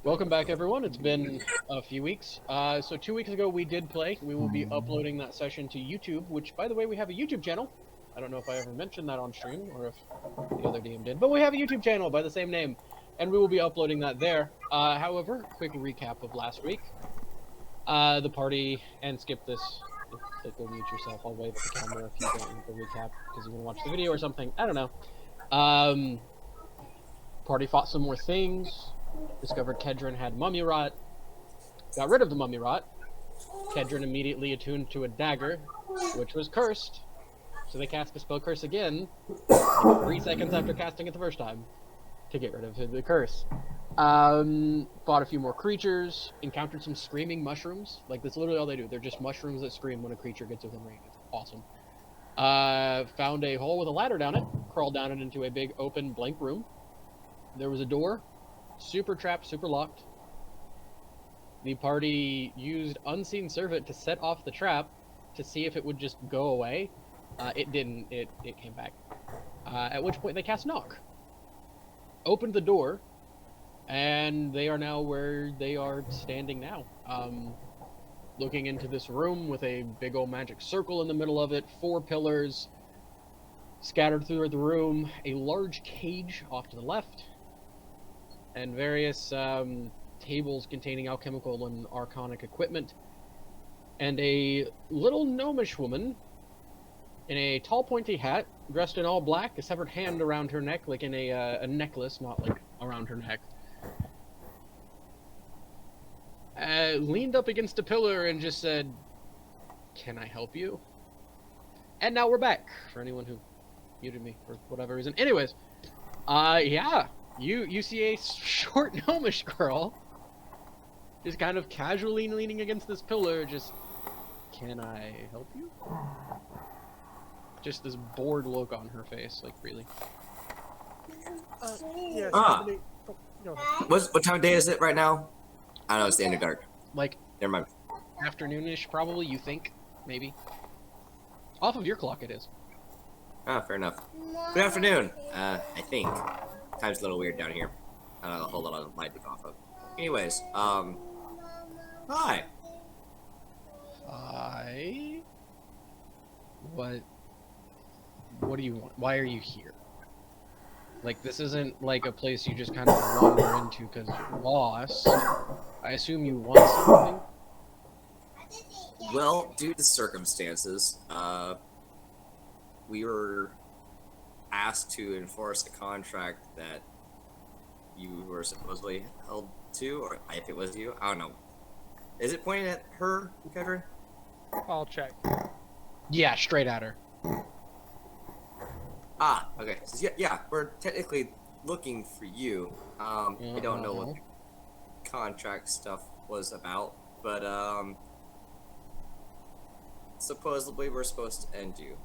Welcome back, everyone. It's been a few weeks. So 2 weeks ago we did play. We will be uploading that session to YouTube, which, by the way, we have a YouTube channel. I don't know if I ever mentioned that on stream or if the other DM did, but we have a YouTube channel by the same name, and we will be uploading that there. However, quick recap of last week. The party, and skip this. Click or mute yourself. I'll wave at the camera if you don't want the recap because you want to watch the video or something. I don't know. Party fought some more things. Discovered Kedron had mummy rot. Got rid of the mummy rot. Kedron immediately attuned to a dagger, which was cursed. So they cast a spell curse again, like 3 seconds after casting it the first time, to get rid of the curse. Fought a few more creatures. Encountered some screaming mushrooms. Like, that's literally all they do. They're just mushrooms that scream when a creature gets within range. It's awesome. Found a hole with a ladder down it. Crawled down it into a big open blank room. There was a door. Super trapped, super locked. The party used Unseen Servant to set off the trap to see if it would just go away. It didn't. It came back. At which point they cast Knock. Opened the door, and they are now where they are standing now. Looking into this room with a big old magic circle in the middle of it, 4 pillars scattered through the room, a large cage off to the left, and various tables containing alchemical and arcanic equipment, and a little gnomish woman in a tall pointy hat, dressed in all black, a severed hand around her neck, like in a necklace, not like around her neck. Leaned up against a pillar and just said, "Can I help you?" And now we're back, for anyone who muted me for whatever reason. Anyways, yeah. You see a short gnomish girl just kind of casually leaning against this pillar, just, "Can I help you?" Just this bored look on her face, like, really. Yes. What time of day is it right now? I don't know, it's the end of dark. Like, Never mind. afternoonish, probably, you think? Maybe. Off of your clock it is. Ah, fair enough. Good afternoon. I think. Time's a little weird down here. I don't know, a whole lot of light to go off of. Anyways, hi. Hi? What do you want? Why are you here? Like, this isn't like a place you just kind of wander into because you're lost. I assume you want something? Well, due to circumstances, we were asked to enforce a contract that you were supposedly held to, or if it was you, I don't know. Is it pointing at her, Kedron? I'll check. Yeah, straight at her. Ah, okay. So, yeah, we're technically looking for you. I don't know what the contract stuff was about, but supposedly we're supposed to end you.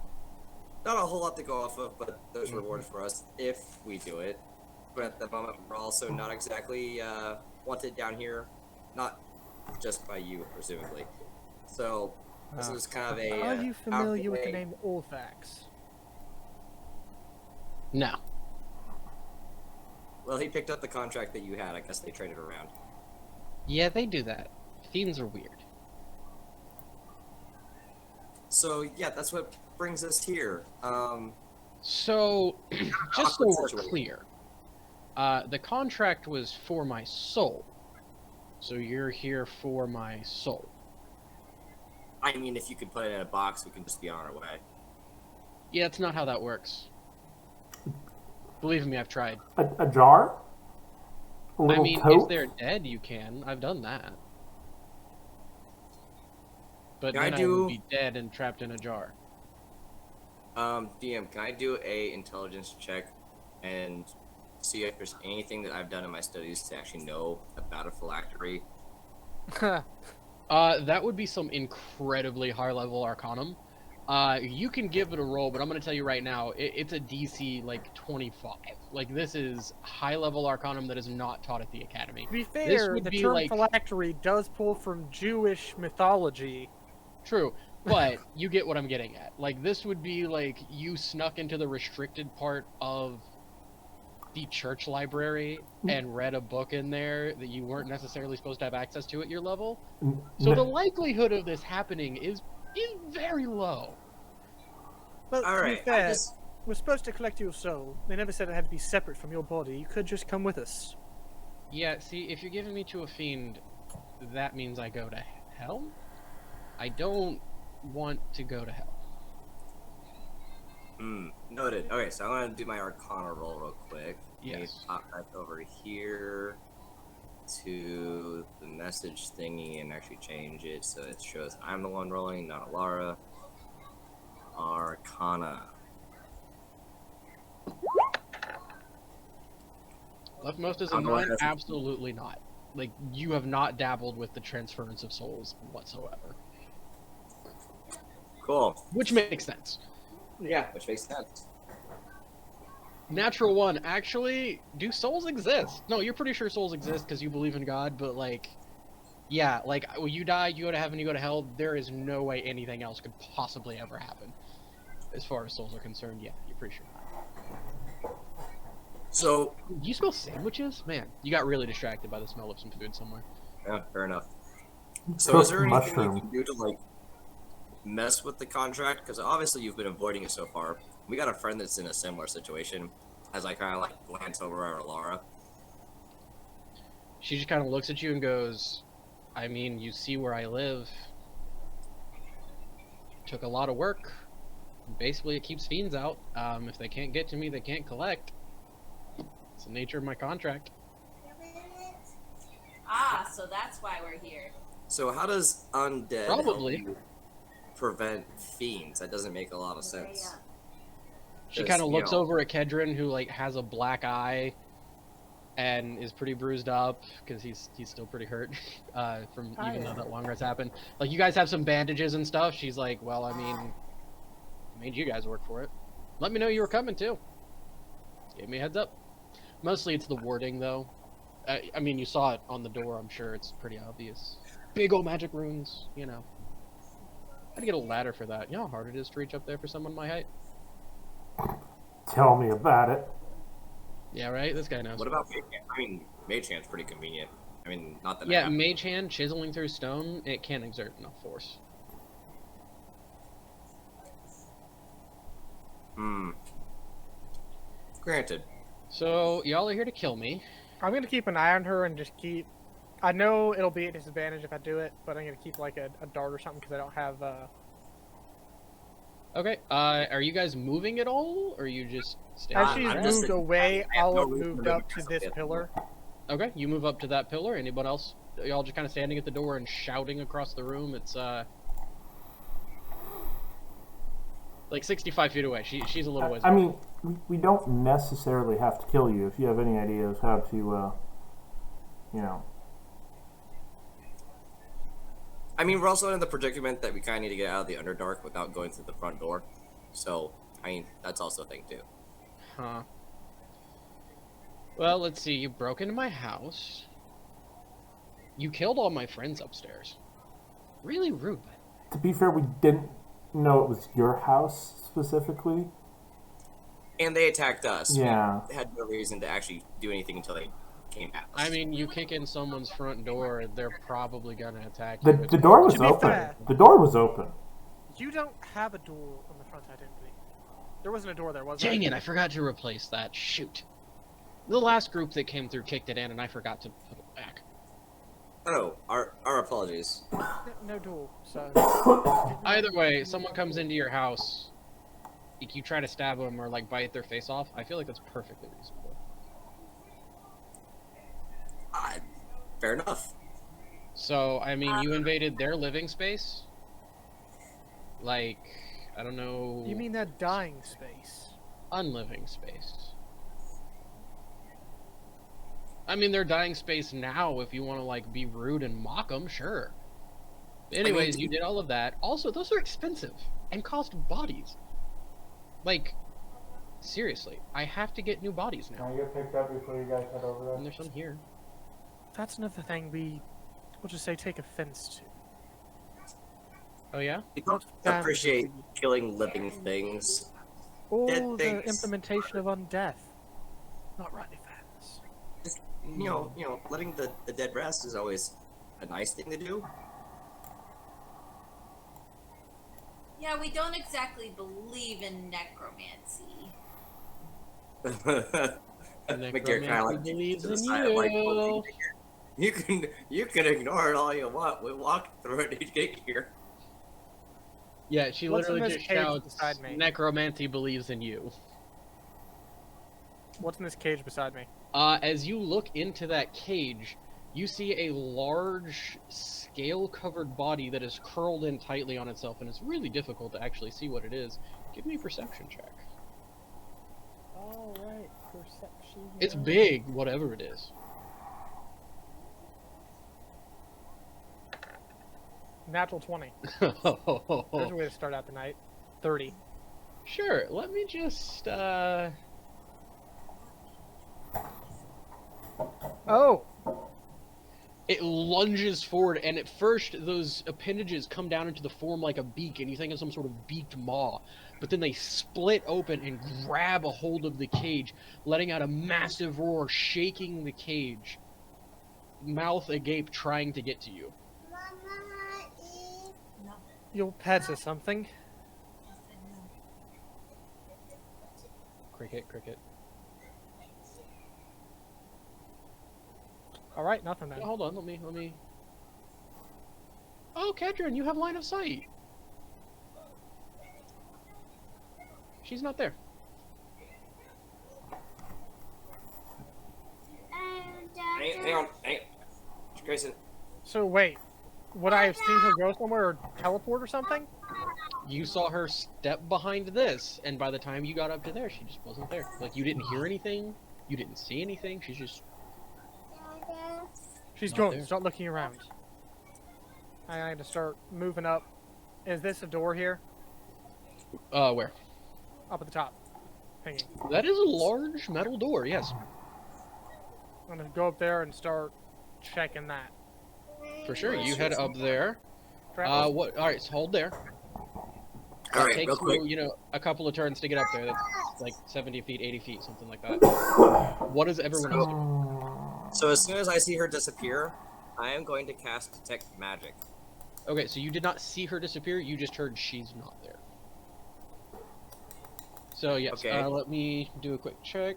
Not a whole lot to go off of, but there's rewards for us if we do it. But at the moment, we're also not exactly wanted down here, not just by you, presumably. So this is kind of a. Are you familiar with the name Olfax? No. Well, he picked up the contract that you had. I guess they traded around. Yeah, they do that. Fiends are weird. So yeah, that's what brings us here. So, just so we're situation. clear, the contract was for my soul. So you're here for my soul. I mean, if you could put it in a box, we can just be on our way. Yeah, that's not how that works. Believe me, I've tried. A jar? A I little mean, tote? if they're dead, you can. I've done that. But Can I then I would be dead and trapped in a jar. DM, can I do a intelligence check and see if there's anything that I've done in my studies to actually know about a phylactery? That would be some incredibly high-level arcanum. You can give it a roll, but I'm going to tell you right now, it's a DC, like, 25. Like, this is high-level arcanum that is not taught at the academy. To be fair, would the be term like- phylactery does pull from Jewish mythology. True, but you get what I'm getting at. Like, this would be, like, you snuck into the restricted part of the church library and read a book in there that you weren't necessarily supposed to have access to at your level. So the likelihood of this happening is very low. Well, All to right, be I fair, just we're supposed to collect your soul. They never said it had to be separate from your body. You could just come with us. Yeah, see, if you're giving me to a fiend, that means I go to hell? I don't want to go to hell. Noted. Okay, so I'm gonna do my Arcana roll real quick. Let me Yes. pop back over here to the message thingy and actually change it so it shows I'm the one rolling, not Alara. Arcana. Leftmost is a I'm the one 9? that's- Absolutely not. Like, you have not dabbled with the transference of souls whatsoever. Cool. Which makes sense. Yeah, which makes sense. Natural 1, actually, do souls exist? No, you're pretty sure souls exist because you believe in God, but like, yeah, like, when you die, you go to heaven, you go to hell, there is no way anything else could possibly ever happen. As far as souls are concerned, yeah, you're pretty sure. So, Do you smell sandwiches? Man, you got really distracted by the smell of some food somewhere. yeah, fair enough. So, Cooked is there anything mushroom. you can do to like mess with the contract? Because obviously you've been avoiding it so far. We got a friend that's in a similar situation. As I kind of like glance over at Alara. She just kind of looks at you and goes, I mean, you see where I live. Took a lot of work. Basically, it keeps fiends out. If they can't get to me, they can't collect. It's the nature of my contract. Ah, so that's why we're here. So, how does undead Probably. help you prevent fiends? That doesn't make a lot of sense. She 'Cause, kind of you looks know- over at Kedron, who like has a black eye and is pretty bruised up because he's still pretty hurt from even though that long rest happened. Like, you guys have some bandages and stuff. She's like, well, I mean, I made you guys work for it. Let me know you were coming too. Gave me a heads up. Mostly it's the wording though. I mean, you saw it on the door. I'm sure it's pretty obvious. Big old magic runes, you know. I had to get a ladder for that. You know how hard it is to reach up there for someone my height? Tell me about it. Yeah, right? This guy knows. What about Mage Hand? I mean, Mage Hand's pretty convenient. I mean, not that I Yeah, have- mage hand chiseling through stone, it can't exert enough force. Granted. So, y'all are here to kill me. I'm gonna keep an eye on her and just keep. I know it'll be a disadvantage if I do it, but I'm gonna keep like a dart or something because I don't have. Okay, are you guys moving at all, or are you just staying? As she's I'm just- moved away, I have I'll no have reason moved to up move to myself this yet. pillar. Okay, you move up to that pillar. Anyone else? Y'all just kind of standing at the door and shouting across the room. It's like 65 feet away. She's a little ways. I mean, we don't necessarily have to kill you if you have any ideas how to, you know. I mean, we're also in the predicament that we kind of need to get out of the Underdark without going through the front door. So, I mean, that's also a thing, too. Huh. Well, let's see. You broke into my house. You killed all my friends upstairs. Really rude. To be fair, we didn't know it was your house specifically. And they attacked us. Yeah. We had no reason to actually do anything until they came at us. I mean, you kick in someone's front door, they're probably gonna attack The, you. the door was To be open. fair- The door was open. You don't have a door on the front identity. There wasn't a door there, was there? Dang it, I forgot to replace that. Shoot. The last group that came through kicked it in, and I forgot to put it back. Oh, our apologies. No door, so. Either way, someone comes into your house, you try to stab them or like bite their face off. I feel like that's perfectly reasonable. Fair enough. So, I mean, you invaded their living space? Like, I don't know... You mean that dying space? unliving space. I mean, they're dying space now. If you want to like be rude and mock them, sure. Anyways, you did all of that. Also, those are expensive and cost bodies. Like, seriously, I have to get new bodies now. Can I get picked up before you guys head over And there's some here. That's another thing we'll just say take offense to. Oh yeah? We don't Not appreciate family. killing living things. All Dead the things. implementation of undeath. Not really fans. Just, letting the dead rest is always a nice thing to do. Yeah, we don't exactly believe in necromancy. McGear kind of like believes to the in side, like, you. you can ignore it all you want. We walked through it to get here. Yeah, she What's in literally this just cage shouts, beside me? necromancy believes in you. What's in this cage beside me? As you look into that cage, you see a large, scale-covered body that is curled in tightly on itself, and it's really difficult to actually see what it is. Give me a perception check. All right, perception. It's big, whatever it is. Natural 20. There's a way to start out the night. 30. Sure, let me just, Oh! It lunges forward, and at first, those appendages come down into the form like a beak, and you think of some sort of beaked maw. But then they split open and grab a hold of the cage, letting out a massive roar, shaking the cage. Mouth agape, trying to get to you. Your pets or something? Cricket, cricket. All right, nothing then. Yeah, hold on, let me... Oh, Kedron, you have line of sight. She's not there. Hang on. Grayson. So wait, would I have seen her go somewhere or teleport or something? You saw her step behind this, and by the time you got up to there, she just wasn't there. Like, you didn't hear anything, you didn't see anything, she's just... She's Not going. there. Start looking around. I need to start moving up. Is this a door here? Where? Up at the top. Hanging. That is a large metal door, yes. I'm gonna go up there and start checking that. For sure, you head up there. Trap. What? Alright, so hold there. All It right, takes real quick. you, a couple of turns to get up there. That's like 70 feet, 80 feet, something like that. What does everyone else do? So as soon as I see her disappear, I am going to cast Detect Magic. Okay, so you did not see her disappear, you just heard she's not there. So, yes, Okay. let me do a quick check.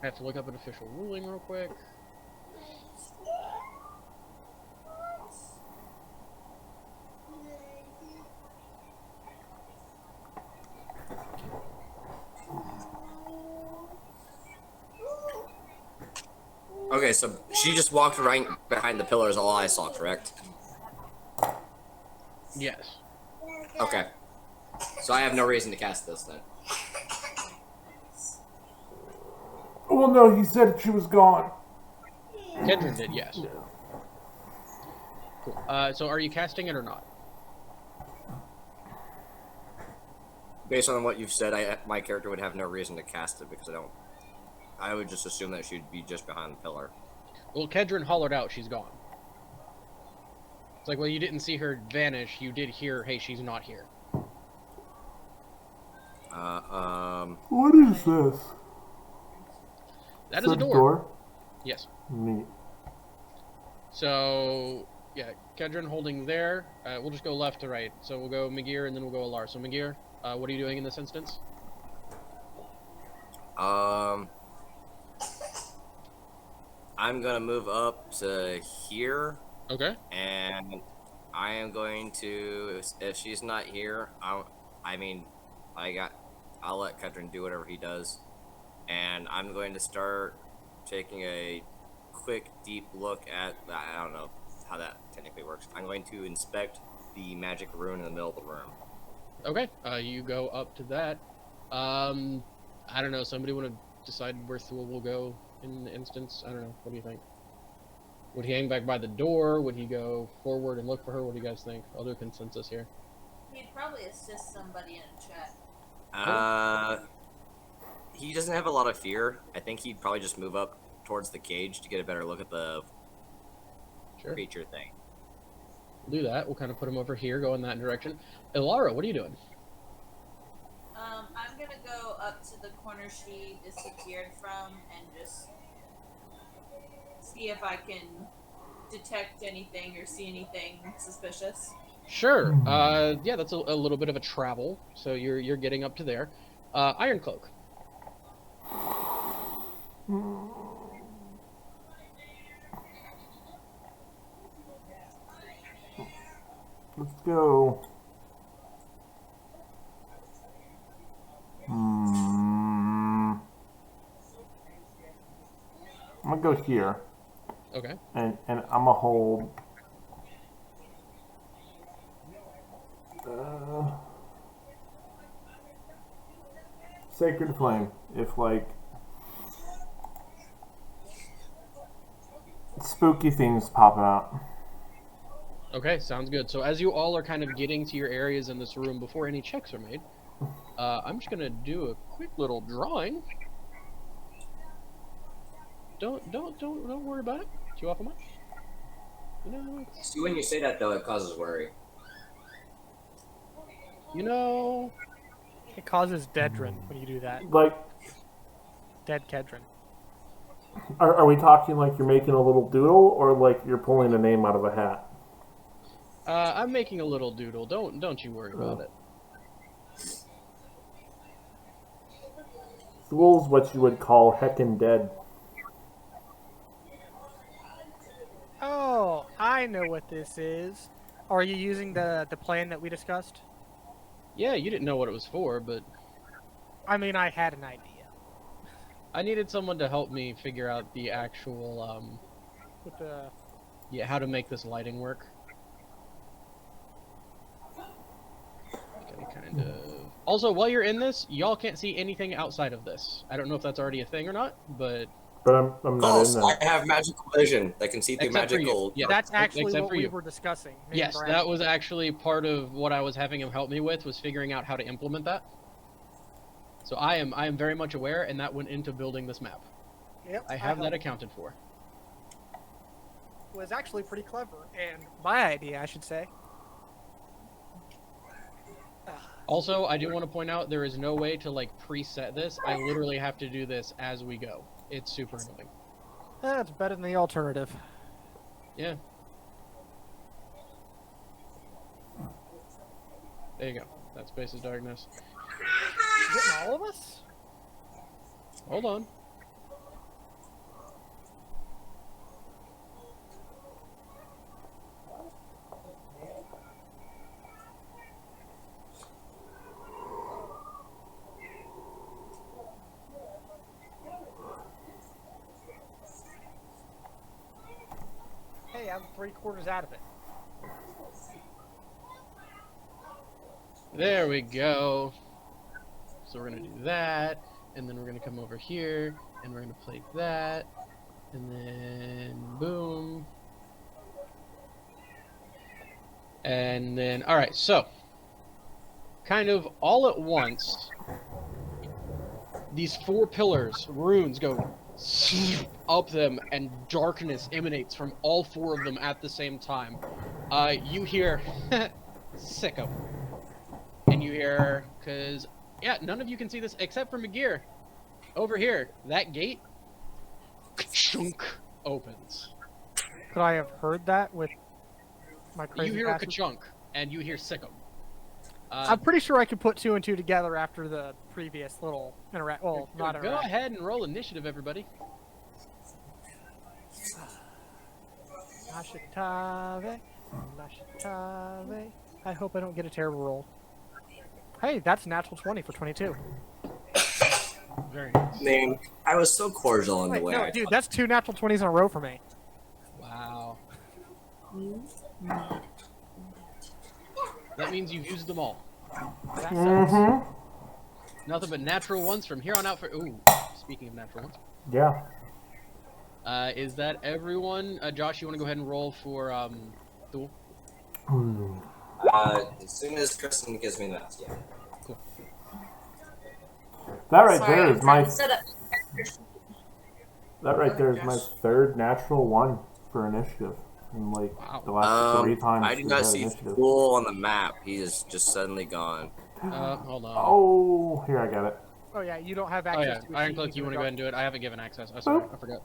I have to look up an official ruling real quick. Okay, so she just walked right behind the pillars, all I saw, correct? Yes. Okay. So I have no reason to cast this then. Well, no, he said she was gone. Kendra did, yes. Cool. So are you casting it or not? Based on what you've said, my character would have no reason to cast it because I would just assume that she'd be just behind the pillar. Well, Kedron hollered out, she's gone. It's like, well, you didn't see her vanish, you did hear, hey, she's not here. What is this? That is a Said door. Yes. Neat. So, yeah, Kedron holding there. We'll just go left to right. So we'll go Magir and then we'll go Alar. So Magir, what are you doing in this instance? I'm gonna move up to here, Okay. and I am going to, if she's not here, I'll let Kedron do whatever he does, and I'm going to start taking a quick, deep look at, I don't know how that technically works. I'm going to inspect the magic rune in the middle of the room. Okay. You go up to that. I don't know. Somebody want to decide where Thule will go in the instance? I don't know. What do you think? Would he hang back by the door? Would he go forward and look for her? What do you guys think? I'll do consensus here. He'd probably assist somebody in a chat. He doesn't have a lot of fear. I think he'd probably just move up towards the cage to get a better look at the creature thing. We'll do that. We'll kind of put him over here, go in that direction. Ilara, what are you doing? I'm gonna go up to the corner she disappeared from and just see if I can detect anything or see anything suspicious. Sure. Yeah, that's a little bit of a travel. So you're getting up to there. Iron Cloak. Let's go. I'm gonna go here. Okay. And I'm gonna hold. Sacred Flame. If like spooky things pop out. Okay, sounds good. So as you all are kind of getting to your areas in this room before any checks are made, I'm just gonna do a quick little drawing. Don't worry about it too awful much. You know. See, when you say that though, it causes worry. You know. It causes Dedrin when you do that. Like, Dead Kedrin. are we talking like you're making a little doodle, or like you're pulling a name out of a hat? I'm making a little doodle. Don't you worry about it. Doodle's what you would call heckin' dead. Oh, I know what this is. Are you using the plan that we discussed? Yeah, you didn't know what it was for, but I mean, I had an idea. I needed someone to help me figure out the actual With the yeah, how to make this lighting work. Kind of. Also, while you're in this, y'all can't see anything outside of this. I don't know if that's already a thing or not, but But I'm not False. in there. I have magical vision that can see through Except for you. magical. Yeah. that's actually except what for we you. were discussing. me and yes, Brad. that was actually part of what I was having him help me with, was figuring out how to implement that. So I am very much aware, and that went into building this map. Yep, I have that helped. accounted for. Was actually pretty clever, and my idea, I should say. Also, I do want to point out there is no way to like preset this. I literally have to do this as we go. It's super annoying. That's better than the alternative. Yeah. There you go. That's Space of Darkness. Getting all of us? Hold on. Hey, I'm 3/4 out of it. There we go. So we're gonna do that, and then we're gonna come over here, and we're gonna play that, and then boom. And then, alright, so, kind of all at once, these 4 pillars, runes, go up them, and darkness emanates from all 4 of them at the same time. You hear, sicko. And you hear, because, yeah, none of you can see this except for McGear. Over here, that gate, chunk, opens. Could I have heard that with my crazy You hear passes? a ka-chunk, and you hear sicko. I'm pretty sure I could put 2 and 2 together after the previous little interact. Well, not Go interaction. ahead and roll initiative, everybody. Lashitave, Lashitave. I hope I don't get a terrible roll. Hey, that's natural 20 for 22. Very nice. Man, I was so cordial in the Wait, way. no, I dude, that's 2 natural 20s in a row for me. Wow. That means you've used them all. That sucks. Mm-hmm. Nothing but natural ones from here on out for... Ooh, speaking of natural ones. Yeah. Is that everyone? Josh, you want to go ahead and roll for Thule? As soon as Kristen gives me that, yeah. Cool. That right Sorry, there I'm is trying my. to set up. That right Go there ahead, is my Josh. third natural one for initiative. In like Wow. the last 3 I times do we've not had see initiative. Fool on the map. He is just suddenly gone. Hold on. Oh, here I got it. Oh yeah, you don't have Oh access yeah, to a Iron sheet Cloak, even you in want to the go ahead and do it? I haven't given access. Oh, sorry, I forgot.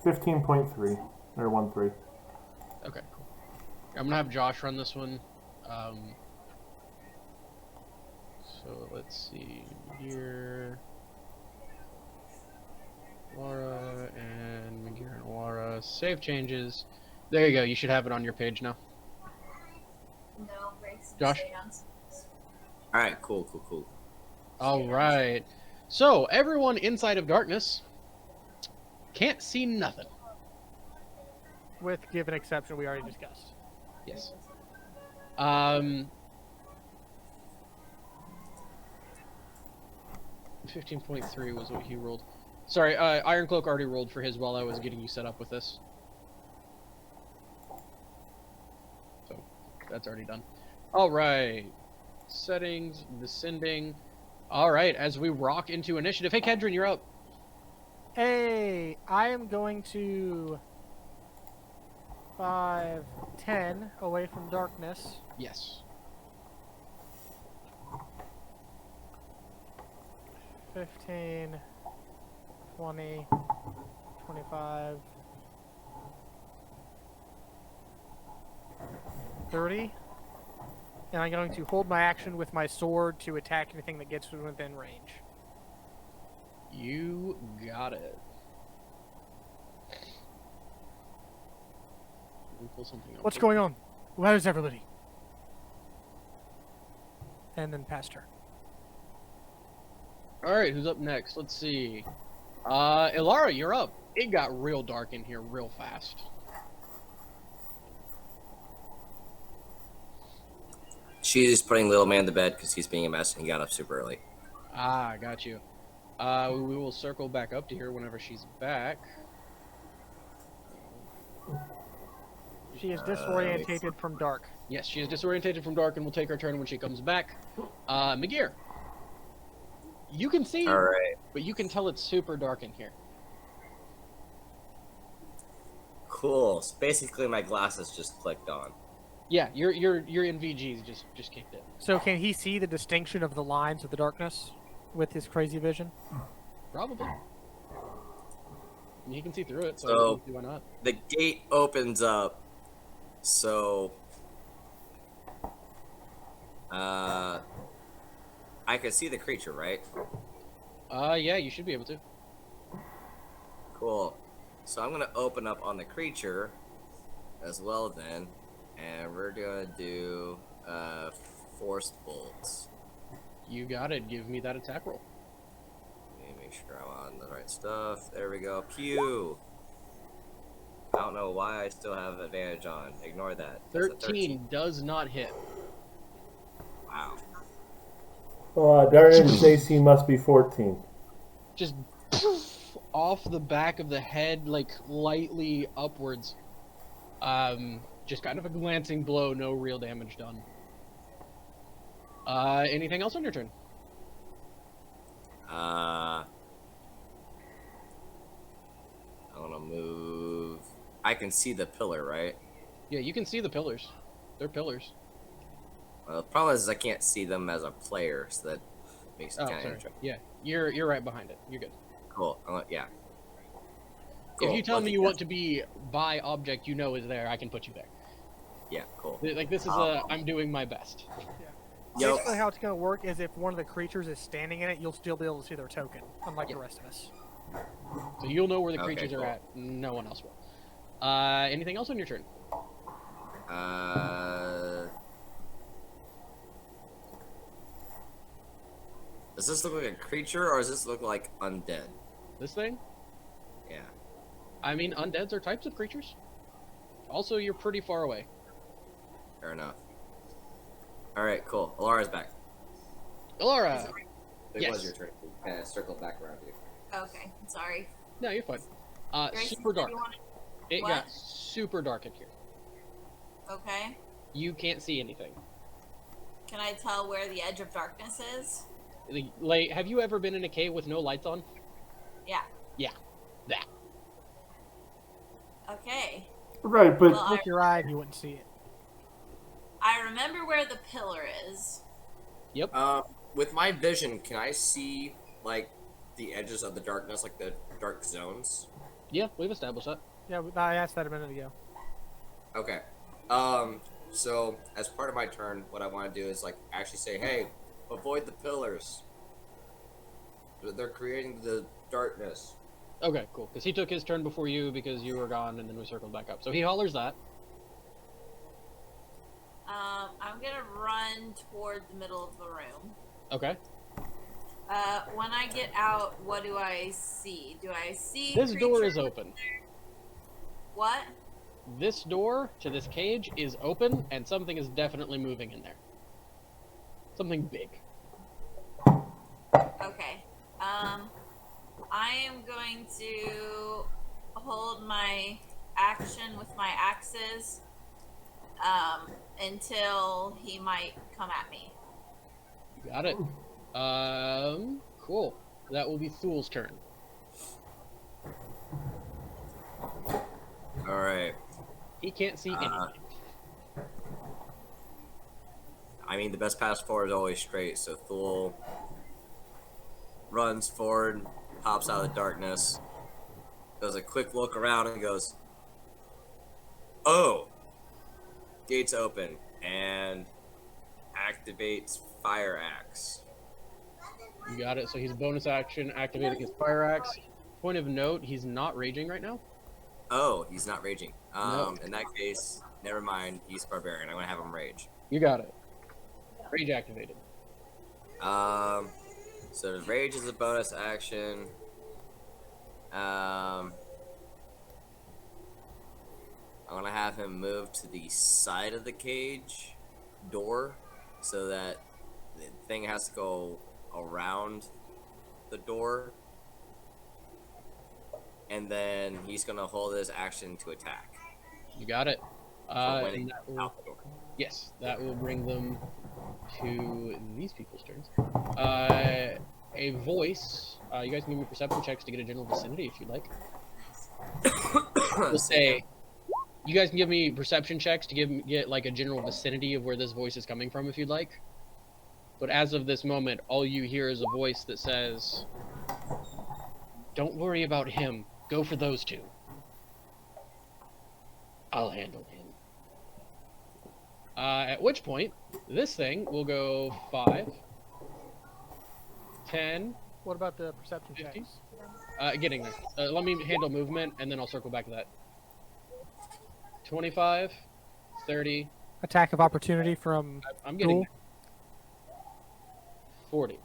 15.3 or 1.3. Okay, cool. I'm gonna have Josh run this one. So let's see here. Laura and McGear and Laura. Save changes. There you go. You should have it on your page now. No, Grace. Josh? Stay down. All right, cool. All right. So everyone inside of darkness can't see nothing. with given exception we already discussed. Yes. 15.3 was what he rolled. Sorry, Iron Cloak already rolled for his while I was getting you set up with this. So, that's already done. Alright. Settings, descending. Alright, as we rock into initiative. Hey, Kedron, you're up. Hey, I am going to 5, 10 away from darkness. Yes. 15, 20, 25, 30. And I'm going to hold my action with my sword to attack anything that gets within range. You got it. Let me pull something up. What's going on? Where is everybody? And then past her. Alright, who's up next? Let's see. Ilara, you're up. It got real dark in here real fast. She's putting little man to bed because he's being a mess and he got up super early. Ah, got you. We will circle back up to here whenever she's back. She is disorientated from dark. Yes, she is disorientated from dark and will take her turn when she comes back. McGear. You can see, All right, but you can tell it's super dark in here. cool. So basically, my glasses just clicked on. Yeah, your NVGs just kicked in. So can he see the distinction of the lines of the darkness with his crazy vision? Probably. I mean, he can see through it, so, So- why not? The gate opens up, so I could see the creature, right? Yeah, you should be able to. Cool. So I'm gonna open up on the creature as well then, and we're gonna do force bolts. You got it. Give me that attack roll. Let me make sure I'm on the right stuff. There we go. Pew! I don't know why I still have advantage on. Ignore that. That's a 13 does not hit. Wow. Darren's AC must be 14. Just poof, off the back of the head, like lightly upwards. Just kind of a glancing blow, no real damage done. Anything else on your turn? I want to move. I can see the pillar, right? Yeah, you can see the pillars. They're pillars. Well, the problem is I can't see them as a player, so that makes it Oh, kind of sorry. interesting. Yeah, you're right behind it. You're good. Cool. Yeah. If Cool. you tell me Lucky you guess. want to be by object you know is there, I can put you there. Yeah, cool. Like this is I'm doing my best. Yep. Basically how it's going to work is if one of the creatures is standing in it, you'll still be able to see their token, unlike the rest of us. So you'll know where the Okay, creatures cool. are at. No one else will. Anything else on your turn? Does this look like a creature or does this look like undead? This thing? Yeah. I mean, undeads are types of creatures. Also, you're pretty far away. Fair enough. All right, cool. Alara's back. Alara! It Yes. was your turn. Kind of circle back around you. Okay, sorry. No, you're fine. Grayson Super said dark. you wanted- It What? got super dark in here. Okay. You can't see anything. Can I tell where the edge of darkness is? Like, have you ever been in a cave with no lights on? Yeah. Yeah, that. Okay. Right, but Well, With your eye, you wouldn't see it. I remember where the pillar is. Yep. With my vision, can I see like the edges of the darkness, like the dark zones? Yeah, we've established that. Yeah, I asked that a minute ago. Okay. So as part of my turn, what I want to do is like actually say, hey, avoid the pillars. They're creating the darkness. Okay, cool. Because he took his turn before you because you were gone, and then we circled back up. So he hollers that. I'm gonna run toward the middle of the room. Okay. When I get out, what do I see? Do I see This door is creatures- open. What? This door to this cage is open, and something is definitely moving in there. Something big. Okay. I am going to hold my action with my axes until he might come at me. You got it. Cool. That will be Thul's turn. All right. He can't see anything. I mean, the best path forward is always straight. So Thul runs forward, pops out of the darkness, does a quick look around, and goes, "Oh, gates open," and activates Fire Axe. You got it. So he's bonus action activating his fire axe. Point of note, he's not raging right now. Oh, he's not raging. No. In that case, never mind. He's barbarian. I'm gonna have him rage. You got it. Rage activated. So rage is a bonus action. I'm gonna have him move to the side of the cage door, so that the thing has to go around the door, and then he's gonna hold his action to attack. You got it. For when And he that gets will, out the door. yes, that will bring them to these people's turns. A voice. You guys can give me perception checks to get a general vicinity if you'd like. We'll say, you guys can give me perception checks to get like a general vicinity of where this voice is coming from if you'd like. But as of this moment, all you hear is a voice that says, "Don't worry about him. Go for those two. I'll handle him." At which point, this thing will go 5, 10, What about the perception 50? checks? Getting there. Let me handle movement, and then I'll circle back to that. 25, 30, Attack of opportunity from I'm getting Thul. there. 40.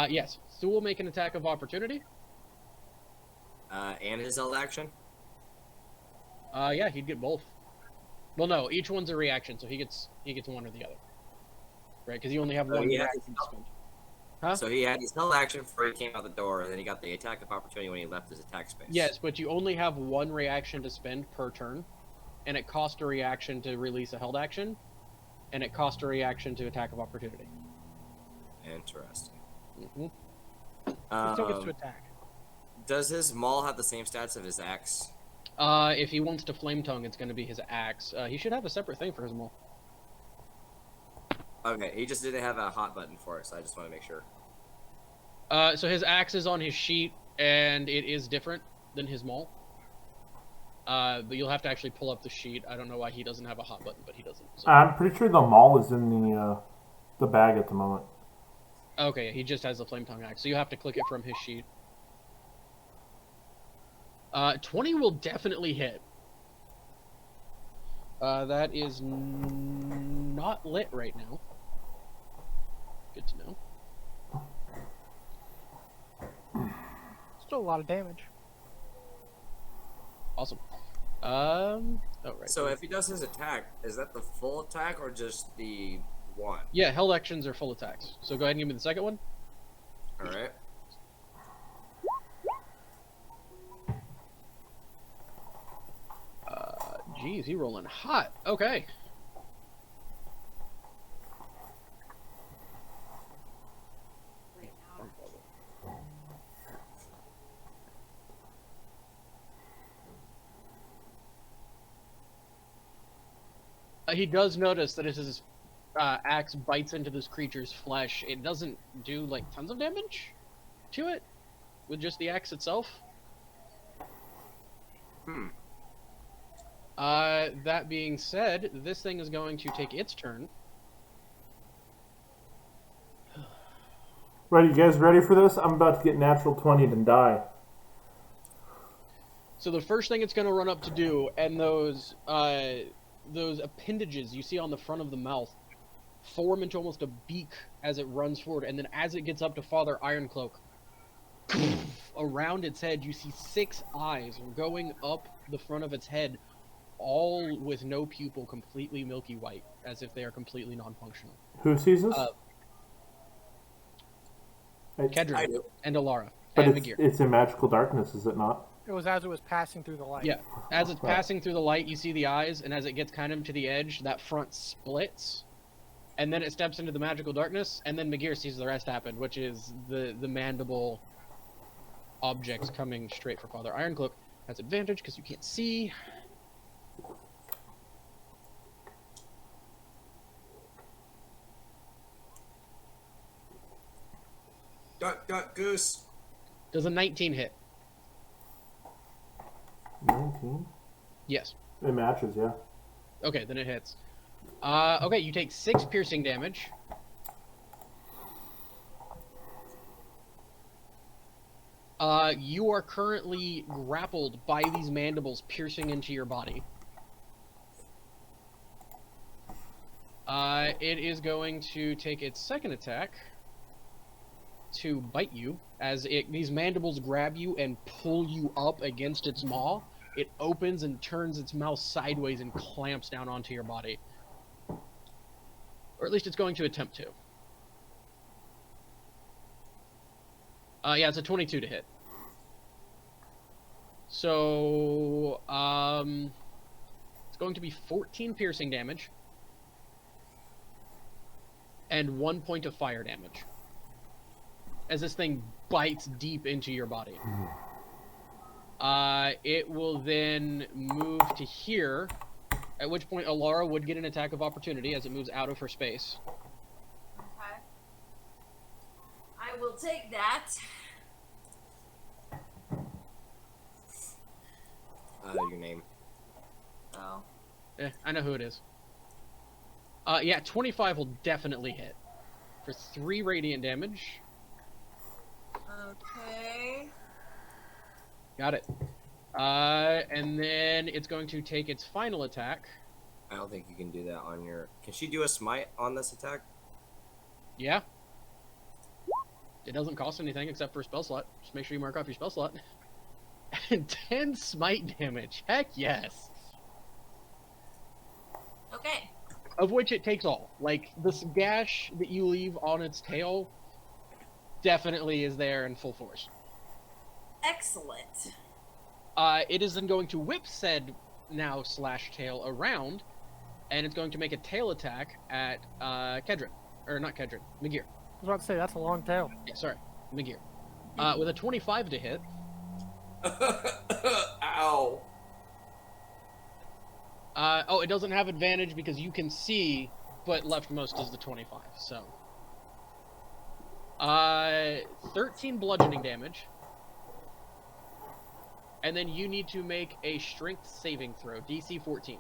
Yes, Thul will make an attack of opportunity. And his held action. Yeah, he'd get both. Well, no, each one's a reaction, so he gets one or the other. Right, because you only have Oh, one yeah. reaction to spend. Huh? So he had his held action before he came out the door, and then he got the attack of opportunity when he left his attack space. Yes, but you only have one reaction to spend per turn, and it costs a reaction to release a held action, and it costs a reaction to attack of opportunity. Interesting. Mm-hmm. He still gets to attack. Does his maul have the same stats of his axe? If he wants to flame tongue, it's going to be his axe. He should have a separate thing for his maul. Okay, he just didn't have a hot button for it, so I just want to make sure. So his axe is on his sheet, and it is different than his maul. But you'll have to actually pull up the sheet. I don't know why he doesn't have a hot button, but he doesn't. So. I'm pretty sure the maul is in the bag at the moment. Okay, he just has the flame tongue axe, so you have to click it from his sheet. 20 will definitely hit. That is not lit right now. Good to know. Still a lot of damage. Awesome. Oh, right. So if he does his attack, is that the full attack or just the one? Yeah, held actions are full attacks. So go ahead and give me the second one. 'Alright. 'Alright. Jeez, you rolling hot. Okay. He does notice that as his axe bites into this creature's flesh, it doesn't do like tons of damage to it with just the axe itself. That being said, this thing is going to take its turn. Right, you guys ready for this? I'm about to get natural 20 and die. So the first thing it's going to run up to do, and those appendages you see on the front of the mouth form into almost a beak as it runs forward, and then as it gets up to Father Ironcloak, around its head you see 6 eyes going up the front of its head, all with no pupil, completely milky white, as if they are completely non-functional. Who sees this? I Kedron do. and Alara But and it's, Magir. it's in magical darkness, is it not? It was as it was passing through the light. Yeah, as it's Right. passing through the light, you see the eyes, and as it gets kind of to the edge, that front splits, and then it steps into the magical darkness, and then Magir sees the rest happen, which is the mandible objects coming straight for Father Ironcloak. Has advantage because you can't see. Duck, duck, goose. Does a 19 hit? 19? Yes. It matches, yeah. Okay, then it hits. Okay, you take 6 piercing damage. You are currently grappled by these mandibles piercing into your body. It is going to take its second attack to bite you, as these mandibles grab you and pull you up against its maw. It opens and turns its mouth sideways and clamps down onto your body. Or at least it's going to attempt to. Yeah, it's a 22 to hit. So, it's going to be 14 piercing damage and 1 point of fire damage as this thing bites deep into your body. It will then move to here, at which point Alara would get an attack of opportunity as it moves out of her space. Okay. I will take that. Your name. Oh. I know who it is. Yeah, 25 will definitely hit for 3 radiant damage. Okay. Got it. And then it's going to take its final attack. I don't think you can do that on your... Can she do a smite on this attack? Yeah. It doesn't cost anything except for a spell slot. Just make sure you mark off your spell slot. And 10 smite damage. Heck yes. Okay. Of which it takes all. Like, this gash that you leave on its tail definitely is there in full force. Excellent. It is then going to whip said now slash tail around, and it's going to make a tail attack at Kedron. Or not Kedron, Magir. I was about to say, that's a long tail. Yeah, sorry, Magir. With a 25 to hit. Ow. Oh, it doesn't have advantage because you can see, but leftmost is the 25, so. 13 bludgeoning damage. And then you need to make a strength saving throw, DC 14.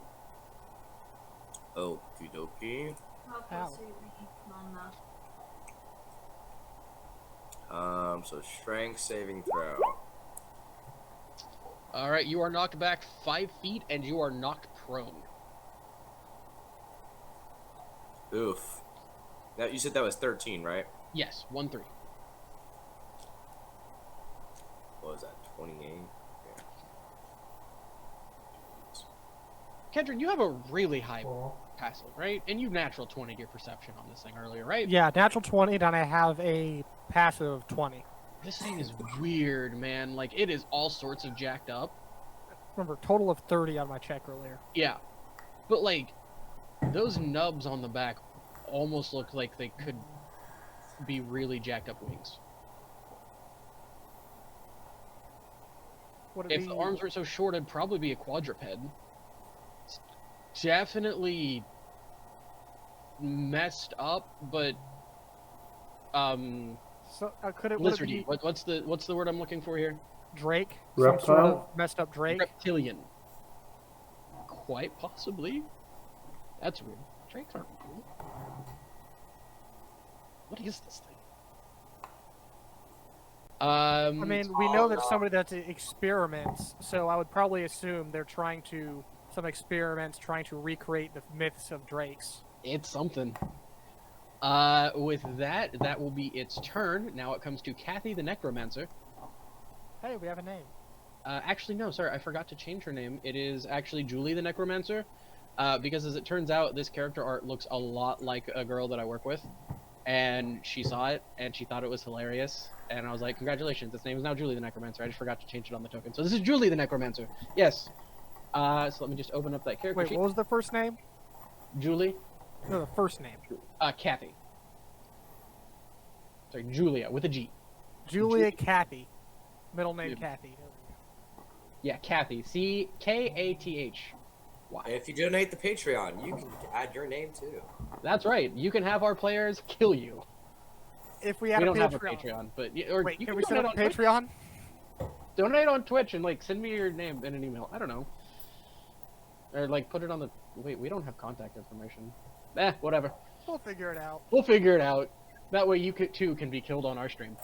Okie dokie. How close are you on the... So strength saving throw. Alright, you are knocked back 5 feet and you are knocked prone. Oof. Now you said that was 13, right? Yes, 1-3. What was that? 28. Kedron, you have a really high passive, right? And you natural 20 to your perception on this thing earlier, right? Yeah, natural 20, and I have a passive of 20. This thing is weird, man. Like, it is all sorts of jacked up. Remember, total of 30 on my check earlier. Yeah. But, like, those nubs on the back almost look like they could be really jacked up wings. Would it If be... the arms were so short, it'd probably be a quadruped. It's definitely messed up, but So, could it, would it lizardy. be What's the word I'm looking for here? Drake? Some sort of Reptile? messed up Drake? Reptilian. Quite possibly. That's weird. Drakes aren't real. What is this thing? I mean, we know that somebody that experiments, so I would probably assume they're trying to... Some experiments trying to recreate the myths of Drakes. It's something. With that will be its turn. Now it comes to Kathy the Necromancer. Hey, we have a name. Actually, no, sorry, I forgot to change her name. It is actually Julie the Necromancer. Because as it turns out, this character art looks a lot like a girl that I work with. And she saw it, and she thought it was hilarious. And I was like, congratulations, its name is now Julie the Necromancer. I just forgot to change it on the token. So this is Julie the Necromancer. Yes. So let me just open up that character Wait, sheet. what was the first name? Julie. No, the first name. Kathy. Sorry, Julia, with a G. Julia Kathy. Middle name Yeah. Kathy. Yeah, Kathy. Kathy. If you donate the Patreon, you can add your name too. That's right. You can have our players kill you. If we We had a don't Patreon. have a Patreon, but or Wait, you can can we set donate up on a Twitch. Patreon? Donate on Twitch and like send me your name in an email. I don't know. Or like put it on the. Wait, we don't have contact information. Whatever. We'll figure it out. We'll figure it out. That way you too can be killed on our stream.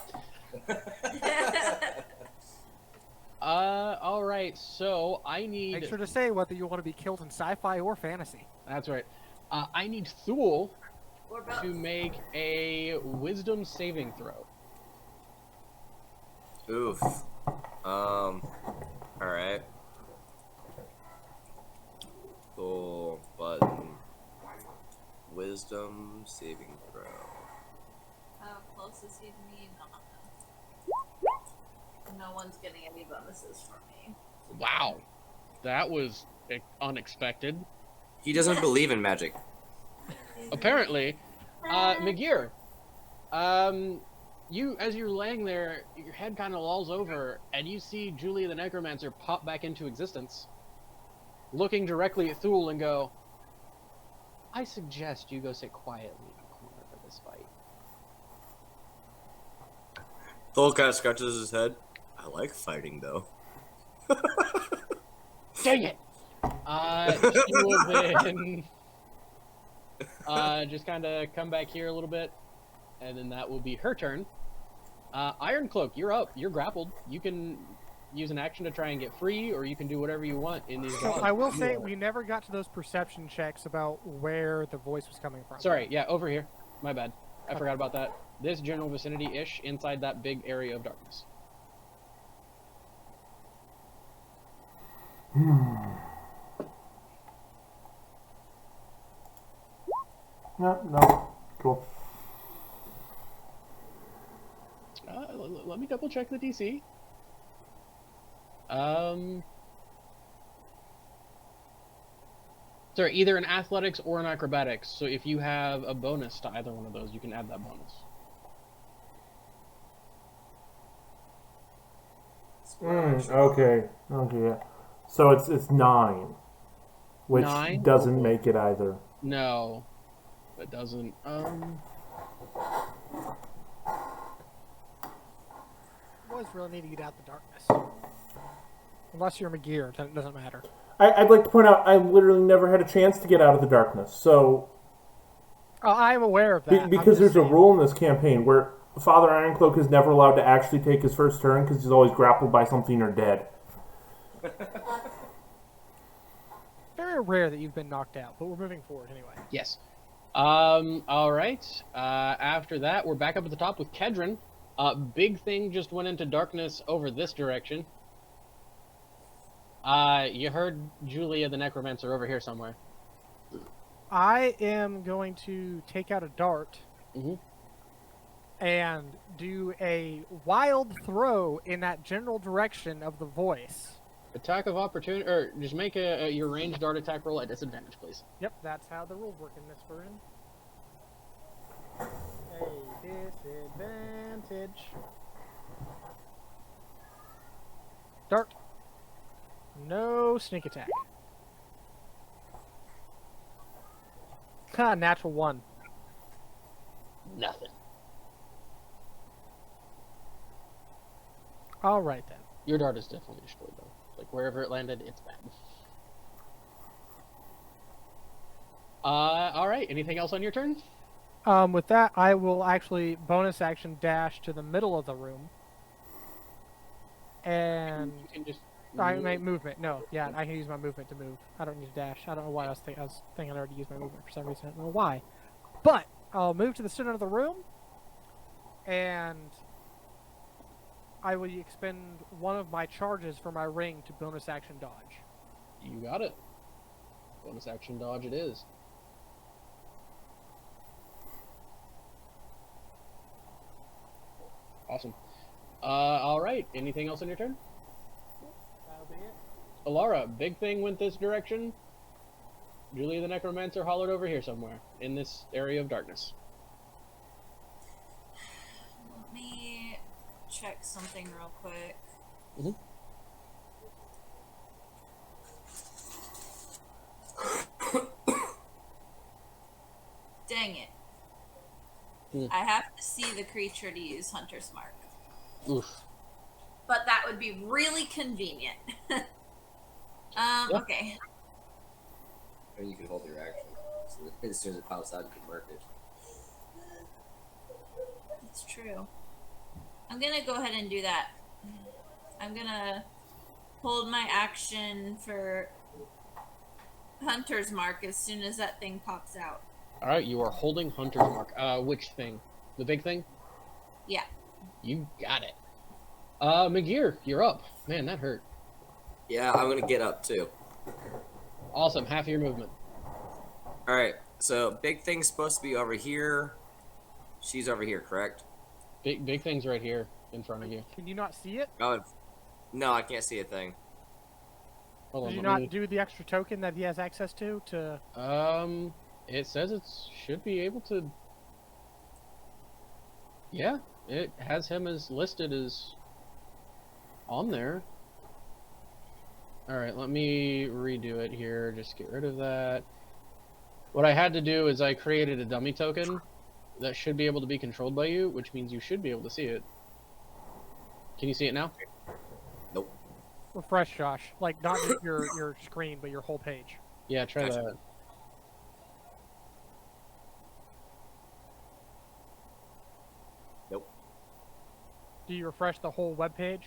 All right. So I need. Make sure to say whether you want to be killed in sci-fi or fantasy. That's right. I need Thule Or both. to make a Wisdom saving throw. Oof. Alright. Full button. Wisdom saving throw. How close is he to me? No one's getting any bonuses from me. Wow, that was unexpected. He doesn't believe in magic. Apparently, McGear, you as you're laying there, your head kind of lolls over, and you see Julia the Necromancer pop back into existence, looking directly at Thule and go, "I suggest you go sit quietly in a corner for this fight." Thol kind of scratches his head. I like fighting though. Dang it! She will then just kind of come back here a little bit, and then that will be her turn. Iron Cloak, you're up. You're grappled. You can use an action to try and get free, or you can do whatever you want in these. So I will say we never got to those perception checks about where the voice was coming from. Sorry, yeah, over here. My bad. I forgot about that. This general vicinity-ish, inside that big area of darkness. No. Cool. Let me double check the DC. Sorry, either an athletics or an acrobatics. So if you have a bonus to either one of those, you can add that bonus. Okay. Yeah. So it's 9, which 9? doesn't make it either. No, it doesn't. Boys really need to get out the darkness. Unless you're McGear, then it doesn't matter. I'd like to point out I literally never had a chance to get out of the darkness. So Oh, I'm aware of that. because there's a rule in this campaign where Father Ironcloak is never allowed to actually take his first turn because he's always grappled by something or dead. Very rare that you've been knocked out, but we're moving forward anyway. Yes. All right. After that, we're back up at the top with Kedron. Big thing just went into darkness over this direction. You heard Julia the Necromancer over here somewhere. I am going to take out a dart Mhm. and do a wild throw in that general direction of the voice. Attack of opportunity, or just make your ranged dart attack roll at disadvantage, please. Yep, that's how the rules work in this version. A disadvantage. Dart. No sneak attack. Ha, natural 1. Nothing. Alright then. Your dart is definitely destroyed, though. Like, wherever it landed, it's bad. Alright, anything else on your turn? With that, I will actually bonus action dash to the middle of the room. And You can just... I make movement. No, yeah, I can use my movement to move. I don't need to dash. I don't know why I was thinking I already used my movement for some reason. I don't know why. But I'll move to the center of the room, and I will expend one of my charges for my ring to bonus action dodge. You got it. Bonus action dodge it is. Awesome. Alright, anything else on your turn? That'll be it. Alara, big thing went this direction. Julia the Necromancer hollered over here somewhere, in this area of darkness. Let me check something real quick. Mhm. Dang it. Hmm. I have to see the creature to use Hunter's Mark. Oof. But that would be really convenient. Yeah. Okay. And you can hold your action. So as soon as it pops out, you can mark it. That's true. I'm gonna go ahead and do that. I'm gonna hold my action for Hunter's Mark as soon as that thing pops out. Alright, you are holding Hunter's Mark. Which thing? The big thing? Yeah. You got it. McGear, you're up. Man, that hurt. Yeah, I'm gonna get up too. Awesome, half of your movement. Alright, so big thing's supposed to be over here. She's over here, correct? Big thing's right here in front of you. Can you not see it? Oh, no, I can't see a thing. Hold Did on, you let not me... do the extra token that he has access to? It says it should be able to... Yeah, it has him as listed as on there. Alright, let me redo it here. Just get rid of that. What I had to do is I created a dummy token that should be able to be controlled by you, which means you should be able to see it. Can you see it now? Nope. Refresh, Josh. Like, not just your screen, but your whole page. Yeah, try Gotcha. that. Nope. Do you refresh the whole web page?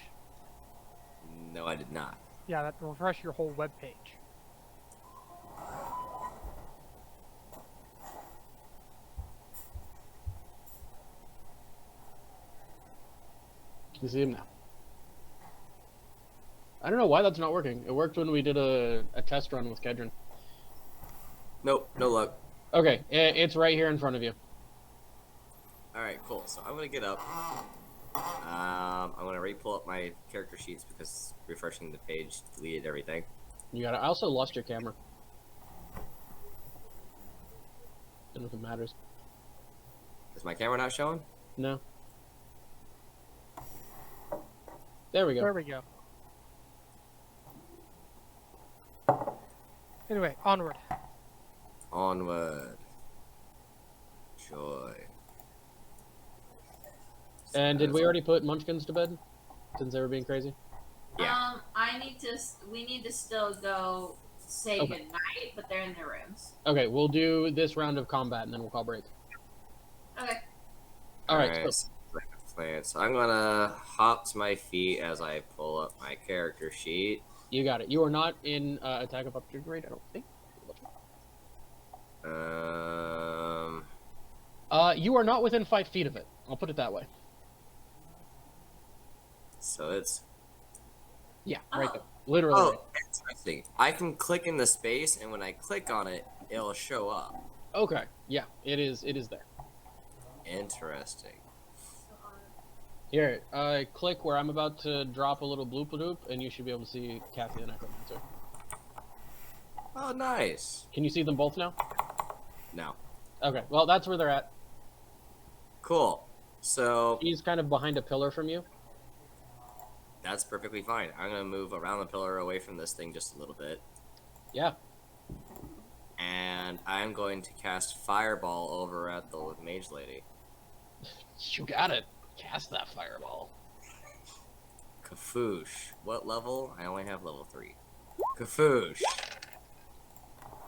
No, I did not. Yeah, that refresh your whole web page. Can you see him now? I don't know why that's not working. It worked when we did a test run with Kedron. Nope, no luck. Okay, it's right here in front of you. Alright, cool. So I'm gonna get up. I'm gonna re-pull up my character sheets because refreshing the page deleted everything. You got it. I also lost your camera. Don't know if it matters. Is my camera not showing? No. There we go. There we go. Anyway, onward. Onward. Joy. And did we already put Munchkins to bed? Since they were being crazy? Yeah. We need to still go say Okay. goodnight, but they're in their rooms. Okay, we'll do this round of combat and then we'll call break. Okay. Alright, so so like a plan. So I'm gonna hop to my feet as I pull up my character sheet. you got it. You are not in attack of opportunity rate, I don't think. You are not within 5 feet of it. I'll put it that way. So it's Yeah, right Oh. there. Literally. oh, right. interesting. I can click in the space, and when I click on it, it'll show up. Okay, yeah, it is there. Interesting. Here, click where I'm about to drop a little bloop bloop, and you should be able to see Kathy the Necromancer. Oh, nice. Can you see them both now? No. Okay, well, that's where they're at. Cool. So He's kind of behind a pillar from you. that's perfectly fine. I'm gonna move around the pillar away from this thing just a little bit. Yeah. And I'm going to cast Fireball over at the mage lady. You got it. Cast that fireball. Kafoosh. What level? I only have level 3. Kafoosh.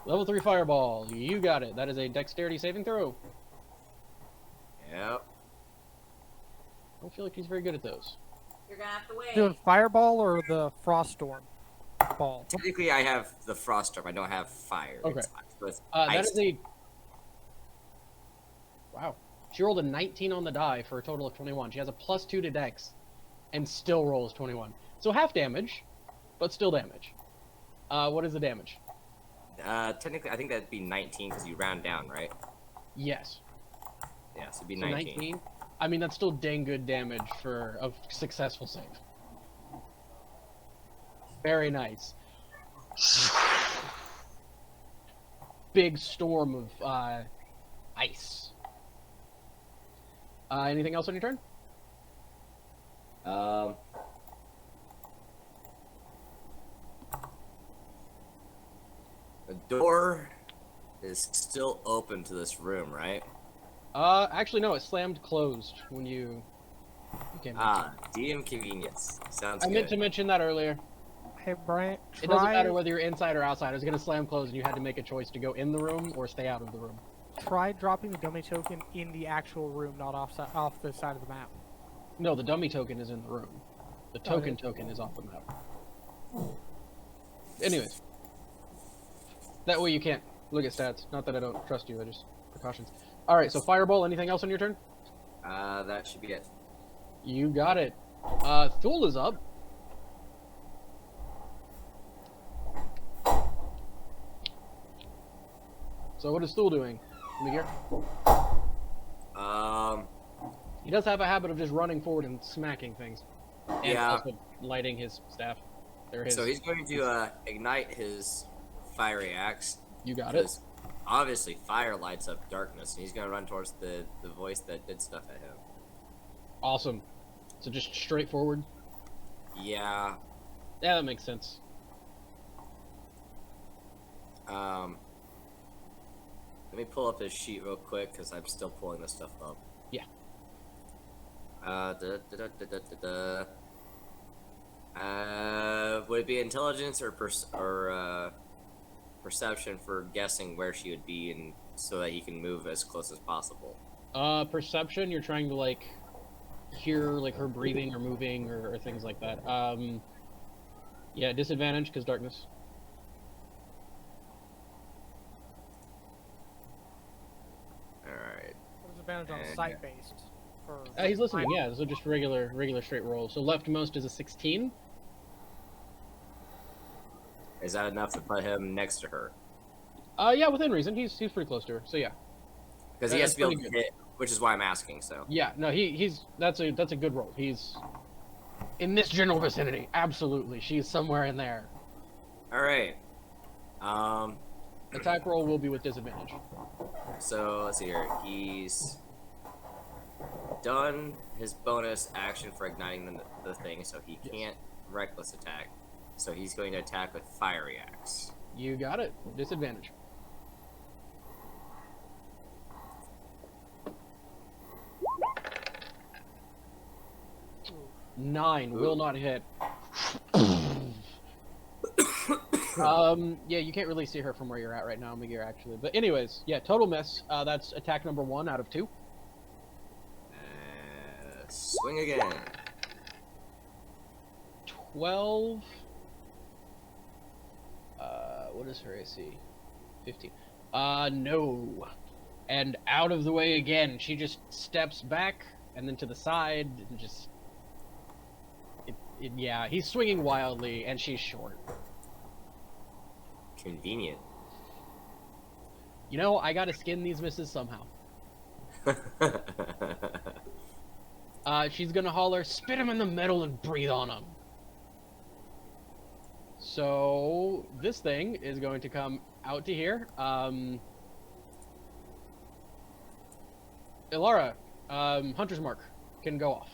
Level 3 fireball. You got it. That is a dexterity saving throw. Yep. I don't feel like he's very good at those. You're gonna have to wait. Doing fireball or the frost storm ball? Technically, I have the frost storm. I don't have fire. Okay. It's That ice. is a... Wow. She rolled a 19 on the die for a total of 21. She has a +2 to dex and still rolls 21. So half damage, but still damage. What is the damage? Technically, I think that'd be 19 because you round down, right? Yes. Yeah, so it'd be So 19. I mean, that's still dang good damage for a successful save. Very nice. Big storm of ice. Anything else on your turn? The door is still open to this room, right? Actually, no. It slammed closed when you came. DM convenience. Sounds I good. meant to mention that earlier. Hey, Brian, It doesn't matter whether you're inside or outside. It was gonna slam closed, and you had to make a choice to go in the room or stay out of the room. try dropping the dummy token in the actual room, not off the side of the map. No, the dummy token is in the room. The token token is off the map. Anyways, that way you can't look at stats. Not that I don't trust you. I just precautions. All right. So fireball. Anything else on your turn? That should be it. You got it. Thule is up. So what is Thule doing? Let me hear. He does have a habit of just running forward and smacking things. And Yeah. also lighting his staff. So he's going to ignite his fiery axe. You got it. Because obviously fire lights up darkness, and he's going to run towards the voice that did stuff at him. Awesome. So just straight forward. Yeah. Yeah, that makes sense. Let me pull up his sheet real quick because I'm still pulling this stuff up. Yeah. Would it be intelligence or perception for guessing where she would be, and so that he can move as close as possible? Perception. You're trying to like hear like her breathing or moving or things like that. Yeah, disadvantage because darkness. Alright. What is advantage on sight based? He's listening. Yeah, so just regular straight roll. So leftmost is a 16. Is that enough to put him next to her? Yeah, within reason. He's pretty close to her. So yeah. Because he has to be able pretty to good. hit, which is why I'm asking, so. Yeah, no, that's a good roll. He's in this general vicinity. Absolutely, she's somewhere in there. Alright. Attack roll will be with disadvantage. So, let's see here. He's done his bonus action for igniting the thing, so he can't reckless attack. So he's going to attack with fiery axe. You got it. Disadvantage. Nine will not hit. Yeah, you can't really see her from where you're at right now, Miguel, actually. But anyways, yeah, total miss. That's attack number 1 out of 2. Swing again. 12. What is her AC? 15. No. And out of the way again. She just steps back and then to the side and just. Yeah, he's swinging wildly and she's short. Convenient. You know, I gotta skin these misses somehow. she's gonna holler, spit him in the middle and breathe on him. So this thing is going to come out to here. Ilara, Hunter's Mark can go off.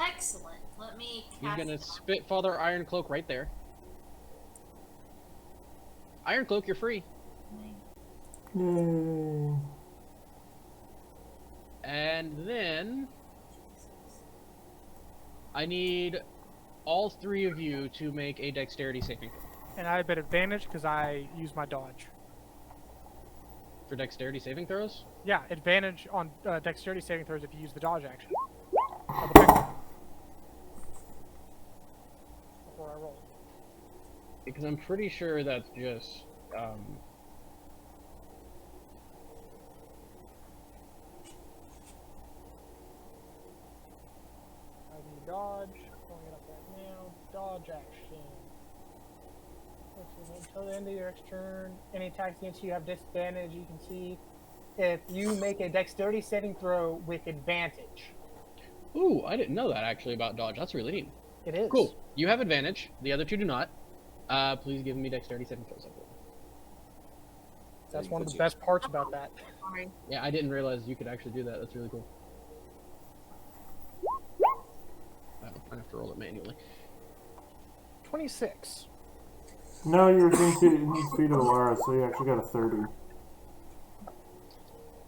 Excellent. Let me He's cast gonna it spit Father Iron Cloak right there. Iron Cloak, you're free. Yay. And then I need all three of you to make a dexterity saving throw. And I have an advantage because I use my dodge. For dexterity saving throws? Yeah, advantage on dexterity saving throws if you use the dodge action. Double check. Before I roll. Because I'm pretty sure that's just I do dodge. Pulling it up right now. Dodge action. Until the end of your next turn, any attacks against you have disadvantage. You can see if you make a dexterity saving throw with advantage. Ooh, I didn't know that actually about dodge. That's really neat. It is. Cool. You have advantage. The other two do not. Please give me dexterity saving throws. That's one of the best parts about that. Sorry. Yeah, I didn't realize you could actually do that. That's really cool. I have to roll it manually. 26. No, you're within 2 feet of Lara, so you actually got a 30.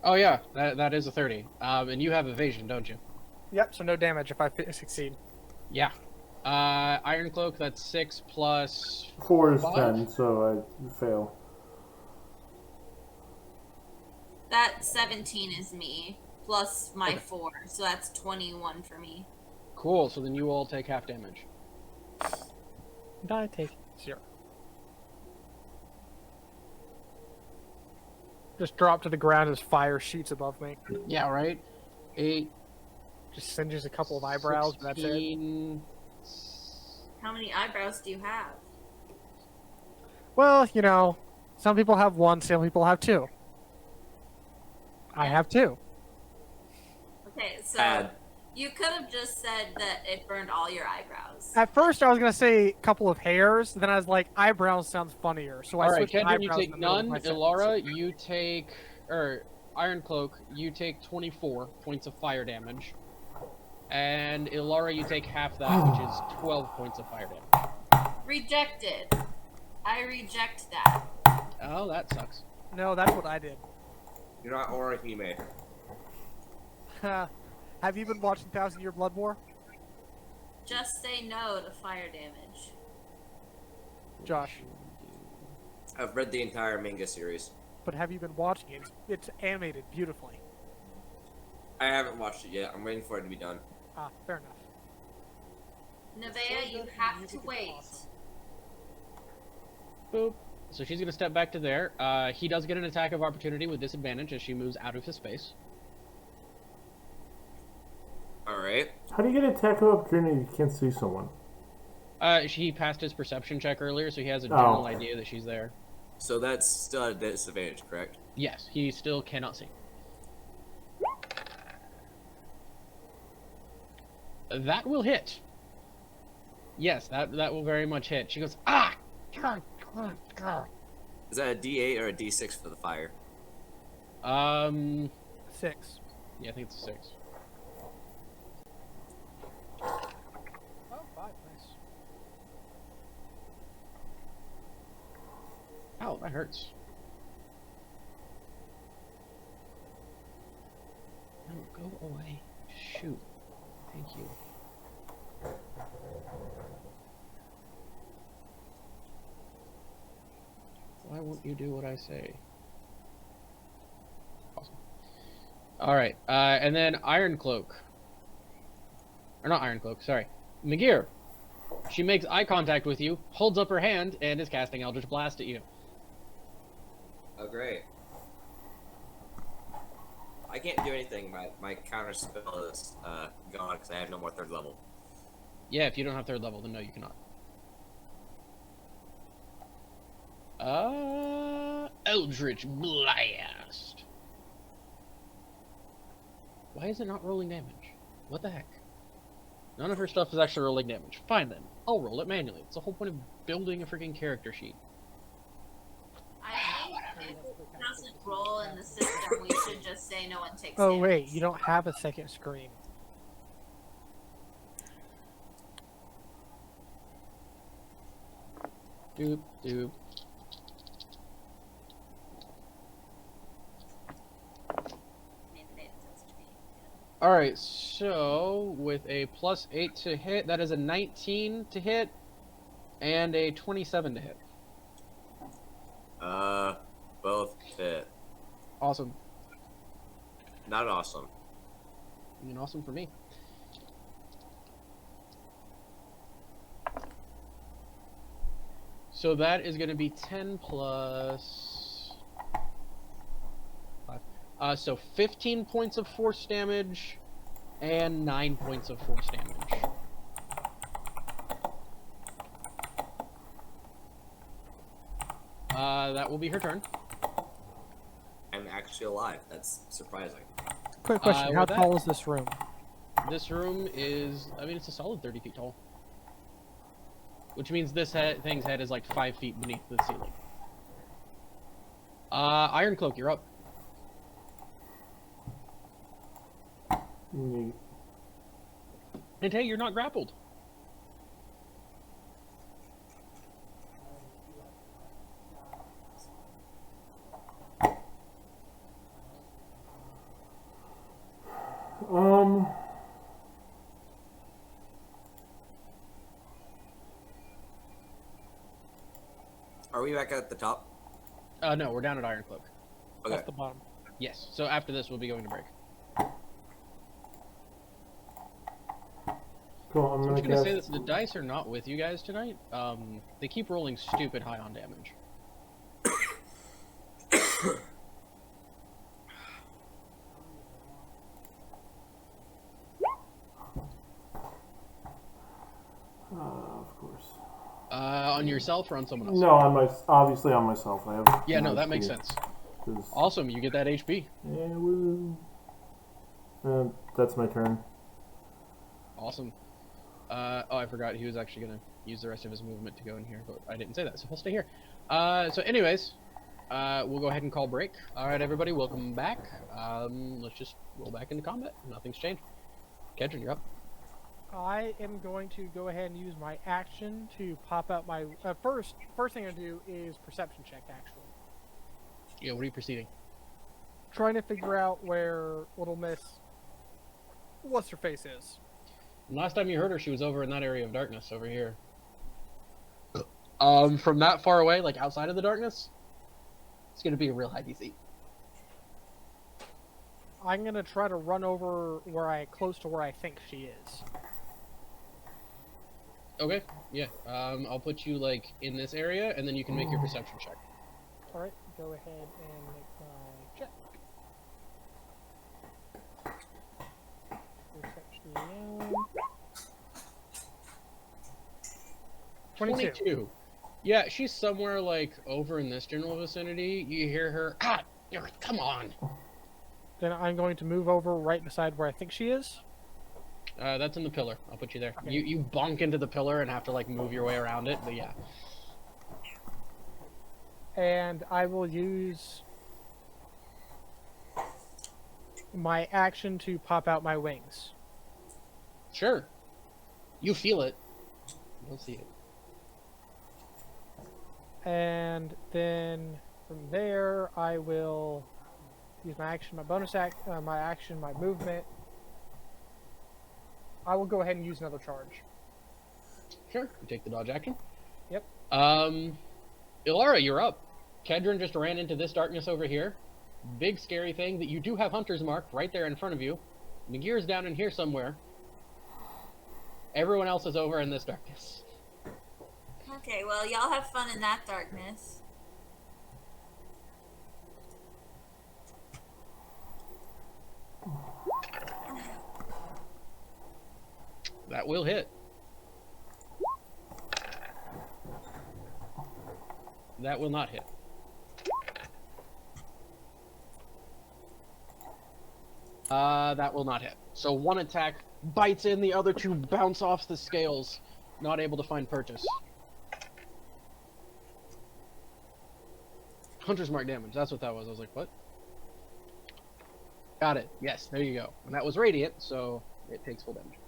Oh yeah, that is a 30. And you have evasion, don't you? Yep, so no damage if I succeed. Yeah. Iron Cloak, that's 6 plus 4 is 5? 10, so I fail. That 17 is me, plus my Okay. 4, so that's 21 for me. Cool, so then you all take half damage. And I take 0. Just drop to the ground as fire shoots above me. Yeah, right? 8, Just singes a couple of eyebrows, but that's it. 16... How many eyebrows do you have? Well, you know, some people have 1, some people have 2. I have 2. Okay, so Bad. you could have just said that it burned all your eyebrows. At first, I was gonna say a couple of hairs. Then I was like, eyebrows sounds funnier, so I Alright, switched to Kendra, you eyebrows in take the middle of none. my sentence. Ilara, you take... Iron Cloak, you take 24 points of fire damage. And Ilara, you take half that, which is 12 points of fire damage. Rejected. I reject that. Oh, that sucks. No, that's what I did. You're not Orihime. Have you been watching 1,000 Year Blood War? Just say no to fire damage. Josh. I've read the entire manga series. But have you been watching it? It's animated beautifully. I haven't watched it yet. I'm waiting for it to be done. Ah, fair enough. Nevaeh, you have to wait. Boop. So she's gonna step back to there. He does get an attack of opportunity with disadvantage as she moves out of his space. Alright. How do you get a attack of opportunity if you can't see someone? He passed his perception check earlier, so he has a general okay. idea that she's there. So that's still at a disadvantage, correct? Yes, he still cannot see. That will hit. Yes, that will very much hit. She goes, ah! God, God, God. Is that a D8 or a D6 for the fire? 6. Yeah, I think it's a 6. Oh, 5. Nice. Ow, that hurts. No, go away. Shoot. Thank you. Why won't you do what I say? Awesome. Alright, and then Iron Cloak. Or not Iron Cloak, sorry. Magir. She makes eye contact with you, holds up her hand, and is casting Eldritch Blast at you. Oh, great. I can't do anything. My counter spell is gone because I have no more 3rd level. Yeah, if you don't have 3rd level, then no, you cannot. Eldritch Blast. Why is it not rolling damage? What the heck? None of her stuff is actually rolling damage. Fine then. I'll roll it manually. It's the whole point of building a freaking character sheet. I think if it doesn't roll in the system, we should just say no one takes Oh damage. wait, you don't have a second screen. Doop, doop. Alright, so with a +8 to hit, that is a 19 to hit, and a 27 to hit. Both hit. Awesome. Not awesome. I mean, awesome for me. So that is going to be 10 plus 5. So 15 points of force damage and 9 points of force damage. That will be her turn. I'm actually alive. That's surprising. Quick question: How with that- tall is this room? This room is, I mean, it's a solid 30 feet tall. Which means this thing's head is like 5 feet beneath the ceiling. Iron Cloak, you're up. Neat. And hey, you're not grappled. Are we back at the top? No, we're down at Iron Cloak. Okay. That's the bottom. Yes, so after this, we'll be going to break. Cool. I'm I'm gonna just gonna say cast. this: the dice are not with you guys tonight. They keep rolling stupid high on damage. Of course. On yourself or on someone else? No, on my obviously on myself. I have. Yeah, no, my that makes speed, sense. 'cause- Awesome, you get that HP. Yeah, woo. That's my turn. Awesome. Oh, I forgot he was actually gonna use the rest of his movement to go in here, but I didn't say that, so he'll stay here. So anyways, we'll go ahead and call break. Alright, everybody, welcome back. Let's just roll back into combat. Nothing's changed. Kedron, you're up. I am going to go ahead and use my action to pop out my first thing I do is perception check. Actually, Yeah, what are you proceeding? trying to figure out where Little Miss what's her face is. Last time you heard her, she was over in that area of darkness over here. From that far away, like outside of the darkness, it's gonna be a real high DC. I'm gonna try to run over close to where I think she is. Okay, yeah. I'll put you like in this area, and then you can make your perception check. All right, go ahead and make my check. Perception. 22. Yeah, she's somewhere like over in this general vicinity. You hear her. Come on. Then I'm going to move over right beside where I think she is. That's in the pillar. I'll put you there. Okay. You bonk into the pillar and have to like move your way around it. But yeah. And I will use my action to pop out my wings. Sure. You feel it. You don't see it. And then from there, I will use my action, my bonus action, my movement. I will go ahead and use another charge. Sure. You take the dodge action. Yep. Ilara, you're up. Kedron just ran into this darkness over here. Big scary thing that you do have Hunter's Mark right there in front of you. Nagir's down in here somewhere. Everyone else is over in this darkness. Okay, well, y'all have fun in that darkness. That will hit. That will not hit. That will not hit. So one attack bites in, the other two bounce off the scales. Not able to find purchase. Hunter's Mark damage. That's what that was. I was like, what? Got it. Yes, there you go. And that was radiant, so it takes full damage.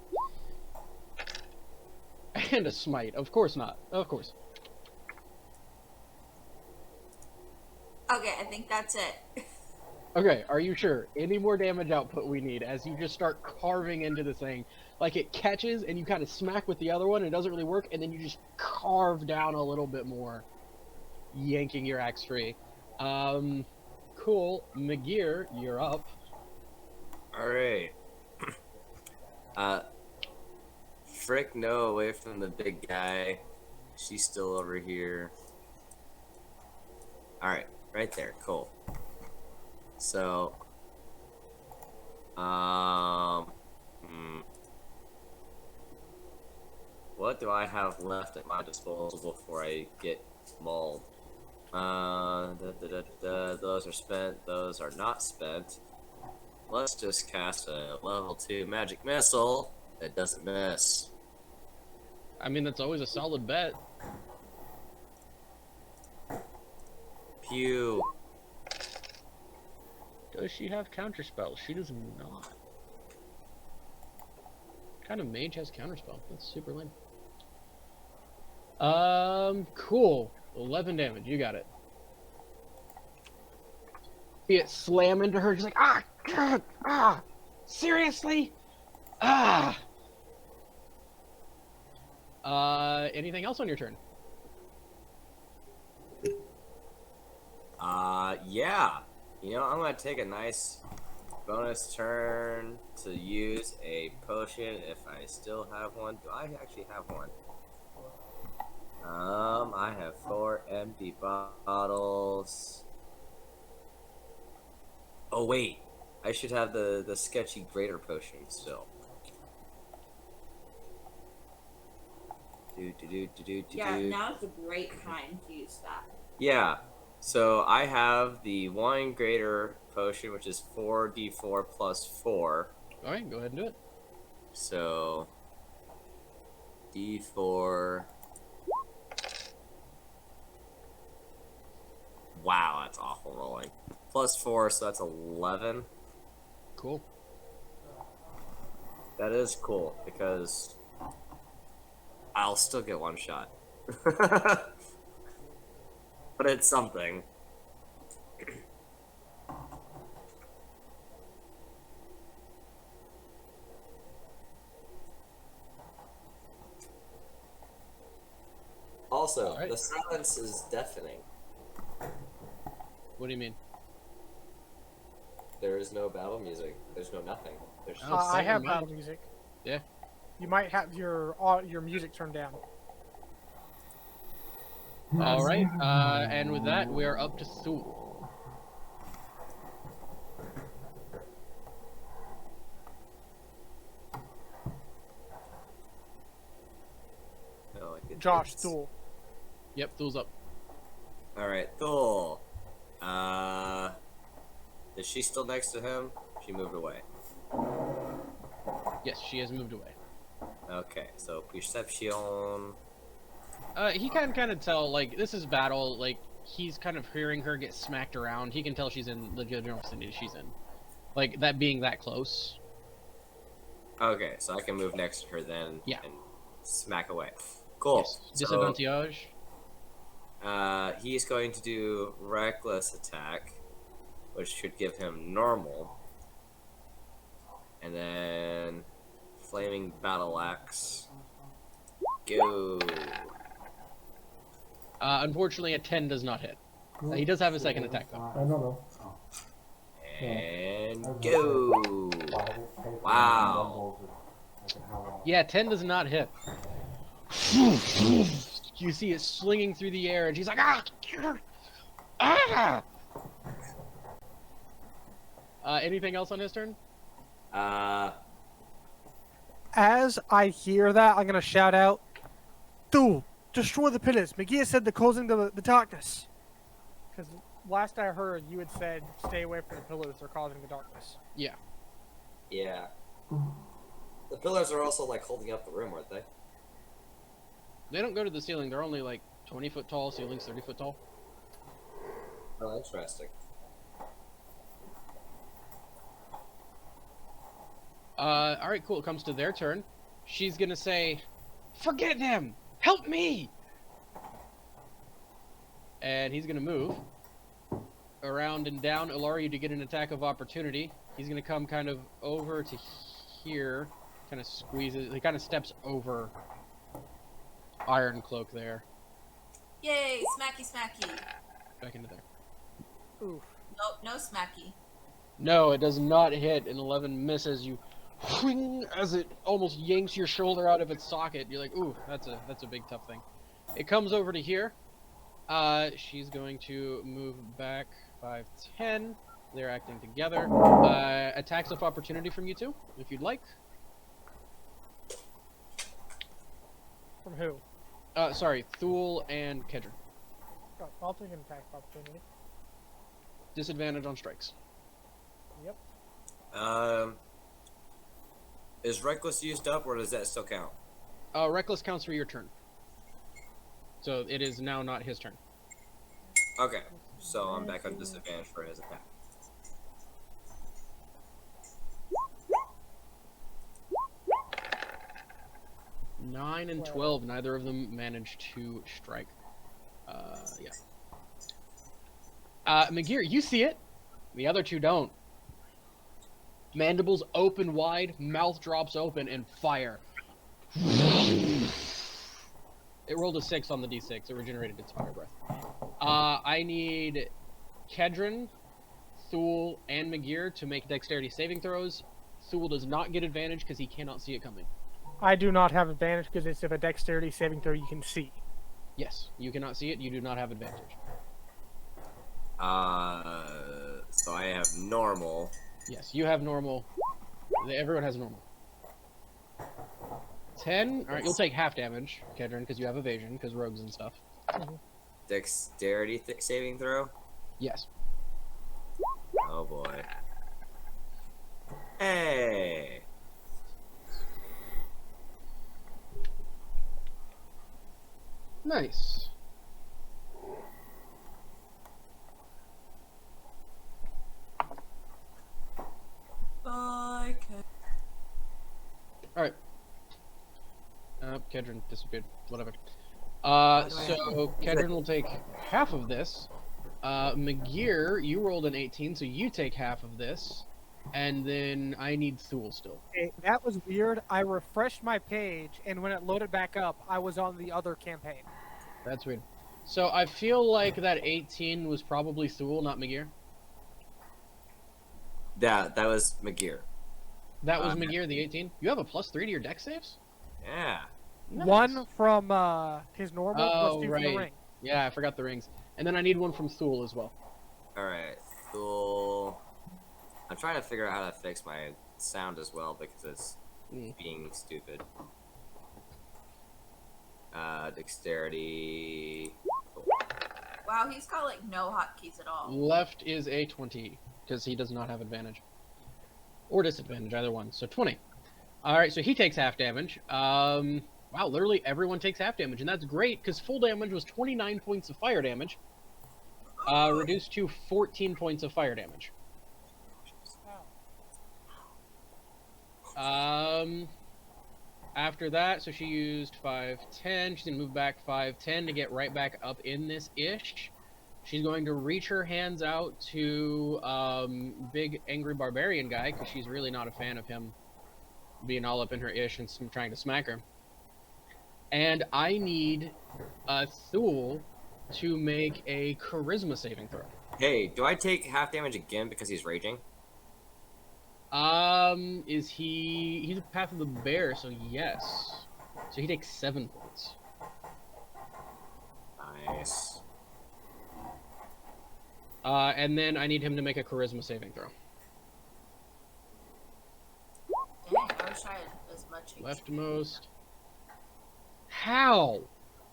And a smite. Of course not. Of course. Okay, I think that's it. Okay, are you sure? Any more damage output we need as you just start carving into this thing. Like it catches and you kind of smack with the other one, it doesn't really work, and then you just carve down a little bit more, yanking your axe free. Cool. McGear, you're up. Alright. Frick no away from the big guy. She's still over here. Alright, right there, cool. So, what do I have left at my disposal before I get mauled? Those are spent, those are not spent. Let's just cast a level 2 magic missile that doesn't miss. I mean, that's always a solid bet. Pew. Does she have counterspell? She does not. What kind of mage has counterspell? That's super lame. Cool. 11 damage. You got it. See it slam into her. She's like, ah, God, ah, seriously? Ah. Anything else on your turn? Yeah. You know, I'm gonna take a nice bonus turn to use a potion if I still have one. Do I actually have one? I have 4 empty bottles. Oh wait, I should have the sketchy greater potion still. Yeah, now's a great time to use that. Yeah, so I have the 1 greater potion, which is 4d4 plus 4. Alright, go ahead and do it. So, d4. Wow, that's awful rolling. Plus 4, so that's 11. Cool. That is cool, because I'll still get one shot. But it's something. Also, Alright. the silence is deafening. What do you mean? There is no battle music. There's no nothing. There's just... Oh, I have mine. battle music. Yeah. You might have your music turned down. Alright, and with that, we are up to Thule. No, Josh, Thule. Yep, Thule's up. Alright, Thule. Is she still next to him? She moved away. Yes, she has moved away. Okay, so perception. He can kind of tell, like, this is battle, like, he's kind of hearing her get smacked around. He can tell she's in the general vicinity she's in. Like, that being that close. Okay, so I can move next to her then Yeah. and smack away. Cool. Yes. So, Disadvantage. he's going to do reckless attack, which should give him normal. And then flaming battle axe. Go. Unfortunately, a 10 does not hit. He does have a second attack, though. I don't know. And go. Wow. Yeah, 10 does not hit. You see it slinging through the air, and she's like, ah! Ah! Anything else on his turn? As I hear that, I'm gonna shout out, "Thule, destroy the pillars." McGee said they're causing the darkness. Because last I heard, you had said, "Stay away from the pillars; they're causing the darkness." Yeah. Yeah. The pillars are also like holding up the room, aren't they? They don't go to the ceiling. They're only like 20 foot tall. Ceiling's 30 foot tall. Oh, interesting. All right, cool. It comes to their turn. She's gonna say, "Forget him! Help me!" And he's gonna move around and down Ilaria to get an attack of opportunity. He's gonna come kind of over to here, kind of squeezes. He kind of steps over Iron Cloak there, Yay, smacky smacky. back into there. Oof. Nope, no smacky. No, it does not hit. An 11 misses you. Whing, as it almost yanks your shoulder out of its socket. You're like, ooh, that's a big tough thing. It comes over to here. She's going to move back 5, 10. They're acting together. Attacks of opportunity from you two, if you'd like. From who? Sorry, Thule and Kedron. Oh, I'll take an attack opportunity. Disadvantage on strikes. Yep. Is Reckless used up, or does that still count? Reckless counts for your turn. So it is now not his turn. Okay, so I'm back on disadvantage for his attack. Nine and 12, neither of them managed to strike. Yeah. McGear, you see it. The other two don't. Mandibles open wide, mouth drops open, and fire. It rolled a 6 on the d6. It regenerated its fire breath. I need Kedron, Thule, and McGear to make dexterity saving throws. Thule does not get advantage because he cannot see it coming. I do not have advantage because it's a dexterity saving throw you can see. Yes, you cannot see it. You do not have advantage. So I have normal. Yes, you have normal. Everyone has normal. 10. All right, you'll take half damage, Kedron, because you have evasion, because rogues and stuff. Dexterity saving throw? Yes. Oh boy. Hey! Nice. Bye, Ken. All right. Kedron disappeared. Whatever. So Kedron will take half of this. McGear, you rolled an 18, so you take half of this. And then I need Thule still. Okay, that was weird. I refreshed my page, and when it loaded back up, I was on the other campaign. That's weird. So I feel like that 18 was probably Thule, not McGear. That was McGear. That was McGear, the 18. You have a +3 to your dex saves? Yeah. Nice. One from his normal, Oh, plus 2 right. from the ring. Yeah, I forgot the rings. And then I need one from Thule as well. Alright, cool. I'm trying to figure out how to fix my sound as well because it's being stupid. Dexterity. Cool. Wow, he's got like no hotkeys at all. Left is a 20, because he does not have advantage. Or disadvantage, either one. So 20. Alright, so he takes half damage. Wow, literally everyone takes half damage, and that's great, because full damage was 29 points of fire damage. Reduced to 14 points of fire damage. After that, so she used 5, 10. She's going to move back 5, 10 to get right back up in this ish. She's going to reach her hands out to big angry barbarian guy, because she's really not a fan of him being all up in her ish and trying to smack her. And I need Thule to make a charisma saving throw. Hey, do I take half damage again because he's raging? He's a Path of the Bear, so yes. So he takes 7 points. Nice. And then I need him to make a charisma saving throw. Dang, I wish I had as much HP. Leftmost. How?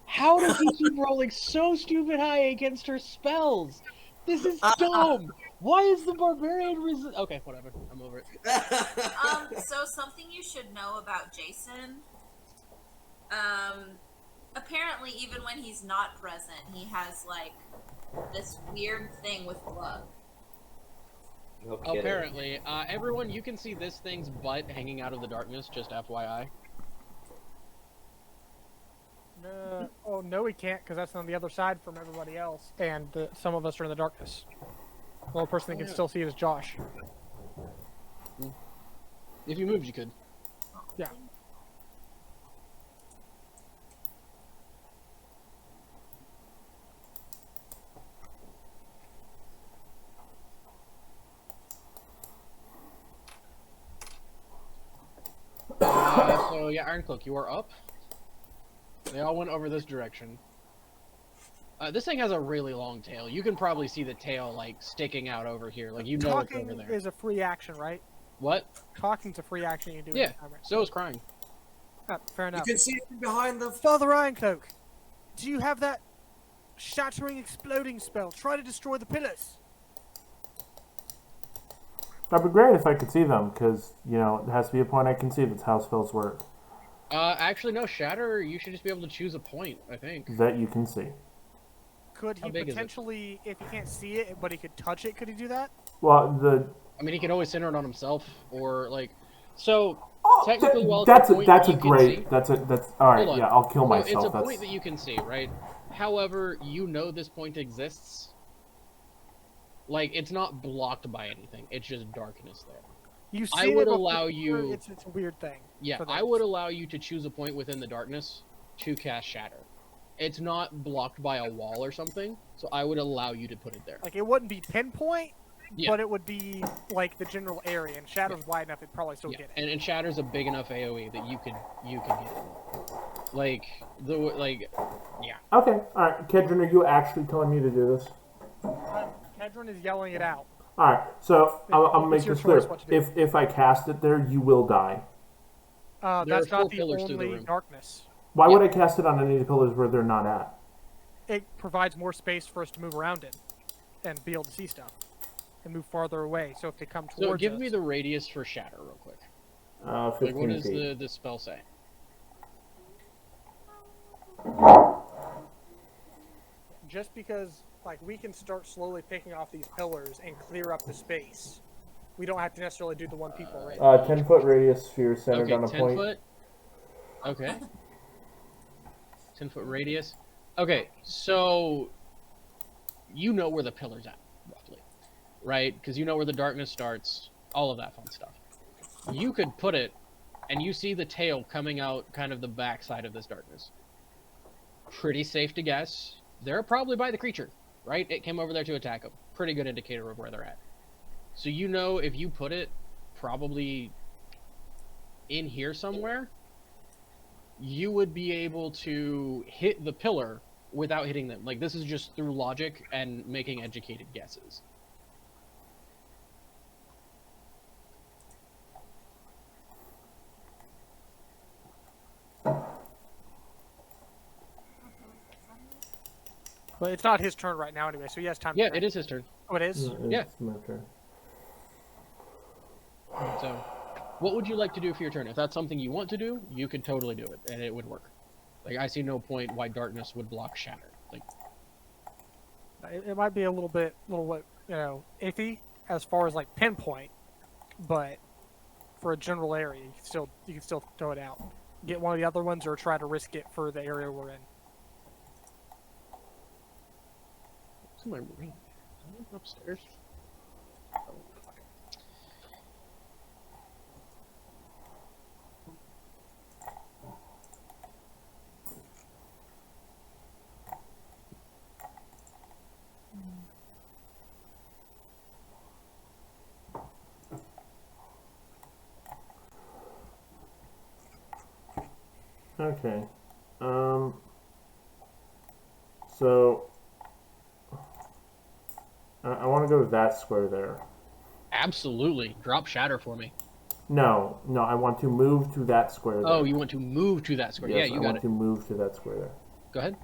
How does he keep rolling so stupid high against her spells? This is dumb! Why is the barbarian Okay, whatever. I'm over it. So something you should know about Jason. Apparently, even when he's not present, he has like this weird thing with luck. No kidding. Apparently, everyone, you can see this thing's butt hanging out of the darkness. Just FYI. Oh no, we can't because that's on the other side from everybody else, and some of us are in the darkness. The only person that can still see is Josh. If you moved, you could. Yeah. So yeah, Ironcloak, you are up. They all went over this direction. This thing has a really long tail. You can probably see the tail like sticking out over here. Like you know it's over Talking there. is a free action, right? What? Talking's a free action you do. Yeah. anytime, right? So is crying. Fair You enough. can see it behind the. Father Ironcloak, do you have that shattering exploding spell? Try to destroy the pillars. That'd be great if I could see them, because, you know, it has to be a point I can see. That's how spells work. Actually, no, Shatter, you should just be able to choose a point, I think. That you can see. Could How he big is it? potentially, if he can't see it, but he could touch it, could he do that? Well, I mean, he could always center it on himself, or, like... So, Oh, technically, while that's it's a point that's you a can great. see... That's all right. Hold on. Yeah, I'll kill So myself. it's a that's point that you can see, right? However, you know this point exists. Like, it's not blocked by anything. It's just darkness there. You I see would it allow before, you- It's a weird thing. Yeah, for I those. would allow you to choose a point within the darkness to cast Shatter. It's not blocked by a wall or something, so I would allow you to put it there. Like, it wouldn't be pinpoint, Yeah. but it would be, like, the general area, and Shadow's wide enough, it'd probably still Yeah, get it. and Shatter's a big enough AoE that you could get it. Like yeah. okay. All right, Kedron, are you actually telling me to do this? Kedron is yelling it out. All right. So I'll It's make your this clear. choice what to do. If I cast it there, you will die. There are That's 4 not the pillars through the only room. darkness. Why would I cast it on any of the pillars where they're not at? It provides more space for us to move around in and be able to see stuff and move farther away. So if they come So towards give us, me the radius for Shatter real quick. 15 Like, what does feet. the spell say? just because like we can start slowly picking off these pillars and clear up the space, we don't have to necessarily do the one people are in. 10-foot radius sphere centered Okay, on a 10 point. foot. Okay. 10-foot radius. Okay, so you know where the pillar's at, roughly, right? Because you know where the darkness starts, all of that fun stuff. You could put it, and you see the tail coming out kind of the backside of this darkness. Pretty safe to guess. They're probably by the creature, right? It came over there to attack them. Pretty good indicator of where they're at. So you know if you put it probably in here somewhere, you would be able to hit the pillar without hitting them. Like, this is just through logic and making educated guesses. But it's not his turn right now anyway, so he has time. Yeah, to it is his turn. Oh, it is. Yeah. It's my turn. So, what would you like to do for your turn? If that's something you want to do, you could totally do it, and it would work. Like, I see no point why darkness would block Shatter. Like, It might be a little bit, iffy as far as like pinpoint, but for a general area, you can still throw it out. Get one of the other ones, or try to risk it for the area we're in. what's in my ring? Upstairs. Oh, fuck it. Okay. So I want to go to that square there. Absolutely. Drop Shatter for me. No, I want to move to that square there. Oh, you want to move to that square. Yes, Yeah, you I got want it. to move to that square there. Go ahead.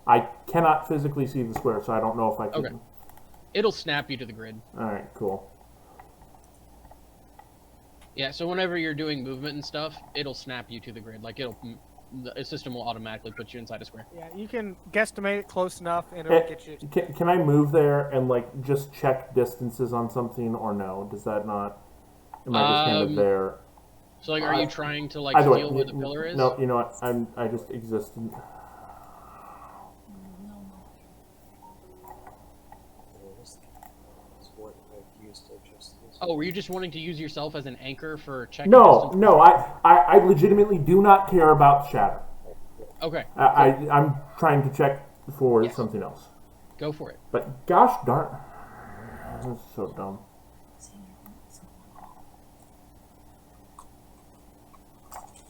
I cannot physically see the square, so I don't know if I can. Okay. It'll snap you to the grid. All right, cool. Yeah, so whenever you're doing movement and stuff, it'll snap you to the grid. Like the system will automatically put you inside a square. Yeah, you can guesstimate it close enough, and it'll get you. Can I move there and like just check distances on something, or no? Does that not? Am I just kind of there? So like, are you trying to like Either way, feel where the pillar is? No, you know what? I just exist. Oh, were you just wanting to use yourself as an anchor for checking? No, distance? no. I legitimately do not care about shatter. Okay. I'm trying to check for something else. Go for it. But gosh darn, this is so dumb.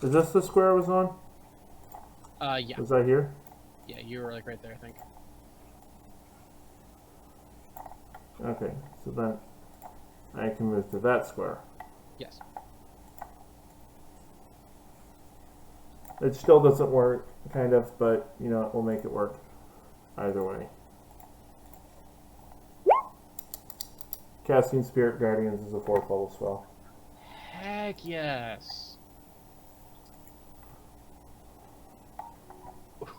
Is this the square I was on? Yeah. Was I here? Yeah, you were like right there, I think. Okay, so then I can move to that square. Yes. It still doesn't work, kind of, but you know, we'll make it work either way. Casting Spirit Guardians is a 4th level spell. Heck yes.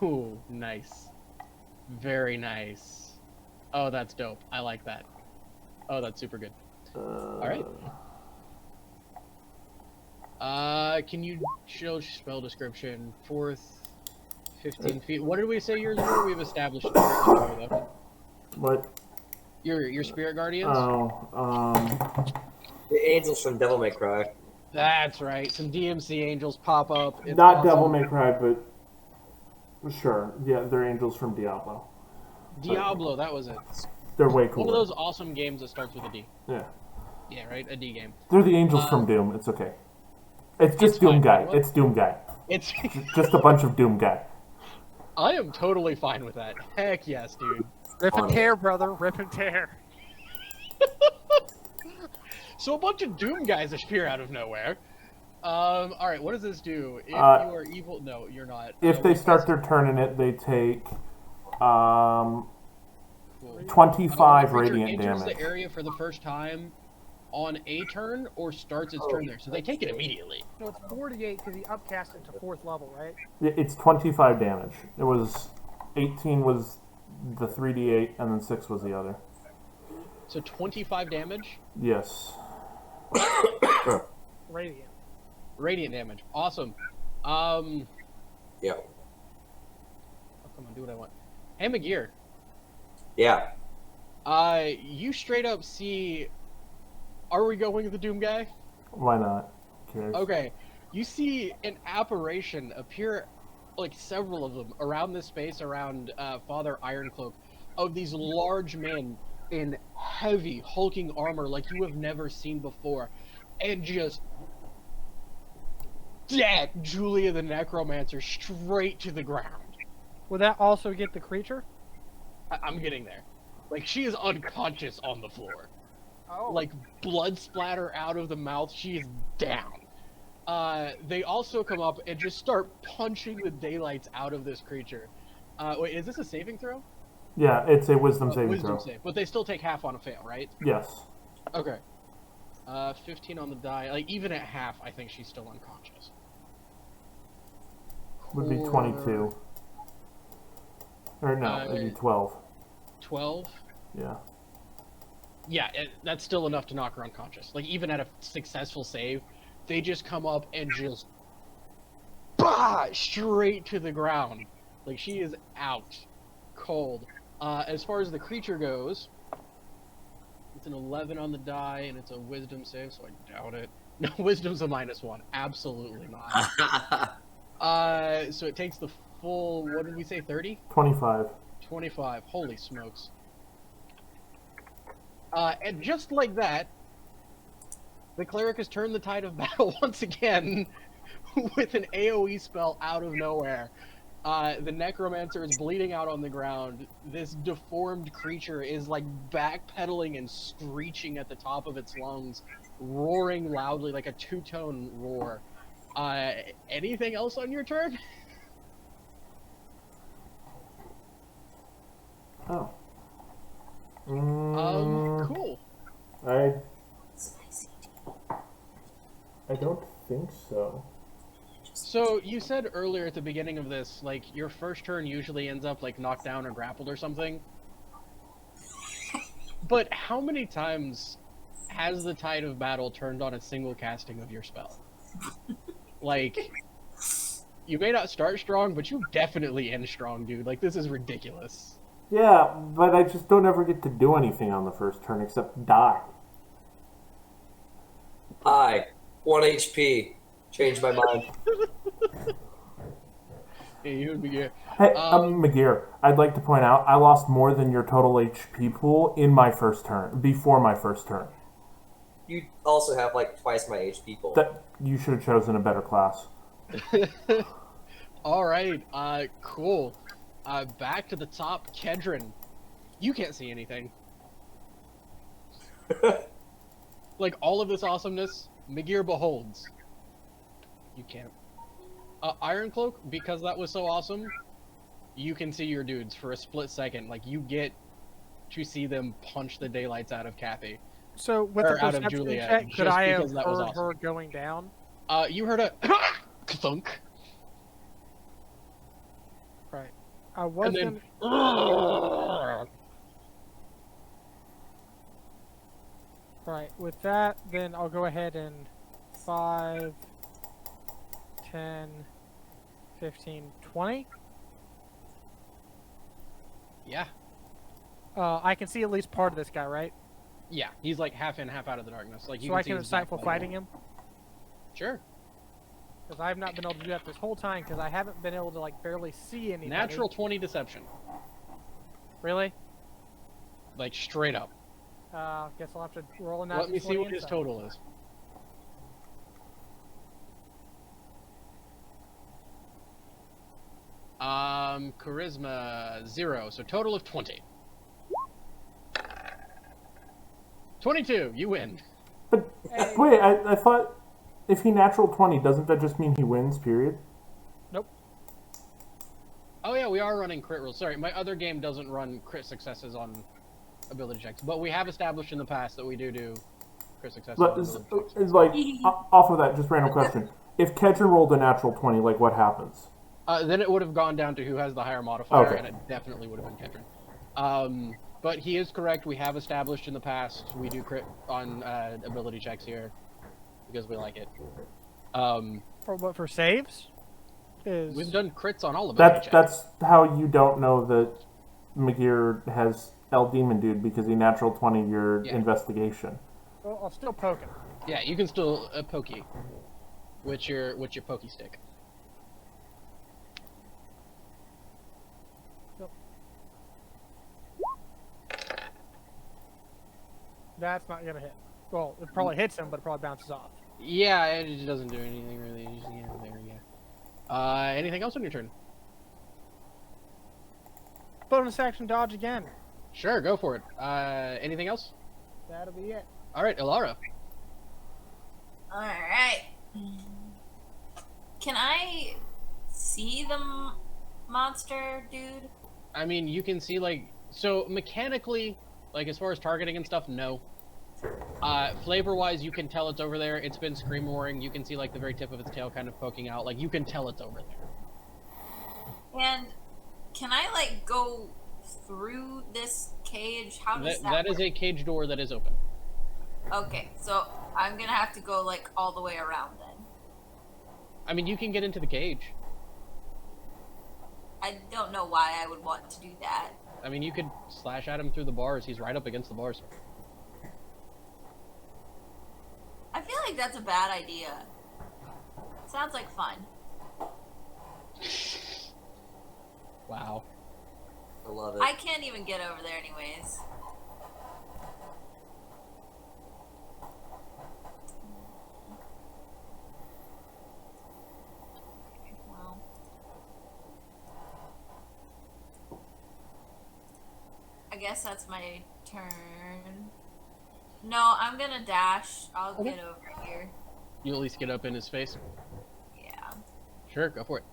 Ooh, nice. Very nice. Oh, that's dope. I like that. Oh, that's super good. Alright. Can you show spell description? 4th, 15 feet. What did we say yours were? We've established it. What? Your spirit guardians? Oh, The angels from Devil May Cry. That's right. Some DMC angels pop up. It's not awesome. Devil May Cry, but sure. Yeah, they're angels from Diablo. Diablo, that was it. They're way One cooler. of those awesome games that starts with a D. Yeah. Yeah, right? A D game. They're the angels from Doom. It's okay. It's just It's Doom fine, Guy. you know what? It's Doom Guy. It's. Just a bunch of Doom Guy. I am totally fine with that. Heck yes, dude. Rip and tear, brother. Rip and tear. So a bunch of Doom guys appear out of nowhere. Alright, what does this do? If you are evil... No, you're not. If they start their turn in it, they take 25 radiant enters damage. the area for the first time on a turn or starts its turn there. So they take it immediately. No, it's 48 because he upcast it to 4th level, right? It's 25 damage. It was 18 was the 3d8, and then 6 was the other. So 25 damage? Yes. Radiant. Radiant damage. Awesome. Yeah. Oh, come on, do what I want. Hey, McGear. Yeah. You straight up see... Are we going with the Doom guy? Why not? Who cares? Okay. You see an apparition appear, like several of them, around this space, around Father Ironcloak, of these large men in heavy, hulking armor like you have never seen before, and just deck Julia the Necromancer straight to the ground. Would that also get the creature? I'm getting there. Like, she is unconscious on the floor. Oh. Like, blood splatter out of the mouth. She is down. They also come up and just start punching the daylights out of this creature. Wait, is this a saving throw? Yeah, it's a wisdom saving throw. Save. But they still take half on a fail, right? Yes. Okay. 15 on the die. Like, even at half, I think she's still unconscious. Would be 22. Or no, it'd be 12. 12? Yeah. Yeah, that's still enough to knock her unconscious. Like, even at a successful save, they just come up and just... Bah! Straight to the ground. Like, she is out. Cold. As far as the creature goes, it's an 11 on the die, and it's a wisdom save, so I doubt it. No, wisdom's a -1. Absolutely not. So it takes the full, what did we say, 30? 25. 25. Holy smokes. And just like that, the cleric has turned the tide of battle once again with an AoE spell out of nowhere. The necromancer is bleeding out on the ground. This deformed creature is like backpedaling and screeching at the top of its lungs, roaring loudly like a two-tone roar. Anything else on your turn? Oh. Cool. I Spicy. don't think so. So you said earlier at the beginning of this, like your first turn usually ends up like knocked down or grappled or something. But how many times has the tide of battle turned on a single casting of your spell? Like, you may not start strong, but you definitely end strong, dude. Like, this is ridiculous. Yeah, but I just don't ever get to do anything on the first turn except die. Hi, 1 HP. Changed my mind. Yeah, you would be good. Hey, McGear, I'd like to point out I lost more than your total HP pool in my first turn, before my first turn. You also have like twice my HP pool. That you should have chosen a better class. All right, cool. Back to the top, Kedron. You can't see anything. Like, all of this awesomeness, Megir beholds. You can't. Iron Cloak, because that was so awesome, you can see your dudes for a split second. Like, you get to see them punch the daylights out of Kathy. So with Or the out of perception Juliet, check, could just I have because that was heard awesome. her going down? You heard a thunk, Right. I was and then Right. With that, then I'll go ahead and 5, 10, 15, 20. yeah, I can see at least part of this guy, right? yeah, he's like half in, half out of the darkness. Like, you So I see can his back insightful light. fighting him? Sure. Because I have not been able to do that this whole time because I haven't been able to like barely see anybody. Natural 20 deception, Really? like straight up. Guess I'll have to roll a natural Let me see 20 what his insight. total is. Charisma 0, so total of 20. 22, you win. But Hey. wait, I thought if he natural 20, doesn't that just mean he wins, period? Nope. Oh yeah, we are running crit rolls. Sorry, my other game doesn't run crit successes on ability checks, but we have established in the past that we do crit successes But on it's, ability checks. it's like, off of that, just random question. If Kedron rolled a natural 20, like what happens? Then it would have gone down to who has the higher modifier, Okay. and it definitely would have been Kedron. But he is correct. We have established in the past we do crit on ability checks here because we like it. For what, for saves? We've done crits on all ability checks. That's how you don't know that McGear has El Demon Dude, because he natural 20 your Yeah. investigation. Well, I'll still poke him. Yeah, you can still pokey with your pokey stick. That's not gonna hit. Well, it probably hits him, but it probably bounces off. Yeah, it just doesn't do anything really. Yeah, there we go. Anything else on your turn? Bonus action dodge again. Sure, go for it. Anything else? That'll be it. All right, Ilara. Alright. Can I see the monster, dude? I mean, you can see like so mechanically, like as far as targeting and stuff, no. Flavor-wise, you can tell it's over there. It's been scream roaring. You can see like the very tip of its tail kind of poking out. Like you can tell it's over there. And can I like go through this cage? How does That is a cage door that is open. Okay, so I'm gonna have to go like all the way around then. I mean, you can get into the cage. I don't know why I would want to do that. I mean, you could slash at him through the bars. He's right up against the bars. I feel like that's a bad idea. Sounds like fun. Wow. I love it. I can't even get over there anyways. Well. I guess that's my turn. No, I'm gonna dash. I'll Okay. get over here. You at least get up in his face. Yeah. Sure, go for it.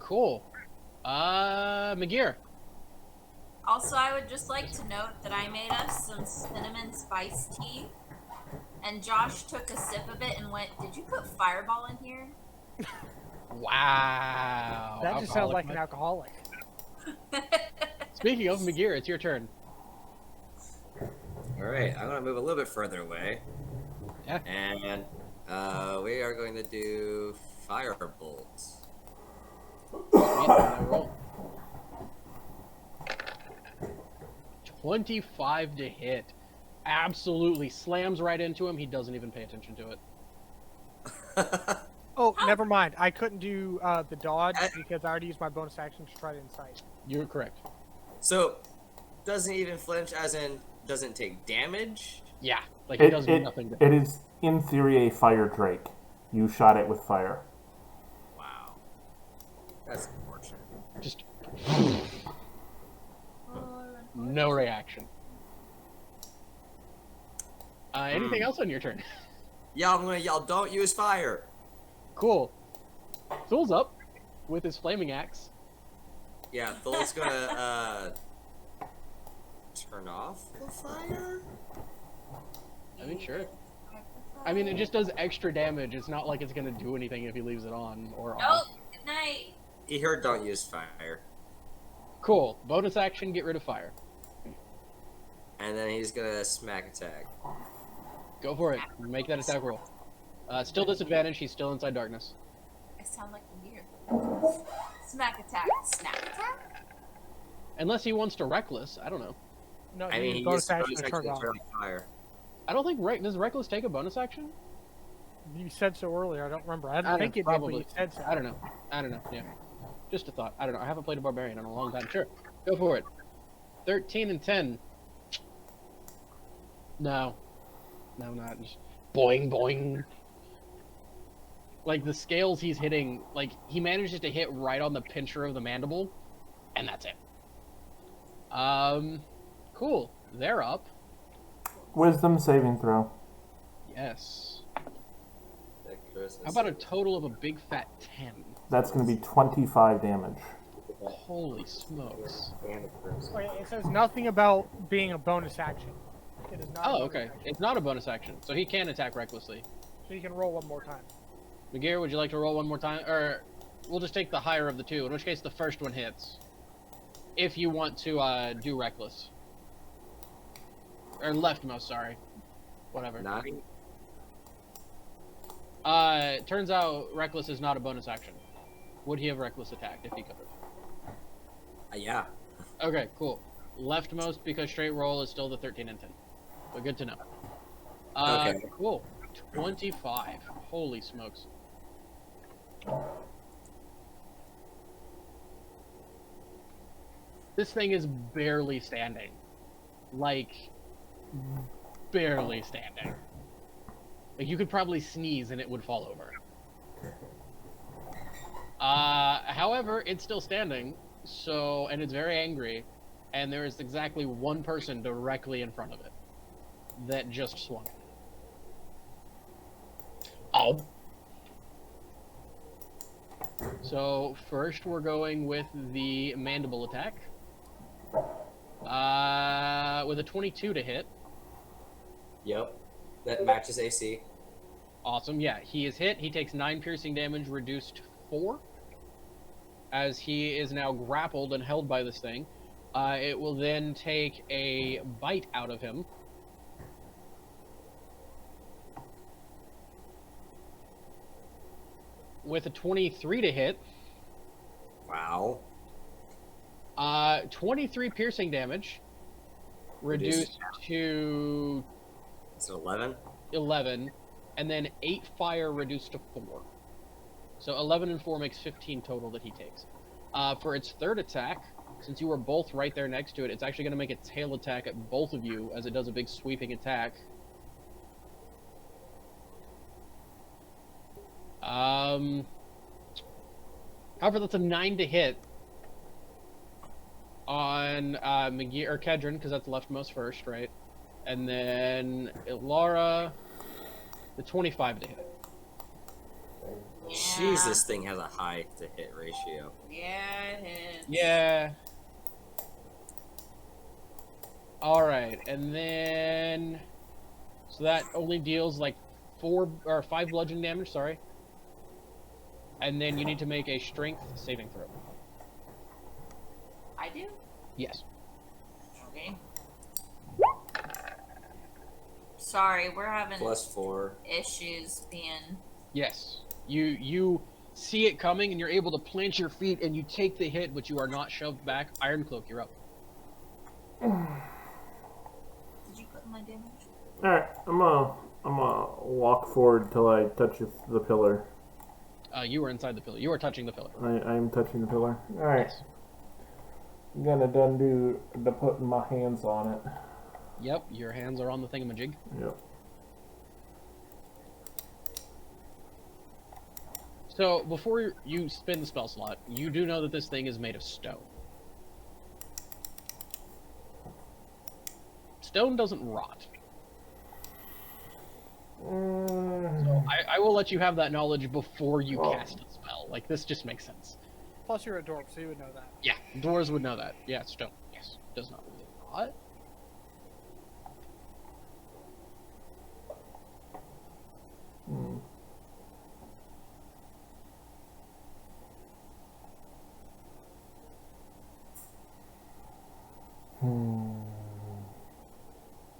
Cool. Megir. Also, I would just like to note that I made us some cinnamon spice tea, and Josh took a sip of it and went, "Did you put Fireball in here?" Wow. That just sounds like an Alcoholic. alcoholic. Speaking of Magir, it's your turn. All right, I'm gonna move a little bit further away. Yeah. And we are going to do Firebolt. Sweet, I roll. 25 to hit. Absolutely slams right into him. He doesn't even pay attention to it. Oh, never mind. I couldn't do the dodge because I already used my bonus action to try to incite. You're correct. So, doesn't even flinch, as in doesn't take damage. Yeah, like he does nothing. It is, in theory, a fire drake. You shot it with fire. Wow, that's unfortunate. Just no reaction. Anything else on your turn? Yeah, I'm gonna yell, "Don't use fire!" Cool. Thul's up with his flaming axe. Yeah, Thul's gonna turn off the fire. I mean, sure. I mean, it just does extra damage. It's not like it's gonna do anything if he leaves it on or off. Nope. Good night. He heard, "Don't use fire," Cool. Bonus action, get rid of fire. and then he's gonna smack attack. Go for it. Make that attack roll. Still disadvantage. He's still inside darkness. I sound like a weird. Smack attack. Snap attack? Unless he wants to reckless. I don't know. No, I you mean, use he bonus used action bonus to action turn it to off. turn on fire. I don't think does reckless take a bonus action? You said so earlier. I don't remember. I I don't don't think know, it did, probably. but you said so. I don't know. Yeah. Just a thought. I don't know. I haven't played a barbarian in a long time. Sure. Go for it. 13 and 10. No. No, not. Just boing, boing. Like, the scales he's hitting, like, he manages to hit right on the pincher of the mandible, and that's it. Cool. They're up. Wisdom saving throw. Yes. That Chris How is- about a total of a big fat 10? That's going to be 25 damage. Holy smokes. Okay, it says nothing about being a bonus action. It is not. a Oh, bonus okay. action. It's not a bonus action, so he can attack recklessly. So you can roll one more time. Magir, would you like to roll one more time? Or we'll just take the higher of the two, in which case the first one hits. If you want to do reckless. Or leftmost, sorry. Whatever. 9. Turns out reckless is not a bonus action. Would he have reckless attacked if he could have? Yeah. Okay, cool. Leftmost because straight roll is still the 13 and 10. But good to know. Okay. Cool. 25. Holy smokes. This thing is barely standing. Like, barely standing. Like, you could probably sneeze and it would fall over. However, it's still standing, so, and it's very angry, and there is exactly one person directly in front of it that just swung. Oh. So, first we're going with the mandible attack. With a 22 to hit. Yep. That matches AC. Awesome, yeah. He is hit. He takes 9 piercing damage, reduced 4. As he is now grappled and held by this thing. It will then take a bite out of him. With a 23 to hit. Wow. 23 piercing damage. Reduced to Is it 11? 11. And then 8 fire reduced to 4. So 11 and 4 makes 15 total that he takes. For its third attack, since you were both right there next to it, it's actually going to make a tail attack at both of you as it does a big sweeping attack. However, that's a 9 to hit on Magir or Kedron, because that's leftmost first, right? And then Ilara, the 25 to hit. Yeah. Jeez, this thing has a high to hit ratio. Yeah, it is. Yeah. Alright, and then... So that only deals like 4 or 5 bludgeoning damage, sorry. And then you need to make a strength saving throw. I do? Yes. Okay. Sorry, we're having +4. issues being... Yes. You see it coming and you're able to plant your feet and you take the hit, but you are not shoved back. Iron Cloak, you're up. Did you put my damage? All right, I'm gonna walk forward till I touch the pillar. You were inside the pillar. You are touching the pillar. I'm touching the pillar. All right. Yes. I'm gonna do the putting my hands on it. Yep, your hands are on the thingamajig. Yep. So, before you spin the spell slot, you do know that this thing is made of stone. Stone doesn't rot. So I will let you have that knowledge before you cast the spell. Like, this just makes sense. Plus, you're a dwarf, so you would know that. Yeah, dwarves would know that. Yeah, stone. Yes, does not really rot.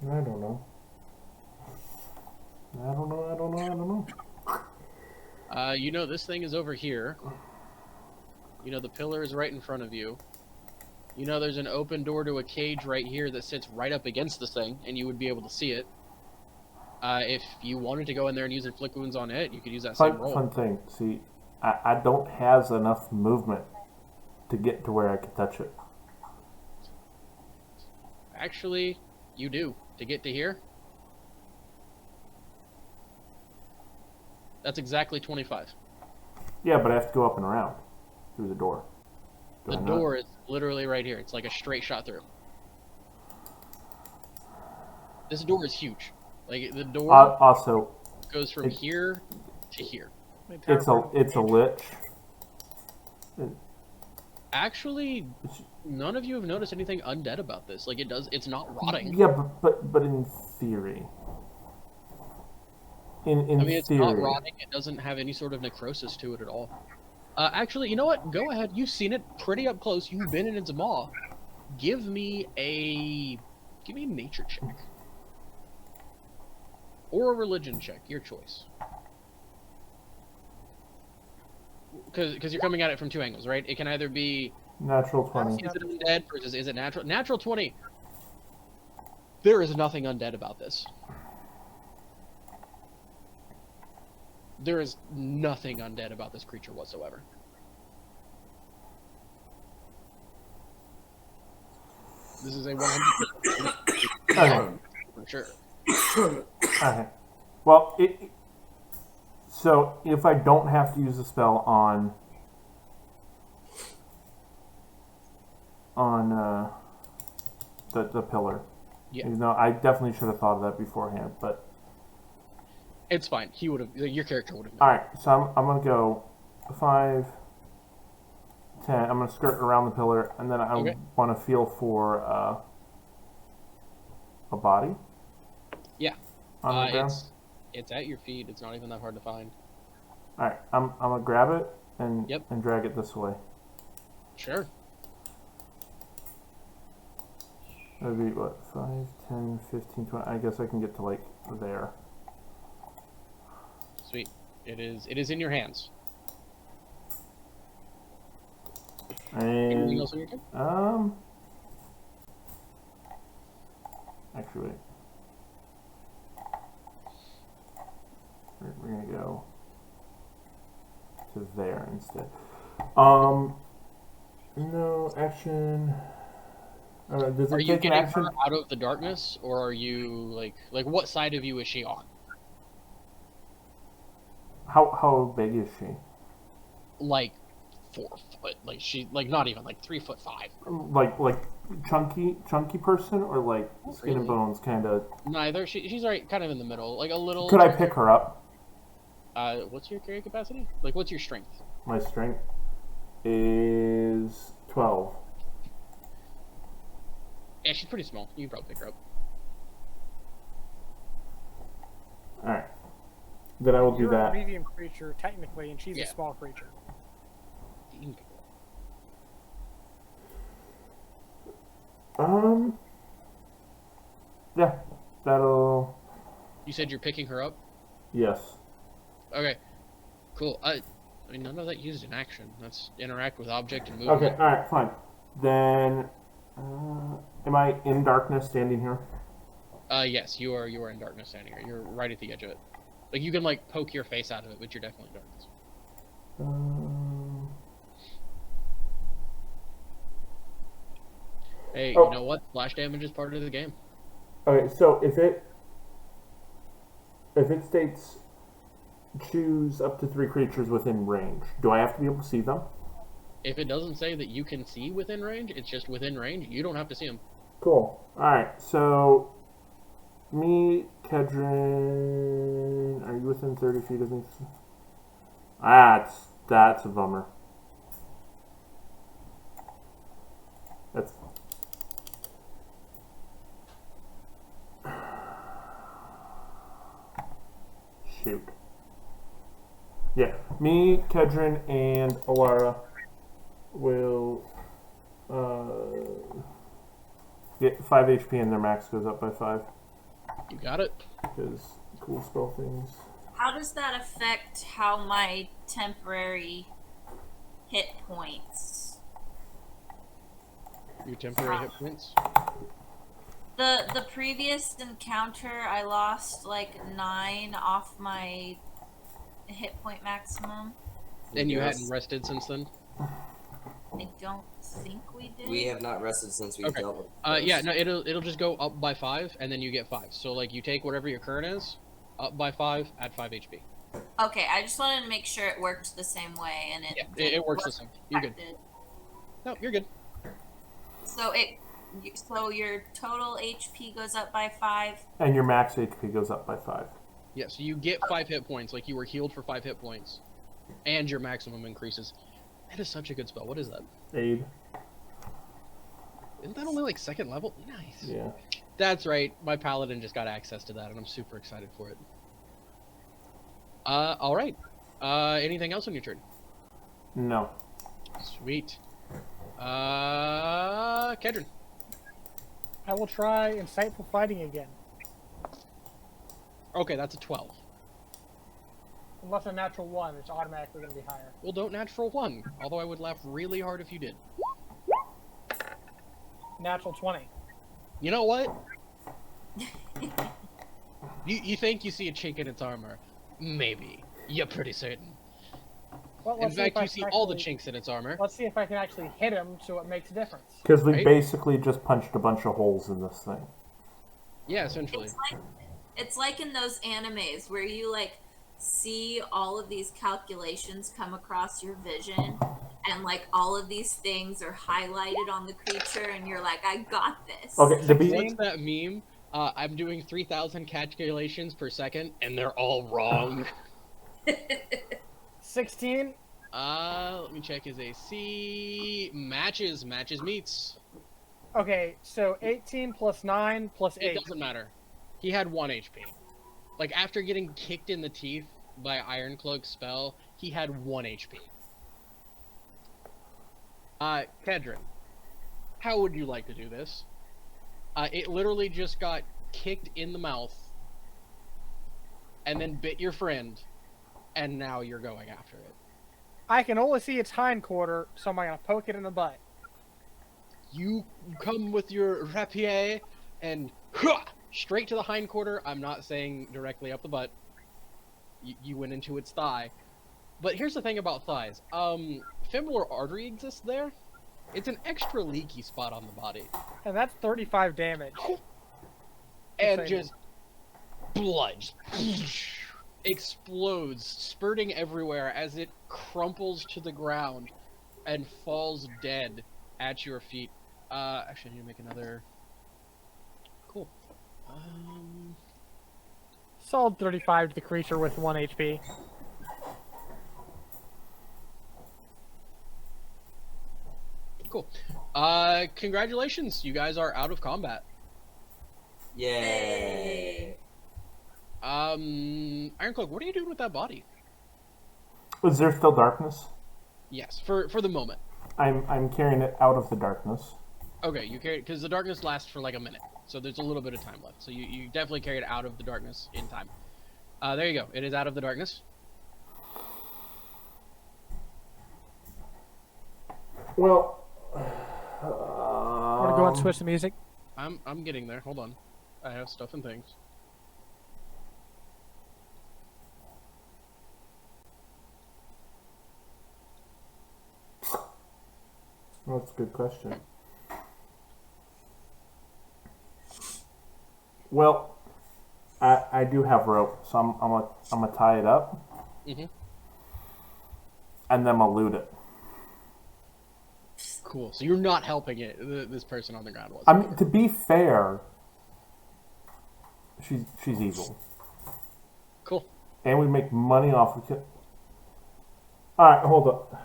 I don't know. You know this thing is over here. You know the pillar is right in front of you. You know there's an open door to a cage right here that sits right up against this thing, and you would be able to see it. If you wanted to go in there and use inflict wounds on it, you could use that same roll. Fun thing. See, I don't have enough movement to get to where I could touch it. Actually, you do. To get to here. That's exactly 25. Yeah, but I have to go up and around through the door. The door is literally right here. It's like a straight shot through. This door is huge. Like, the door Also, goes from here to here. it's a lich. Actually, none of you have noticed anything undead about this. Like, it's not rotting. Yeah, but in theory. In I mean, it's theory. not rotting. It doesn't have any sort of necrosis to it at all. Actually, you know what? Go ahead. You've seen it pretty up close. You've been in its maw. Give me a nature check. Or a religion check. Your choice. Because you're coming at it from 2 angles, right? It can either be... Natural 20. Is it undead versus is it natural? Natural 20. There is nothing undead about this. There is nothing undead about this creature whatsoever. This is a 100% for sure. Okay. Well, so if I don't have to use the spell on the pillar, Yeah. you know, I definitely should have thought of that beforehand. But It's fine. He would have. Your character would have. all right, so I'm gonna go 5, 10. I'm gonna skirt around the pillar, and then I want to feel for a body. Yeah. On the ground. It's at your feet. It's not even that hard to find. All right, I'm gonna grab it and Yep. and drag it this way. Sure. That'd be what, 5, 10, 15, 20. I guess I can get to like there. Sweet. It is in your hands. Anything And else on your turn? actually, wait. We're gonna go to there instead. No action. Does Are it you take an getting action? her out of the darkness, or are you like what side of you is she on? How big is she? Like 4 foot. Like she not even like 3'5". Like chunky person, or like skin and Really? bones kind of? Neither. She's right, kind of in the middle, like a little. Could I pick her up? What's your carry capacity? Like, what's your strength? My strength is 12. Yeah, she's pretty small. You can probably pick her up. All right. Then I will do You're a that. medium creature, technically, and she's Yeah. a small creature. You can pick her up. Yeah, that'll. You said you're picking her up? Yes. Okay. Cool. I mean, none of that used an action. That's interact with object and move. Okay. All right. Fine. Then, am I in darkness, standing here? Yes, you are in darkness standing here. You're right at the edge of it. Like, you can, like, poke your face out of it, but you're definitely in darkness. Hey, Oh. you know what? Splash damage is part of the game. Okay. So if it states choose up to 3 creatures within range, do I have to be able to see them? If it doesn't say that you can see within range, it's just within range. You don't have to see them. Cool. All right. So me, Kedron, are you within 30 feet of me? That's a bummer. That's. Shoot. Yeah, me, Kedron, and Alara will get 5 HP and their max goes up by 5. You got it. Because cool spell things. How does that affect how my temporary hit points? Your temporary hit points. The previous encounter, I lost like 9 off my hit point maximum. And you Yes. hadn't rested since then? I don't think we did. We have not rested since we Okay. dealt with Yeah, no, it'll just go up by 5, and then you get 5. So, like, you take whatever your current is, up by 5, add 5 HP. Okay, I just wanted to make sure it worked the same way, and it Yeah, it works the same. You're good. affected. No, you're good. So your total HP goes up by 5. And your max HP goes up by 5. Yeah, so you get 5 hit points, like you were healed for 5 hit points. And your maximum increases. That is such a good spell. What is that? Aid. Isn't that only like 2nd level? Nice. Yeah. That's right. My paladin just got access to that, and I'm super excited for it. All right. Anything else on your turn? No. Sweet. Kedron. I will try insightful fighting again. Okay, that's a 12. Unless a natural 1, it's automatically going to be higher. Well, don't natural 1. Although I would laugh really hard if you did. Natural 20. You know what? you think you see a chink in its armor? Maybe. You're pretty certain. Well, In let's see fact, if I you see can all the actually- chinks in its armor. Let's see if I can actually hit him so it makes a difference. Because we Right? basically just punched a bunch of holes in this thing. Yeah, essentially. It's like in those animes where you like see all of these calculations come across your vision, and like all of these things are highlighted on the creature, and you're like, I got this. Okay, to be What's that meme? I'm doing 3,000 calculations per second, and they're all wrong. 16. Let me check his AC. Matches meets. Okay, so 18 plus 9 plus 8. It doesn't matter. He had 1 HP. Like, after getting kicked in the teeth by Ironcloak's spell, he had 1 HP. Kedron, how would you like to do this? It literally just got kicked in the mouth, and then bit your friend, and now you're going after it. I can only see its hind quarter, so I'm going to poke it in the butt. You come with your rapier, and straight to the hindquarter. I'm not saying directly up the butt. You went into its thigh. But here's the thing about thighs. Femoral artery exists there. It's an extra leaky spot on the body. And that's 35 damage. And Insane. just blood explodes, spurting everywhere as it crumples to the ground and falls dead at your feet. Actually, I need to make another... Cool. Solid 35 to the creature with 1 HP. Cool. Congratulations, you guys are out of combat. Yay! Ironcloak, what are you doing with that body? Is there still darkness? Yes, for the moment. I'm carrying it out of the darkness. Okay, you carry because the darkness lasts for like a minute, so there's a little bit of time left. So you definitely carry it out of the darkness in time. There you go. It is out of the darkness. Well, Want to go and switch the music? I'm getting there. Hold on. I have stuff and things. Well, that's a good question. Well, I do have rope, so I'm gonna tie it up, Mhm. and then I'll loot it. Cool. So you're not helping it. This person on the ground was. I mean, to be fair, she's evil, Cool. and we make money off of it. All right, hold up.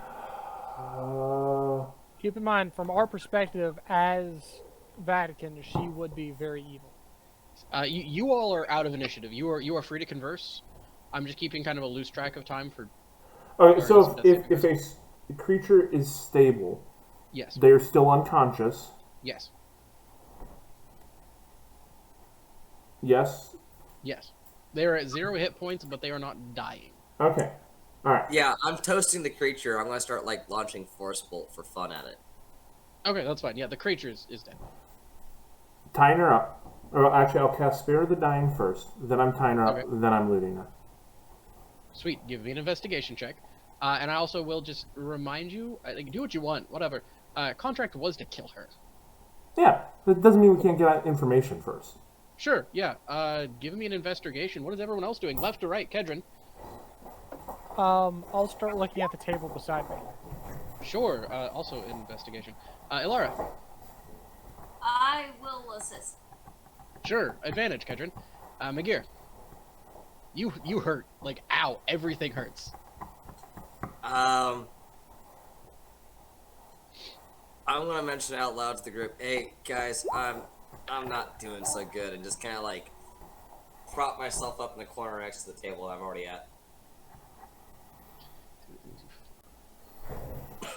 Keep in mind, from our perspective as Vatican, she would be very evil. You all are out of initiative. You are free to converse. I'm just keeping kind of a loose track of time for. Okay, so Darkness if a creature is stable, Yes. they are still unconscious. Yes. Yes. Yes. They are at 0 hit points, but they are not dying. Okay. All right. Yeah, I'm toasting the creature. I'm gonna start like launching Force Bolt for fun at it. Okay, that's fine. Yeah, the creature is dead. Tying her up. Or actually, I'll cast Spare the Dying first. Then I'm tying her up. Okay. Then I'm looting her. Sweet. Give me an investigation check. And I also will just remind you, do what you want, whatever. Contract was to kill her. Yeah, that doesn't mean we can't get information first. Sure, yeah. Give me an investigation. What is everyone else doing? Left or right? Kedron? I'll start looking at the table beside me. Sure, also investigation. Ilara? I will assist. Sure, advantage, Kedron. Magir? You hurt. Like, ow, everything hurts. I'm gonna mention out loud to the group, hey guys, I'm not doing so good, and just kind of like prop myself up in the corner next to the table I'm already at.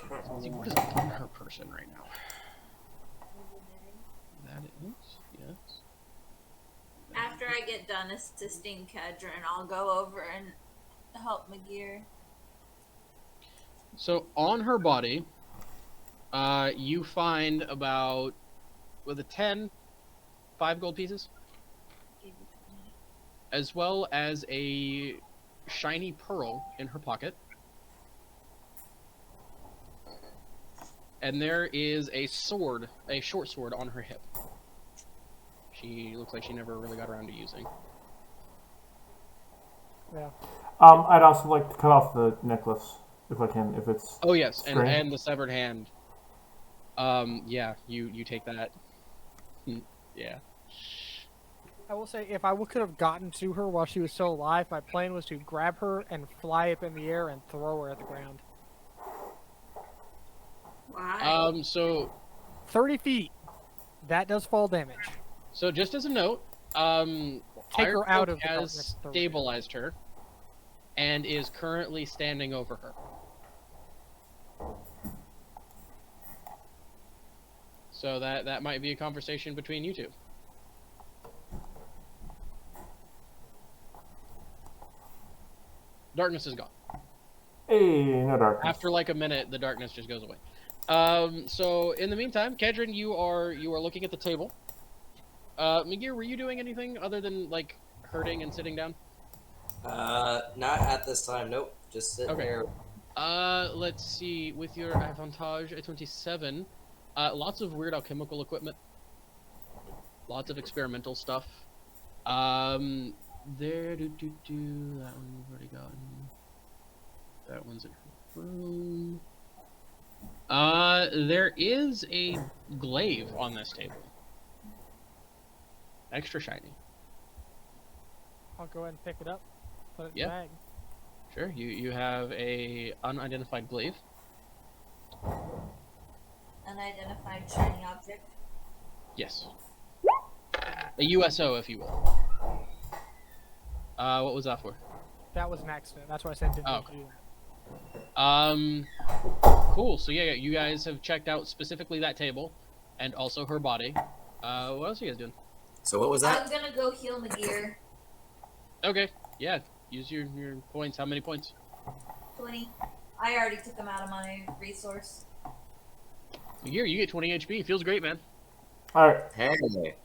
What is on her person right now? That is, yes. After I get done assisting Kedron, I'll go over and help Magir. So on her body, you find about, with a 10, 5 gold pieces, as well as a shiny pearl in her pocket. And there is a sword, a short sword on her hip. She looks like she never really got around to using. Yeah. I'd also like to cut off the necklace if I can, if it's. Oh yes, string. and the severed hand. Yeah, you take that. Yeah. I will say, if I could have gotten to her while she was still alive, my plan was to grab her and fly up in the air and throw her at the ground. Why? So 30 feet. That does fall damage. So just as a note, Take her out of the has darkness. stabilized her, and is currently standing over her. So that might be a conversation between you two. Darkness is gone. Hey, no darkness. After like a minute, the darkness just goes away. So in the meantime, Kedron, you are looking at the table. Magir, were you doing anything other than like hurting and sitting down? Not at this time. Nope. Just sitting Okay. there. Let's see. With your avantage at 27, lots of weird alchemical equipment, lots of experimental stuff. There, that one we've already gotten. That one's in her room. There is a glaive on this table. Extra shiny. I'll go ahead and pick it up. Put it in Yeah. the bag. Sure, you have a unidentified glaive. Unidentified shiny object. Yes. A USO, if you will. What was that for? That was an accident. That's why I said didn't Oh, need to do Cool. So yeah, you guys have checked out specifically that table, and also her body. What else are you guys doing? So what was that? I'm gonna go heal Magir. Okay. Yeah. Use your points. How many points? 20. I already took them out of my resource. Here, you get 20 HP. Feels great, man. All right, Hey,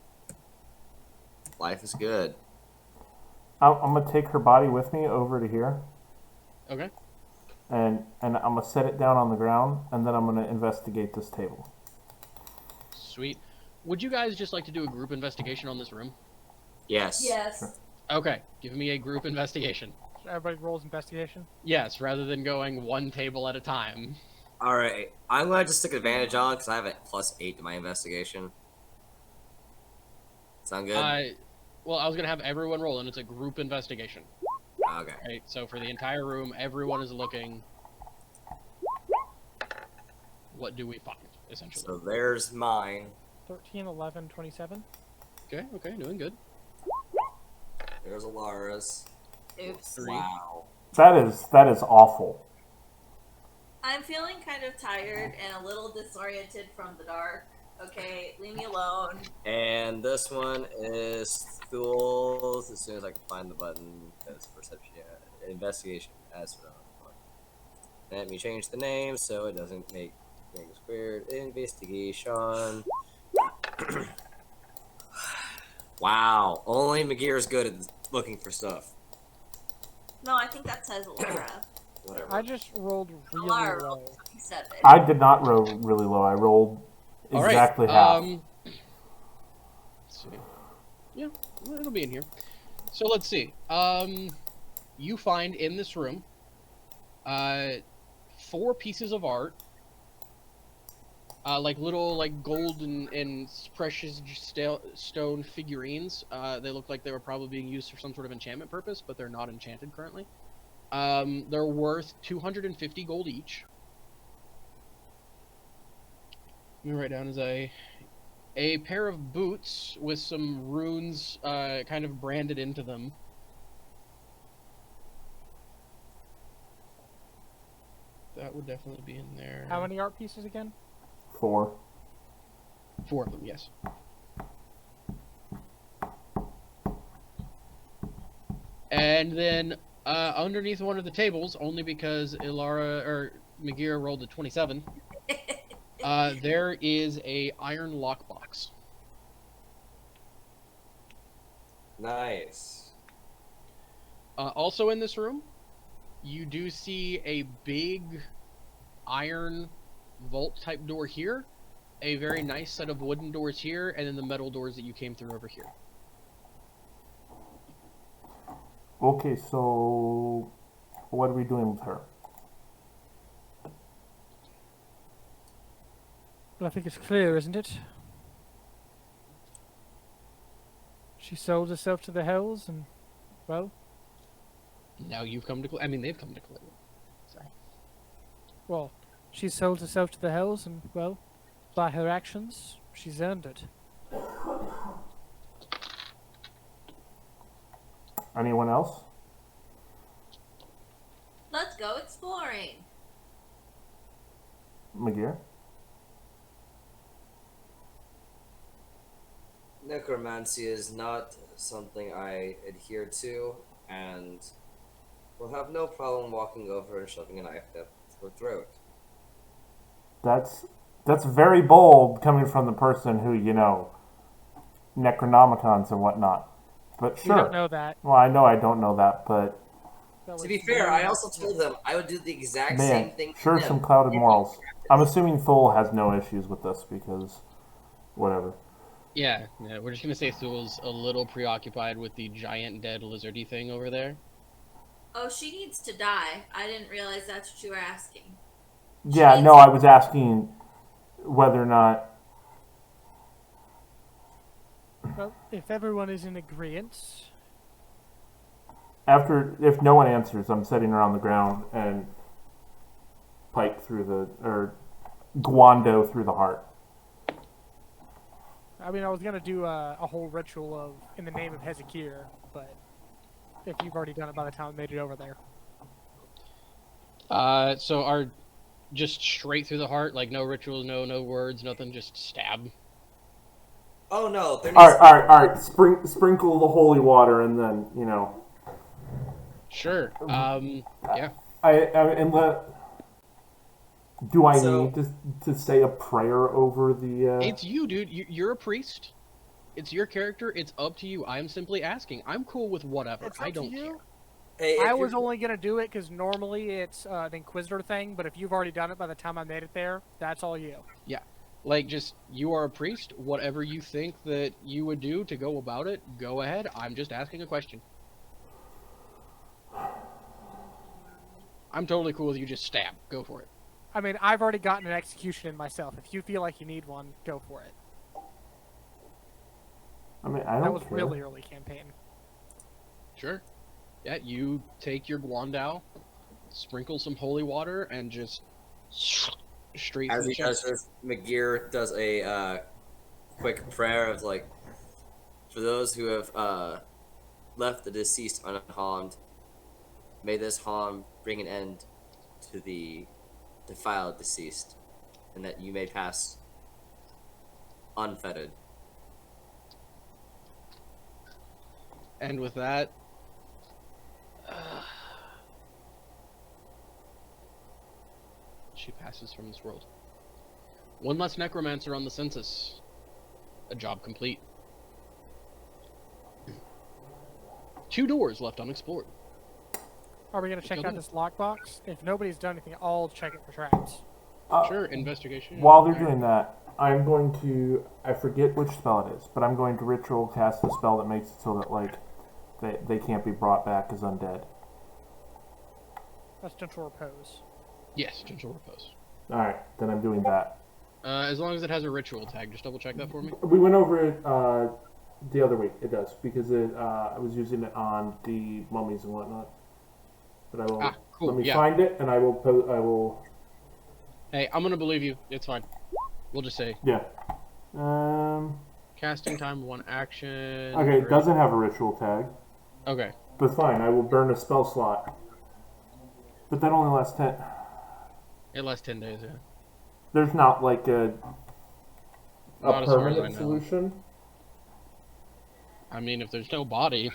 life is good. I'm gonna take her body with me over to here, Okay. and I'm gonna set it down on the ground, and then I'm gonna investigate this table. Sweet. Would you guys just like to do a group investigation on this room? Yes. Yes. Okay. Give me a group investigation. that. So everybody rolls investigation. Yes, rather than going one table at a time. All right. I'm gonna just take advantage on because I have a +8 to my investigation. Sound good? Well, I was gonna have everyone roll, and it's a group investigation. Okay. Right. So for the entire room, everyone is looking. What do we find, essentially? So there's mine. 13, 11, 27. Okay, doing good. There's Alara's. Oops. 3. Wow. That is awful. I'm feeling kind of tired and a little disoriented from the dark. Okay, leave me alone. And this one is Thul's. As soon as I can find the button, that's perception, investigation. As for the let me change the name so it doesn't make things weird. Investigation. Wow, only Magir is good at looking for stuff. No, I think that says Laura. Whatever. I just rolled really Laura low. rolled 27. I did not roll really low. I rolled All right. exactly half. Let's see. Yeah, well, it'll be in here. So let's see. You find in this room, 4 pieces of art, like little gold and precious stone figurines. They look like they were probably being used for some sort of enchantment purpose, but they're not enchanted currently. They're worth 250 gold each. Let me write down as a pair of boots with some runes kind of branded into them. That would definitely be in there. How many art pieces again? 4. 4 of them, yes. And then underneath one of the tables, only because Magir rolled a 27, there is a iron lockbox. Nice. Also in this room, you do see a big iron vault type door here, a very nice set of wooden doors here, and then the metal doors that you came through over here. Okay, so what are we doing with her? Well, I think it's clear, isn't it? She sold herself to the hells, and, well, Now you've come to... I mean, they've come to claim it. Sorry. well, she sold herself to the hells, and, well, by her actions, she's earned it. Anyone else? Let's go exploring. Magir? Necromancy is not something I adhere to, and will have no problem walking over and shoving a knife down her throat. That's very bold coming from the person who, Necronomicons and whatnot. But We sure. don't know that. Well, I know I don't know that, but That To was be fair, very I also much- told them I would do the exact man, same thing. to sure, them some clouded if we morals. practiced. I'm assuming Thul has no issues with this because, whatever. Yeah, we're just gonna say Thul's a little preoccupied with the giant dead lizardy thing over there. Oh, she needs to die. I didn't realize that's what you were asking. Yeah, Jeez. no, I was asking whether or not. Well, if everyone is in agreement, If no one answers, I'm sitting around the ground and pike through guando through the heart. I mean, I was gonna do a whole ritual of in the name of Hezekiah, but if you've already done it by the time I made it over there. So are just straight through the heart, like no rituals, no words, nothing, just stab. Oh no, there All needs right, all right. Sprinkle the holy water, and then Sure. Yeah. and let. Do I So- need to say a prayer over the? It's you, dude. You're a priest. It's your character. It's up to you. I'm simply asking. I'm cool with whatever. It's I up to don't you. care. Hey, if I you're- was only gonna do it because normally it's an Inquisitor thing, but if you've already done it by the time I made it there, that's all you. Like, just, you are a priest. Whatever you think that you would do to go about it, go ahead. I'm just asking a question. I'm totally cool with you just stab. Go for it. I mean, I've already gotten an execution in myself. If you feel like you need one, go for it. I mean, I don't That was care. really early campaign. Sure. Yeah, you take your guandao, sprinkle some holy water, and just straight as through he the does chest. this, McGear does a quick prayer of like, for those who have left the deceased unharmed, may this harm bring an end to the defiled deceased, and that you may pass unfettered. And with that, she passes from this world. One less necromancer on the census. A job complete. 2 doors left unexplored. Are we gonna check go out do this lockbox? If nobody's done anything, I'll check it for traps. Sure, investigation. While they're Alright. doing that, I'm going to. I forget which spell it is, but I'm going to ritual cast a spell that makes it so that like they can't be brought back as undead. That's gentle repose. Yes, gentle repose. All right, then I'm doing that. As long as it has a ritual tag, just double check that for me. We went over it the other week. It does because I was using it on the mummies and whatnot. But I will Ah, cool, let me yeah. find it, and I will. I will. Hey, I'm gonna believe you. It's fine. We'll just say Yeah. casting time, 1 action. Okay, it doesn't have a ritual tag, Okay. but fine. I will burn a spell slot. But that only lasts 10. It lasts 10 days, yeah. There's not like a Not as far as I permanent know. solution. I mean, if there's no body,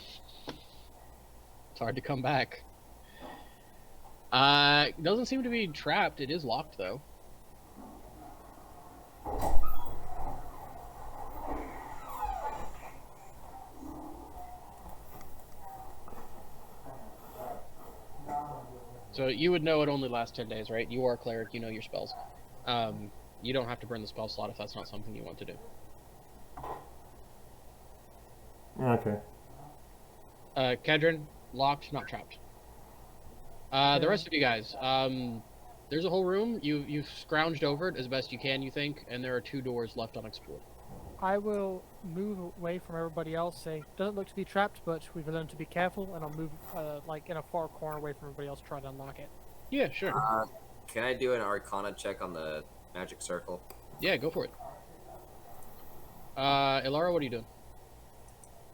it's hard to come back. It doesn't seem to be trapped. It is locked, though. So you would know it only lasts 10 days, right? You are a cleric, you know your spells. You don't have to burn the spell slot if that's not something you want to do. Okay. Kedron, locked, not trapped. The rest of you guys, there's a whole room. You've scrounged over it as best you can, you think, and there are 2 doors left unexplored. I will move away from everybody else. Say, doesn't look to be trapped, but we've learned to be careful, and I'll move like in a far corner away from everybody else, try to unlock it. Yeah, sure. Can I do an Arcana check on the magic circle? Yeah, go for it. Ilara, what are you doing?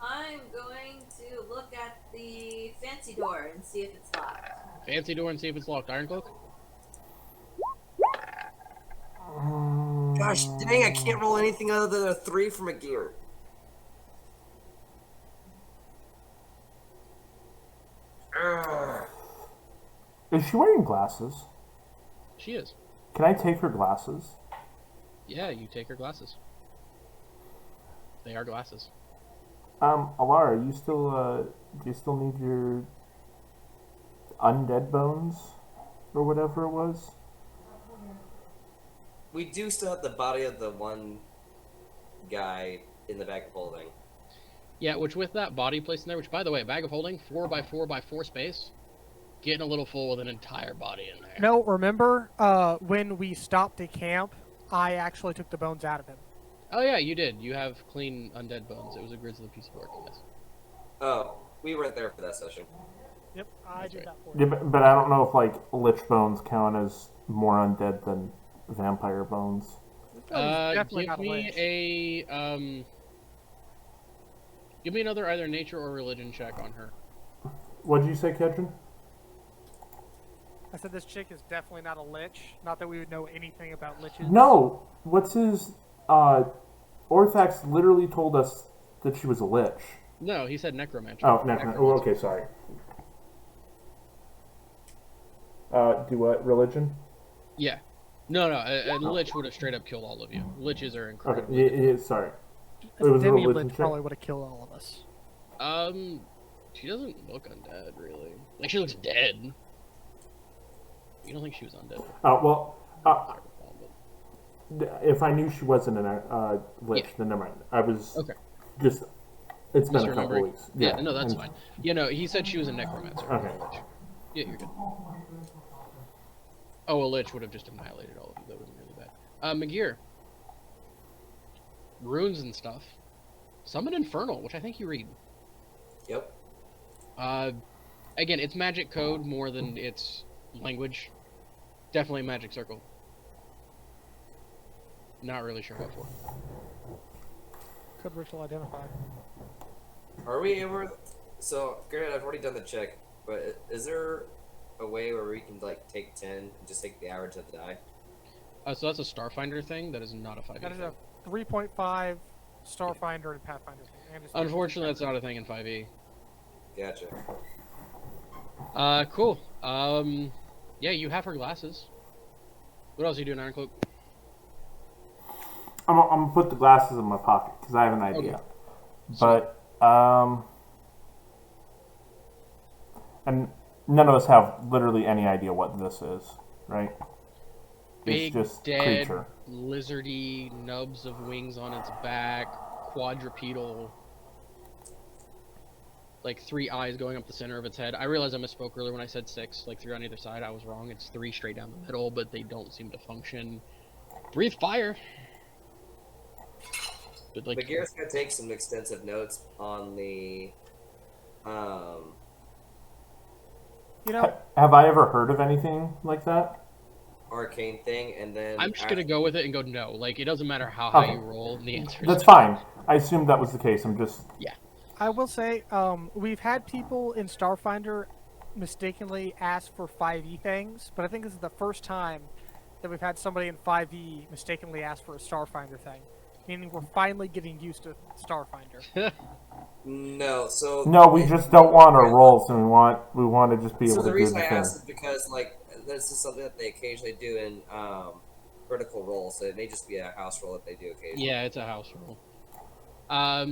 I'm going to look at the fancy door and see if it's locked. Fancy door and see if it's locked. Iron Cloak? Gosh dang, I can't roll anything other than a 3 from a gear. Ugh. Is she wearing glasses? She is. Can I take her glasses? Yeah, you take her glasses. They are glasses. Alara, you still do you still need your undead bones or whatever it was? We do still have the body of the one guy in the bag of holding. Yeah, which with that body placed in there, which by the way, bag of holding, 4x4x4 space, getting a little full with an entire body in there. No, remember when we stopped at camp, I actually took the bones out of him. Oh yeah, you did. You have clean undead bones. It was a grisly piece of work, yes. Oh, we weren't there for that session. Yep, I That's did right. that for Yeah, you. but I don't know if like lich bones count as more undead than vampire bones. This lady's definitely Give not a me lich. give me another either nature or religion check on her. What did you say, Kedron? I said this chick is definitely not a lich. Not that we would know anything about liches. No. What's his? Orthax literally told us that she was a lich. No, he said necromancer. Oh, necromancer. Oh, okay, sorry. Do what? Religion? Yeah. No, a lich would have straight up killed all of you. Liches are Okay. incredible. Yeah, sorry. A It was a demi religion lich check? probably would have killed all of us. She doesn't look undead, really. Like, she looks dead. You don't think she was undead? Well, I recall, but- if I knew she wasn't a lich, Yeah. then never mind. I was Okay. just. It's been a couple Misremembering. weeks. Yeah, no, that's and- fine. You know, he said she was a necromancer. not Okay. a lich. Yeah, you're good. Oh, a lich would have just annihilated all of you. That would have been really bad. Magir. Runes and stuff. Summon Infernal, which I think you read. Yep. Again, it's magic code more than it's language. Definitely magic circle. Not really sure what for. Could ritual identify. Are we ever? So, granted, I've already done the check, but is there a way where we can like take 10 and just take the average of the die? So that's a Starfinder thing. That is not a 5e That is thing. a 3.5 Starfinder and Pathfinder thing. And it's Unfortunately, that's not a thing in 5e. Gotcha. Cool. Yeah, you have her glasses. What else are you doing, Iron Cloak? I'm gonna put the glasses in my pocket because I have an idea. Okay. But and none of us have literally any idea what this is, right? Big, it's just dead, creature. lizardy nubs of wings on its back, quadrupedal, like 3 eyes going up the center of its head. I realized I misspoke earlier when I said 6, like 3 on either side. I was wrong. It's 3 straight down the middle, but they don't seem to function. Breathe fire. But like, Bagheera's gonna take some extensive notes on the, You know, Have I ever heard of anything like that? arcane thing, and then I'm just gonna go with it and go no. Like, it doesn't matter how Okay. high you roll. The answer is That's no. fine. I assumed that was the case. I'm just. I will say, we've had people in Starfinder mistakenly ask for 5e things, but I think this is the first time that we've had somebody in 5e mistakenly ask for a Starfinder thing. Meaning we're finally getting used to Starfinder. No, so No, we just don't want our rolls, and we want to just be So able the to do reason the I thing. asked is because like this is something that they occasionally do in critical roles, so it may just be a house roll that they do occasionally. Yeah, it's a house rule.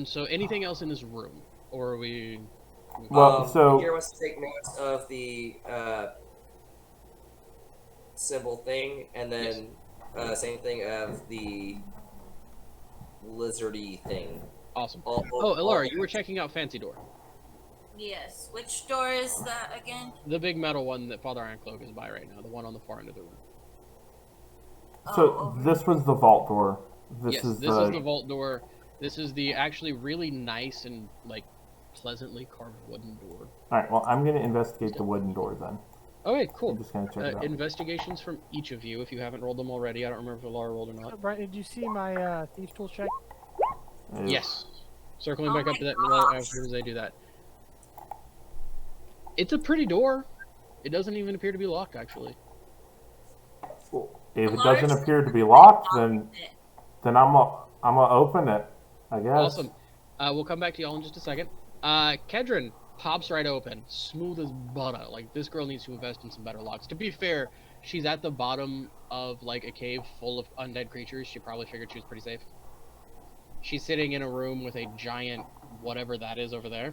So anything else in this room, or are we? Well, so Bagheera wants to take notes of the symbol thing, and then same thing of the lizardy thing. Awesome. All- Oh, all- Elara, you were checking out Fancy Door, Yes. Which door is that again? the big metal one that Father Ironcloak is by right now, the one on the far end of the room. so this was the vault door. This yes, is this the. is the vault door. This is the actually really nice and like pleasantly carved wooden door. All right. Well, I'm gonna investigate the wooden door then. Okay, I'm cool. just gonna check it out. Investigations from each of you, if you haven't rolled them already. I don't remember if Elara rolled or not. Brian, did you see my Thieves Tool check? Yes. Circling Oh back up my to that gosh. as soon as I do that. It's a pretty door. It doesn't even appear to be locked, actually. If it Large- doesn't appear to be locked, then I'm gonna open it. I guess. Awesome. We'll come back to y'all in just a second. Kedron pops right open, smooth as butter. Like, this girl needs to invest in some better locks. To be fair, she's at the bottom of like a cave full of undead creatures. She probably figured she was pretty safe. She's sitting in a room with a giant whatever that is over there.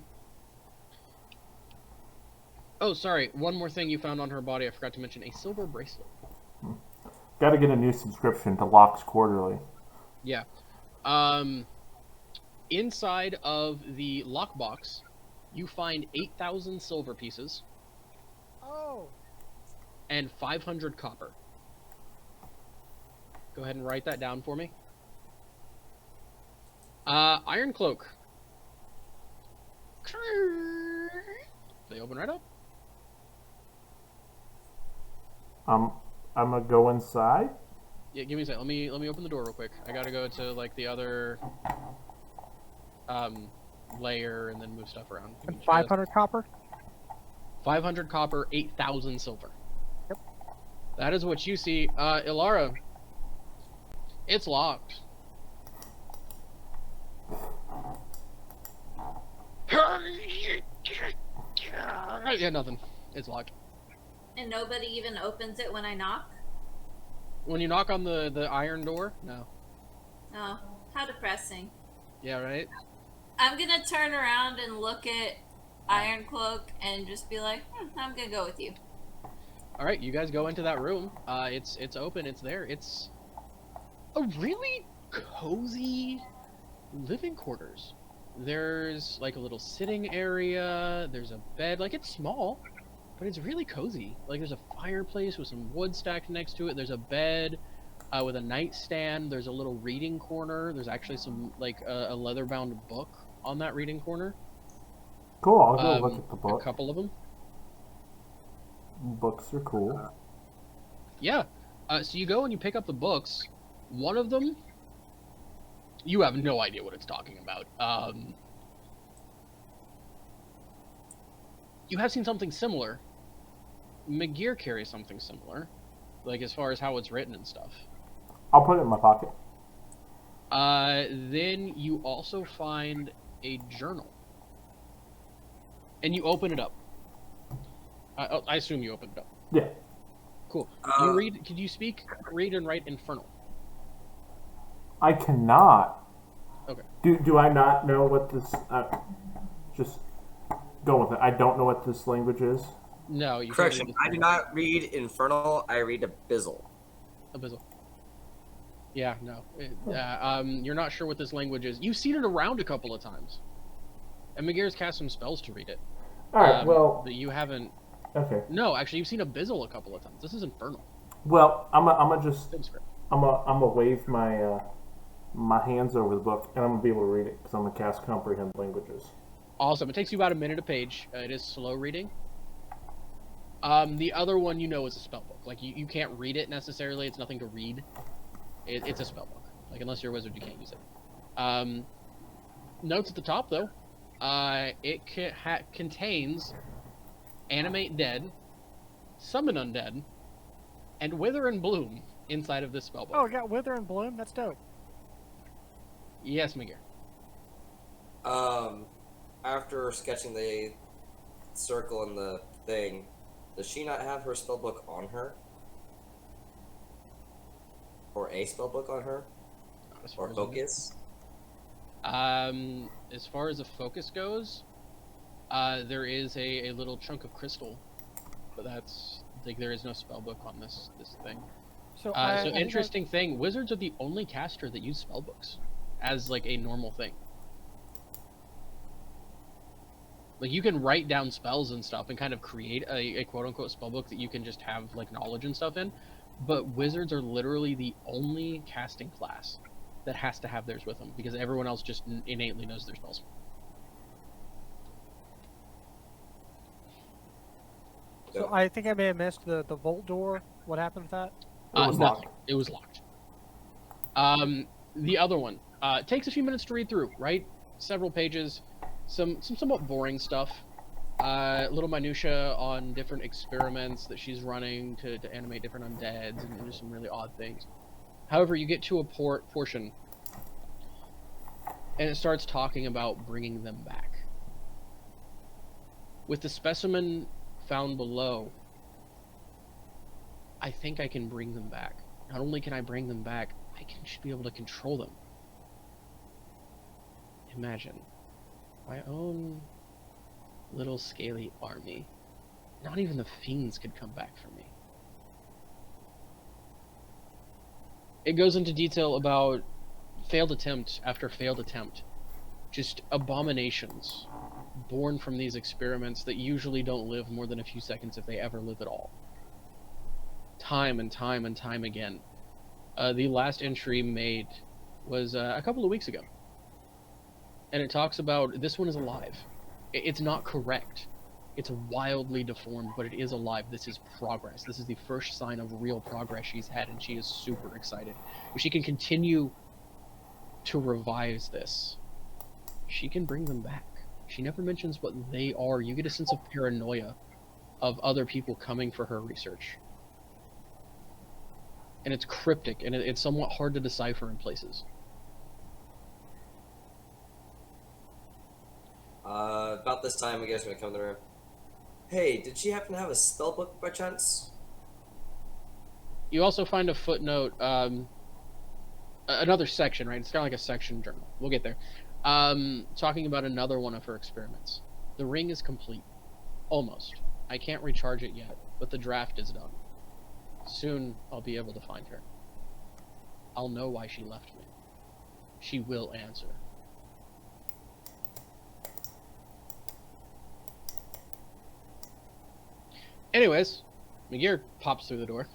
Oh, sorry. One more thing you found on her body. I forgot to mention a silver bracelet. Got to get a new subscription to Locks Quarterly. Yeah. Inside of the lockbox, you find 8,000 silver pieces Oh, and 500 copper. Go ahead and write that down for me. Iron Cloak. They open right up. I'm gonna go inside. Yeah, give me a sec. Let me open the door real quick. I gotta go to like the other layer and then move stuff around. Give me just- 500 copper. 500 copper, 8,000 silver. Yep. That is what you see. Ilara, it's locked. Yeah, nothing. It's locked. And nobody even opens it when I knock? When you knock on the iron door, no. Oh, how depressing. Yeah, right? I'm gonna turn around and look at Iron Cloak and just be like, I'm gonna go with you. All right, you guys go into that room. It's open. It's there. It's a really cozy living quarters. There's like a little sitting area. There's a bed. Like it's small, but it's really cozy. Like there's a fireplace with some wood stacked next to it. There's a bed with a nightstand. There's a little reading corner. There's actually some like a leather-bound book on that reading corner. Cool. I'll go look at the A book. couple of them. Books are cool. Yeah. So you go and you pick up the books. One of them, you have no idea what it's talking about. You have seen something similar. McGear carries something similar, like as far as how it's written and stuff. I'll put it in my pocket. Then you also find a journal, and you open it up. I assume you opened it up. Yeah. Cool. Do you read? Could you read and write Infernal? I cannot. Okay. Do I not know what this? Just go with it. I don't know what this language is. No, you Correction. can't I do not read Infernal. I read Abyssal. Abyssal. Yeah, no. You're not sure what this language is. You've seen it around a couple of times. And McGear's cast some spells to read it. All right. Well. But you haven't. Okay. No, actually, you've seen Abyssal a couple of times. This is Infernal. Well, I'm just. Same script. I'm gonna wave my my hands over the book, and I'm gonna be able to read it because I'm gonna cast comprehend languages. Awesome. It takes you about a minute a page. It is slow reading. The other one you know is a spell book. Like you can't read it necessarily. It's nothing to read. It's a spell book. Like unless you're a wizard, you can't use it. Notes at the top though. It contains animate dead, summon undead, and wither and bloom inside of this spell book. Oh, I got Wither and Bloom. That's dope. Yes, McGear. After sketching the circle and the thing, does she not have her spellbook on her? Or a spellbook on her? As far Or as focus? As far as the focus goes, there is a little chunk of crystal, but that's like there is no spellbook on this thing. So, So interesting thing, wizards are the only caster that use spellbooks as like a normal thing. Like you can write down spells and stuff and kind of create a quote unquote spellbook that you can just have like knowledge and stuff in, but wizards are literally the only casting class that has to have theirs with them because everyone else just innately knows their spells. So I think I may have missed the vault door. What happened with that? It was Nothing. locked. It was locked. The other one takes a few minutes to read through. Right, several pages, some somewhat boring stuff. A little minutia on different experiments that she's running to animate different undeads and just some really odd things. However, you get to a portion, and it starts talking about bringing them back. With the specimen found below, I think I can bring them back. Not only can I bring them back, should be able to control them. Imagine, my own little scaly army. Not even the fiends could come back for me. It goes into detail about failed attempt after failed attempt. Just abominations born from these experiments that usually don't live more than a few seconds if they ever live at all. Time and time and time again. The last entry made was a couple of weeks ago. And it talks about this one is alive. It's not correct. It's wildly deformed, but it is alive. This is progress. This is the first sign of real progress she's had, and she is super excited. If she can continue to revise this, she can bring them back. She never mentions what they are. You get a sense of paranoia of other people coming for her research. And it's cryptic, and it's somewhat hard to decipher in places. About this time, I guess I'm gonna come to the room. Hey, did she happen to have a spell book by chance? You also find a footnote, another section, right? It's kind of like a section journal. We'll get there. Talking about another one of her experiments. The ring is complete. Almost. I can't recharge it yet, but the draft is done. Soon, I'll be able to find her. I'll know why she left me. She will answer. Anyways, McGear pops through the door.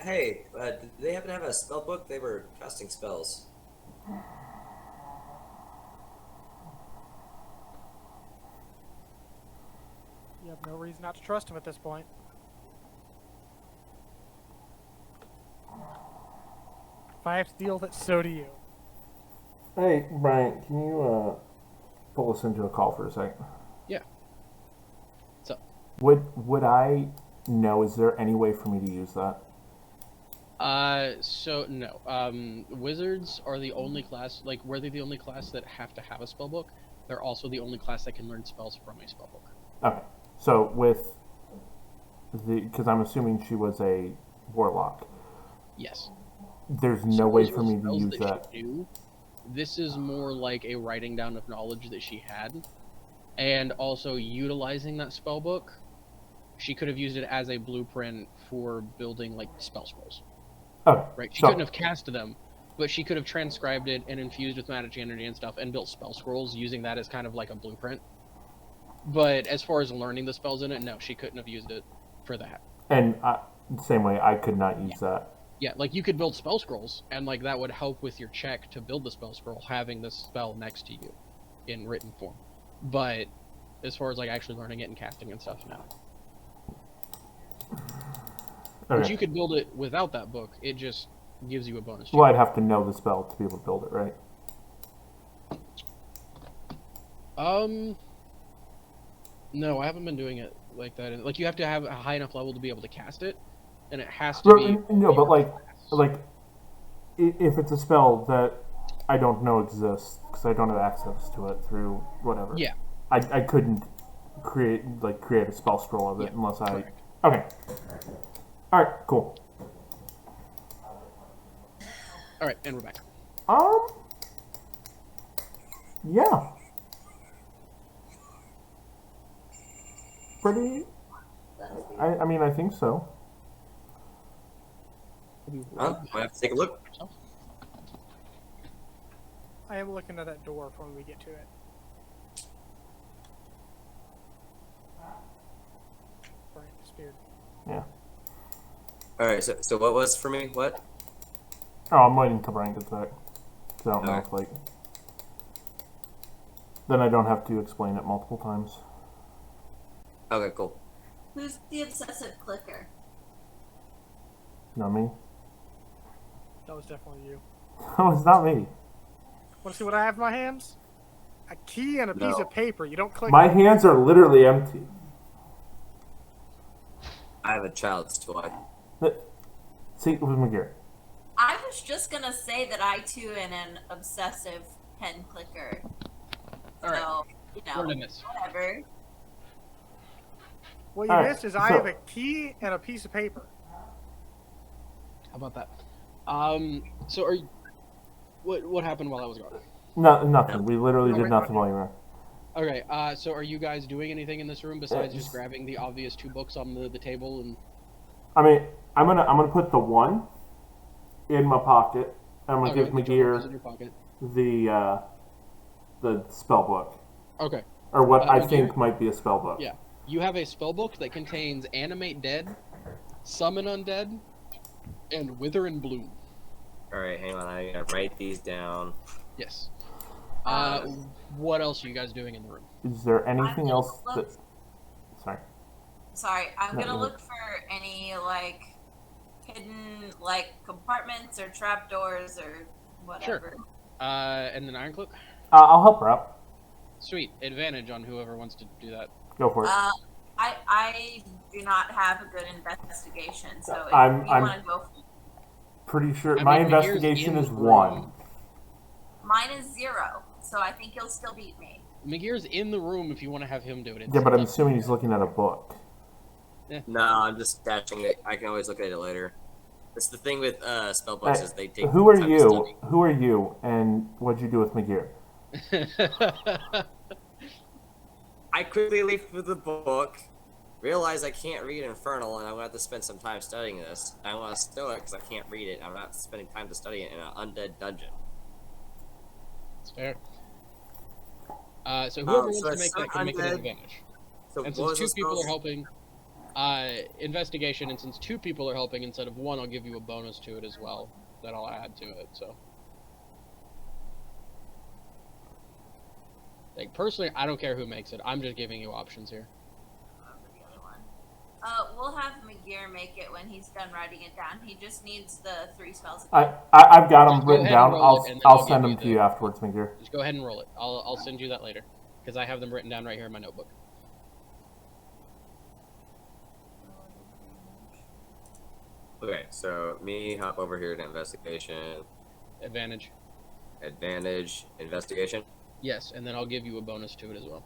Hey, did they happen to have a spell book? They were casting spells. You have no reason not to trust him at this point. If I have to deal with it, so do you. Hey, Brian, can you pull us into a call for a second? Yeah. So. Would I know? Is there any way for me to use that? So no. Wizards are the only class, like, were they the only class that have to have a spellbook? They're also the only class that can learn spells from a spellbook. Okay. So with because I'm assuming she was a warlock. Yes. There's no So way those for were me to spells use that. She knew. This is more like a writing down of knowledge that she had, and also utilizing that spellbook. She could have used it as a blueprint for building like spell scrolls. Okay. Right? She so, couldn't have cast them, but she could have transcribed it and infused with magic energy and stuff and built spell scrolls using that as kind of like a blueprint. But as far as learning the spells in it, no, she couldn't have used it for that. And same way, I could not use that. Yeah, like you could build spell scrolls, and like that would help with your check to build the spell scroll, having the spell next to you in written form. But as far as like actually learning it and casting and stuff, no. Okay. But you could build it without that book. It just gives you a bonus. Well, I'd have to know the spell to be able to build it, right? No, I haven't been doing it like that. Like you have to have a high enough level to be able to cast it, and it has to be. No, but like, if it's a spell that I don't know exists because I don't have access to it through whatever. Yeah. I couldn't create a spell scroll of it unless I. Correct. Okay. All right. Cool. All right, and we're back. Yeah. Pretty. I mean, I think so. Huh? I have to take a look. I am looking at that door for when we get to it. Brian disappeared. Yeah. All right. So what was for me? What? Oh, I'm waiting until Brian gets back. So I don't know Okay. if then I don't have to explain it multiple times. Okay. Cool. Who's the obsessive clicker? Not me. That was definitely you. Oh, it's not me. Want to see what I have in my hands? A key and a piece No. of paper. You don't click. My hands are literally empty. I have a child's toy. See, it was McGear. I was just gonna say that I too am an obsessive pen clicker. All right. So, you know, Learning this. whatever. What you Alright, missed is I so- have a key and a piece of paper. How about that? So are you, what happened while I was gone? No, nothing. We literally did nothing while you were. Okay, so are you guys doing anything in this room besides Yes. just grabbing the obvious 2 books on the table and? I mean, I'm gonna put the one in my pocket. I'm gonna Okay, give the journal is in McGear your pocket. the spell book, Okay, or what I McGear? think might be a spell book. yeah. You have a spell book that contains Animate Dead, Summon Undead, and Wither and Bloom. All right. Hang on. I gotta write these down. Yes. What else are you guys doing in the room? Is there anything gonna else look- that? Sorry. Sorry, I'm No, gonna go look for any like hidden like compartments or trapdoors or whatever. And then Ironcloak? I'll help her out. Sweet. Advantage on whoever wants to do that. Go for it. I do not have a good investigation, so if I'm- you I'm- want to go, Pretty sure I my mean, Magir's investigation in is the 1. room. mine is 0, so I think you'll still beat me. Magir's in the room if you want to have him do it. Yeah, but I'm It's- assuming he's looking at a book. No, I'm just stashing it. I can always look at it later. That's the thing with spellbooks is they take Who are time to you? study. Who are you? And what'd you do with McGear? I quickly leaf through the book, realize I can't read Infernal, and I'm gonna have to spend some time studying this. I want to stow it because I can't read it. I'm not spending time to study it in an undead dungeon. It's fair. So whoever wants so to it's make that can make it an undead. advantage. So And what since was two the people are spells? helping, investigation, and since 2 people are helping instead of 1, I'll give you a bonus to it as well. That I'll add to it. So, like personally, I don't care who makes it. I'm just giving you options here. The other one. We'll have Magir make it when he's done writing it down. He just needs the 3 spells. I've got them Just go written ahead and down. roll it, and then I'll I'll send give them you to the- you afterwards, McGear. Just go ahead and roll it. I'll send you that later because I have them written down right here in my notebook. Okay, so me hop over here to investigation, Advantage. advantage, investigation. Yes, and then I'll give you a bonus to it as well.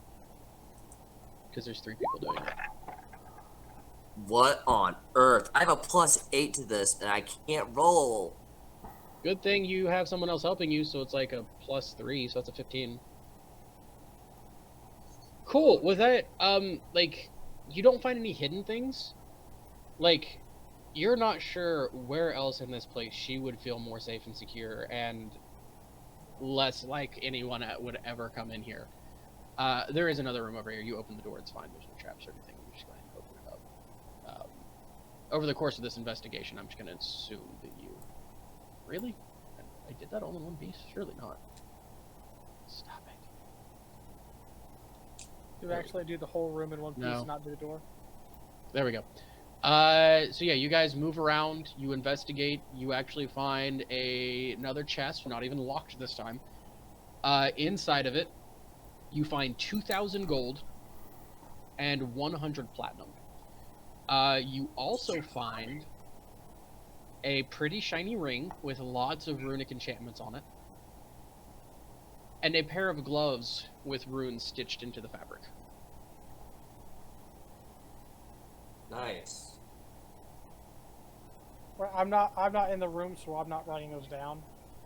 Because there's 3 people doing it. What on earth? I have a +8 to this, and I can't roll. Good thing you have someone else helping you, so it's like a +3, so that's a 15. Cool. With that, like, you don't find any hidden things? Like, you're not sure where else in this place she would feel more safe and secure and less like anyone would ever come in here. There is another room over here. You open the door, it's fine. There's no traps or anything. You just go ahead and open it up. Over the course of this investigation, I'm just going to assume that you... Really? I did that all in one piece? Surely not. Stop it. Do we actually do the whole room in one piece No. and not do the door? There we go. So yeah, you guys move around, you investigate, you actually find another chest, not even locked this time. Inside of it, you find 2,000 gold and 100 platinum. You also find a pretty shiny ring with lots of runic enchantments on it, and a pair of gloves with runes stitched into the fabric. Nice. Well, I'm not in the room, so I'm not writing those down.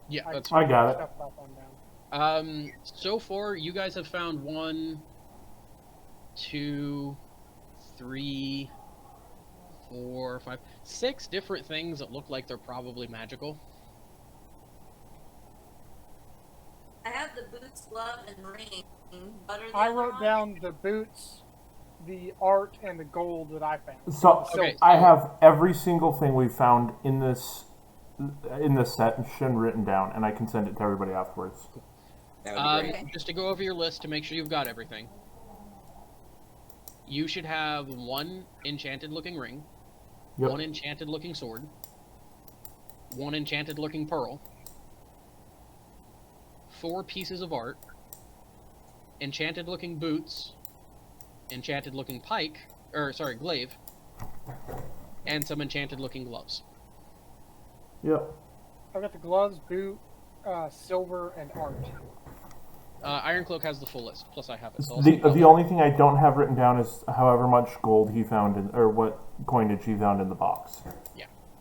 Yeah, that's I got it. Stuff back on down. So far, you guys have found 1, 2, 3, 4, 5, 6 different things that look like they're probably magical. I have the boots, glove, and ring. What are the I other wrote ones? down the boots, the art, and the gold that I found. So Okay, I so- have every single thing we found in this section written down, and I can send it to everybody afterwards. That would be great. Just to go over your list to make sure you've got everything. You should have 1 enchanted looking ring, Yep. 1 enchanted looking sword, 1 enchanted looking pearl, 4 pieces of art, enchanted looking boots, enchanted looking glaive, and some enchanted looking gloves. Yep. I've got the gloves, boot, silver, and art. Ironcloak has the full list, plus I have it. So I'll The send you all the that. only thing I don't have written down is however much gold he found in, or what coinage he found in the box.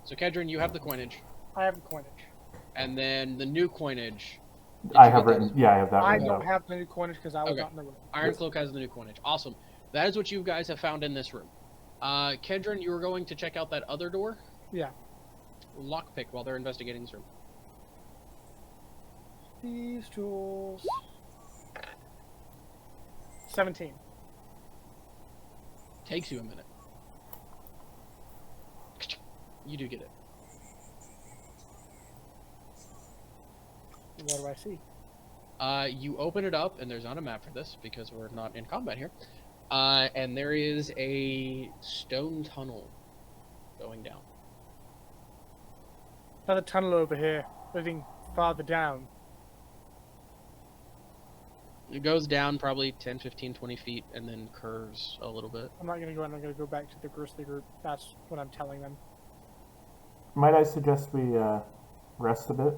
So Kedron, you have the coinage, I have the coinage. and then the new coinage. Did I you have get written. those? Yeah, I have that I written don't down. have the new coinage because I was Okay. not in the room. Ironcloak has the new coinage. Awesome. That is what you guys have found in this room. Kedron, you were going to check out that other door? Yeah. Lockpick while they're investigating this room. These tools. 17. Takes you a minute. You do get it. What do I see? You open it up, and there's not a map for this because we're not in combat here. And there is a stone tunnel going down. Another tunnel over here, moving farther down. It goes down probably 10, 15, 20 feet and then curves a little bit. I'm not going to go in. I'm going to go back to the grizzly group. That's what I'm telling them. Might I suggest we rest a bit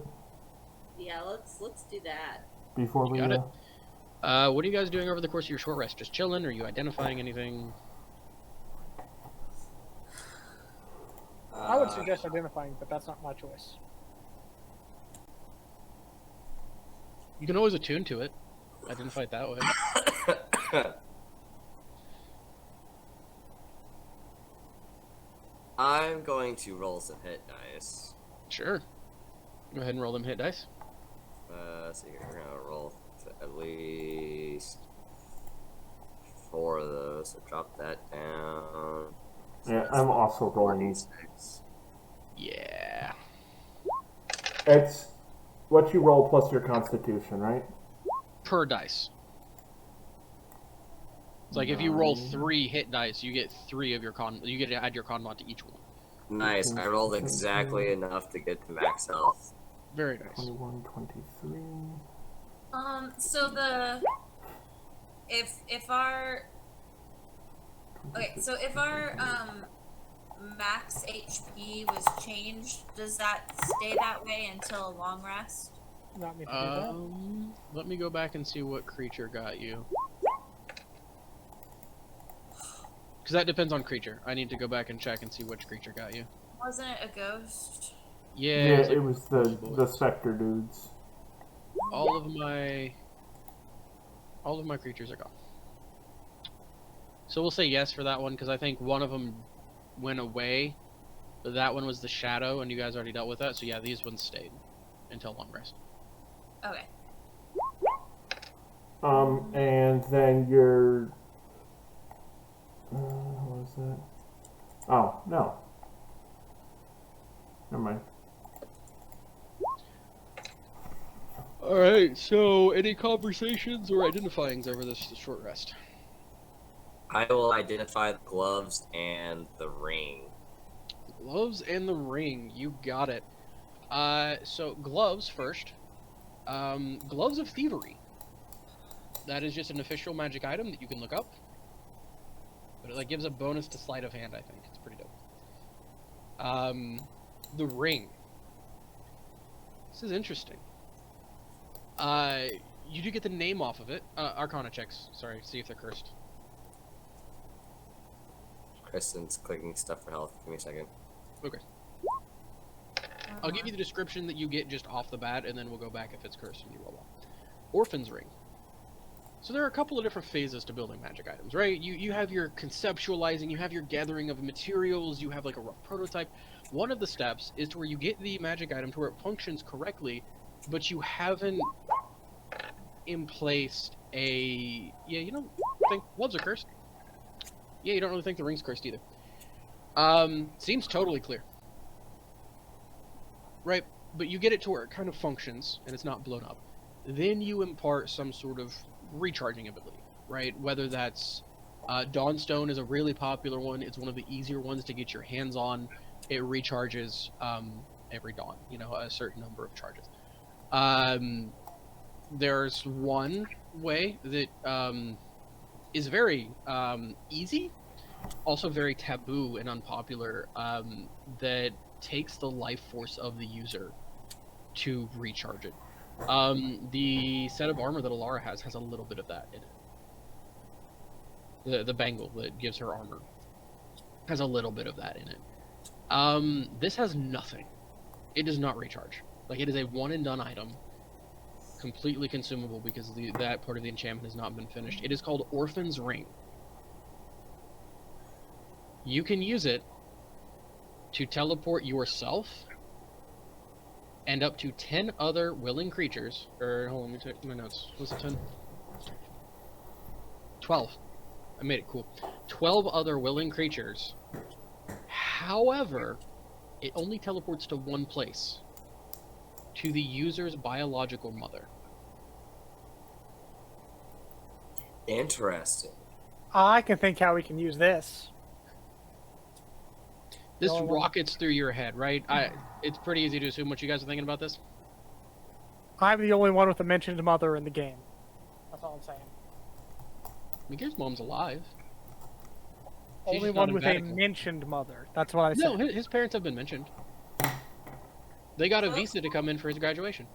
Yeah, let's do that. before we? Got it. What are you guys doing over the course of your short rest? Just chilling? Are you identifying anything? I would suggest identifying, but that's not my choice. You can always attune to it. Identify it that way. I'm going to roll some hit dice. Sure. Go ahead and roll them hit dice. So you're gonna roll at least 4 of those. So drop that down. So Yeah, that's I'm also rolling. 4d6. Yeah. It's what you roll plus your Constitution, right? Per dice. It's like if you roll 3 hit dice, you get 3 of your con. You get to add your con mod to each one. Nice. I rolled exactly enough to get to max health. Very nice. 21, 23. So if our max HP was changed, does that stay that way until a long rest? Not me to do that. Let me go back and see what creature got you. Because that depends on creature. I need to go back and check and see which creature got you. Wasn't it a ghost? Yeah, Yeah, it's like it was the Spectre dudes. all of my creatures are gone. So we'll say yes for that one because I think one of them went away, but that one was the shadow, and you guys already dealt with that. So yeah, these ones stayed until long rest. Okay. And then your. What was that? Oh no. Never mind. All right. So any conversations or identifyings over this short rest? I will identify the gloves and the ring. Gloves and the ring. You got it. So gloves first. Gloves of Thievery. That is just an official magic item that you can look up. But it gives a bonus to sleight of hand, I think. It's pretty dope. The ring. This is interesting. You do get the name off of it. Arcana checks. Sorry, see if they're cursed. Kristen's clicking stuff for health. Give me a second. Okay. I'll give you the description that you get just off the bat, and then we'll go back if it's cursed and you roll off. Orphan's Ring. So there are a couple of different phases to building magic items, right? You have your conceptualizing, you have your gathering of materials, you have a rough prototype. One of the steps is to where you get the magic item to where it functions correctly, but you haven't emplaced a... Yeah, you don't think gloves are cursed? Yeah, you don't really think the ring's cursed either. Seems totally clear. Right, but you get it to where it kind of functions, and it's not blown up. Then you impart some sort of recharging ability, right? Whether that's Dawnstone is a really popular one. It's one of the easier ones to get your hands on. It recharges every dawn, a certain number of charges. There's one way that is very easy, also very taboo and unpopular, that takes the life force of the user to recharge it. The set of armor that Alara has a little bit of that in it. The bangle that gives her armor has a little bit of that in it. This has nothing. It does not recharge. It is a one and done item, completely consumable because that part of the enchantment has not been finished. It is called Orphan's Ring. You can use it to teleport yourself and up to 10 other willing creatures. Hold on, let me check my notes. Was it 10? 12. I made it cool. 12 other willing creatures. However, it only teleports to one place. To the user's biological mother. Interesting. I can think how we can use this. This No, I won't. rockets through your head, right? It's pretty easy to assume what you guys are thinking about this. I'm the only one with a mentioned mother in the game. That's all I'm saying. Miguel's mom's alive. She's Only just not one in with Vatican. a mentioned mother. That's what I said. No, his parents have been mentioned. They got a visa to come in for his graduation.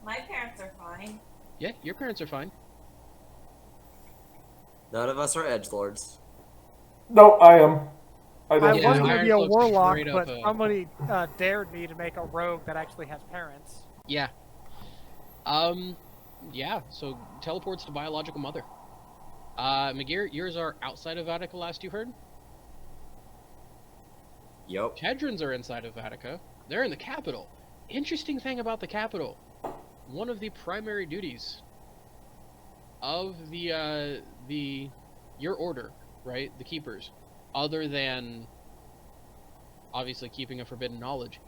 My parents are fine. Yeah, your parents are fine. None of us are edgelords. No, I am. I I don't. was Yeah, going to Iron be a Cloak's warlock, straight but up, somebody dared me to make a rogue that actually has parents. Yeah. Yeah, so teleports to biological mother. Magir, yours are outside of Vatica, last you heard? Yup. Kedrons are inside of Vatica. They're in the capital. Interesting thing about the capital. One of the primary duties of your order, right? The keepers, other than obviously keeping a forbidden knowledge,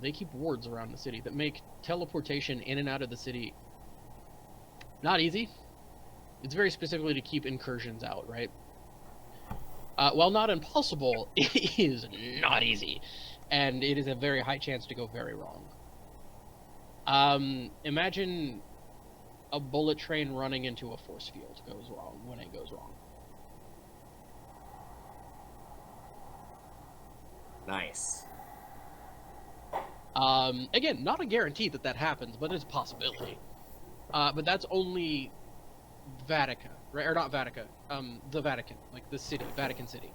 they keep wards around the city that make teleportation in and out of the city not easy. It's very specifically to keep incursions out, right? While not impossible, it is not easy. And it is a very high chance to go very wrong. Imagine a bullet train running into a force field goes wrong when it goes wrong. Nice. Again, not a guarantee that that happens, but it's a possibility. But that's only Vatica, right? Or not Vatica, the Vatican, like the city, Vatican City.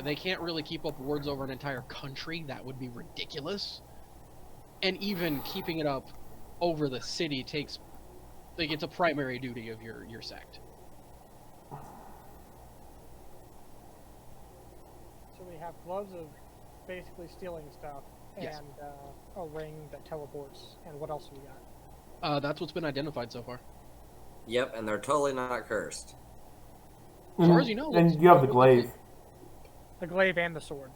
They can't really keep up wards over an entire country. That would be ridiculous. And even keeping it up over the city takes, like, it's a primary duty of your sect. So we have gloves of basically stealing stuff, and Yes. a ring that teleports. And what else do we got? That's what's been identified so far. Yep, and they're totally not cursed. As far as you know, and it's you have the perfectly glaive. The glaive and the sword.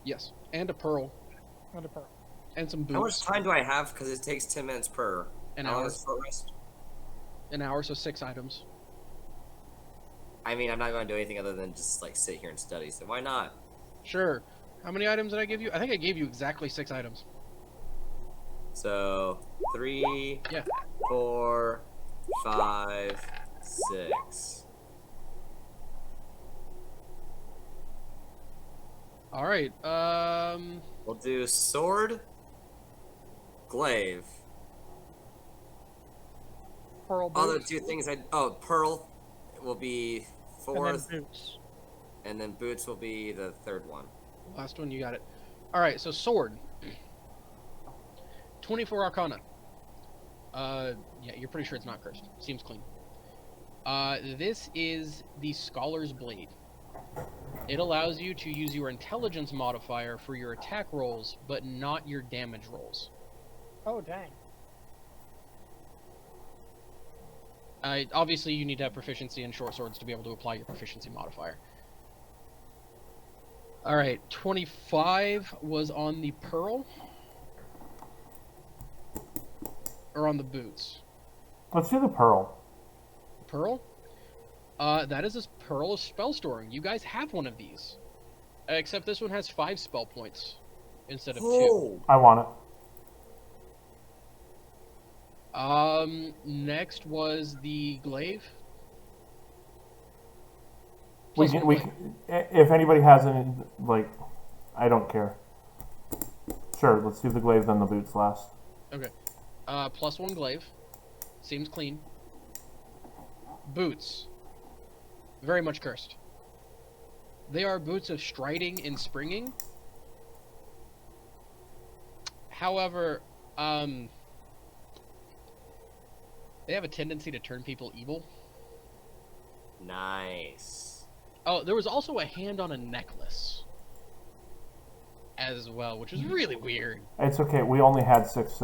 Yes, and a pearl, And a pearl. and some How much boots. time do I have? Because it takes 10 minutes per. An How long hour. is short rest? An hour, so 6 items. I mean, I'm not going to do anything other than just like sit here and study. So why not? Sure. How many items did I give you? I think I gave you exactly 6 items. So 3, Yeah. 4, 5, 6. All right. We'll do sword, glaive. Pearl Other boots. 2 things pearl will be And then fourth, boots. and then boots will be the third one. Last one, you got it. All right. So sword. 24 Arcana. Yeah, you're pretty sure it's not cursed. Seems clean. This is the Scholar's Blade. It allows you to use your intelligence modifier for your attack rolls, but not your damage rolls. Oh, dang. Obviously, you need to have proficiency in short swords to be able to apply your proficiency modifier. All right, 25 was on the pearl, or on the boots. Let's do the pearl. Pearl? That is a pearl of spell storing. You guys have one of these, except this one has 5 spell points instead of 2. Oh, I want it. Next was the glaive. We Plus can, one we glaive. can, if anybody has any, like, I don't care. Sure, let's do the glaive, then the boots last. Okay. Plus 1 glaive. Seems clean. Boots. Very much cursed. They are boots of striding and springing. However, they have a tendency to turn people evil. nice. Oh, there was also a hand on a necklace as well, which was really weird. It's okay, we only had 6,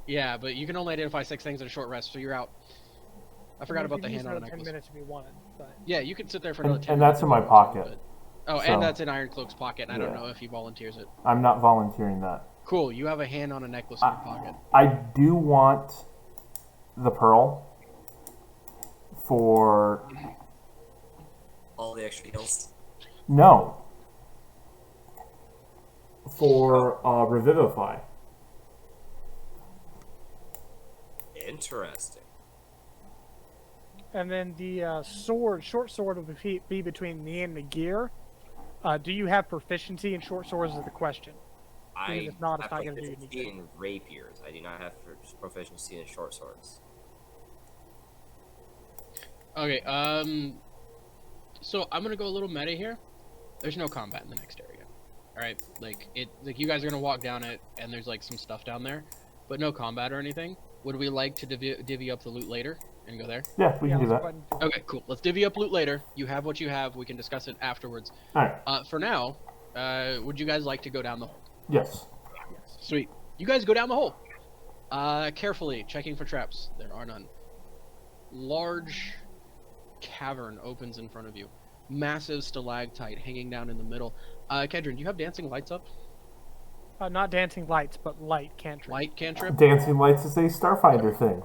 Yeah, but you can only identify 6 things in a short rest, so you're out. I forgot about the hand on a 10 necklace. minutes if you wanted, but Yeah, you can sit there for another and 10 that's minutes in my if you want pocket. to, but- Oh, So- and that's in Iron Cloak's pocket, and I don't Yeah. know if he volunteers it. I'm not volunteering that. Cool, you have a hand on a necklace in your pocket. I do want the pearl for All the extra heals. no for revivify. Interesting. And then the sword, short sword, will be between me and the gear. Do you have proficiency in short swords? Is the question. I if not, it's have not gonna do proficiency anything. in rapiers. I do not have proficiency in short swords. Okay, so I'm gonna go a little meta here. There's no combat in the next area. Alright? Like you guys are gonna walk down it and there's like some stuff down there, but no combat or anything. Would we like to divvy up the loot later and go there? Yeah, we can do let's that. go ahead and do it. Okay, cool. Let's divvy up loot later. You have what you have. We can discuss it afterwards. Alright. For now, would you guys like to go down the hole? Yes. Yes. Sweet. You guys go down the hole. Carefully, checking for traps. There are none. Large cavern opens in front of you. Massive stalactite hanging down in the middle. Kedron, do you have dancing lights up? Not dancing lights, but light cantrip. Light cantrip? Dancing lights is a Starfinder thing.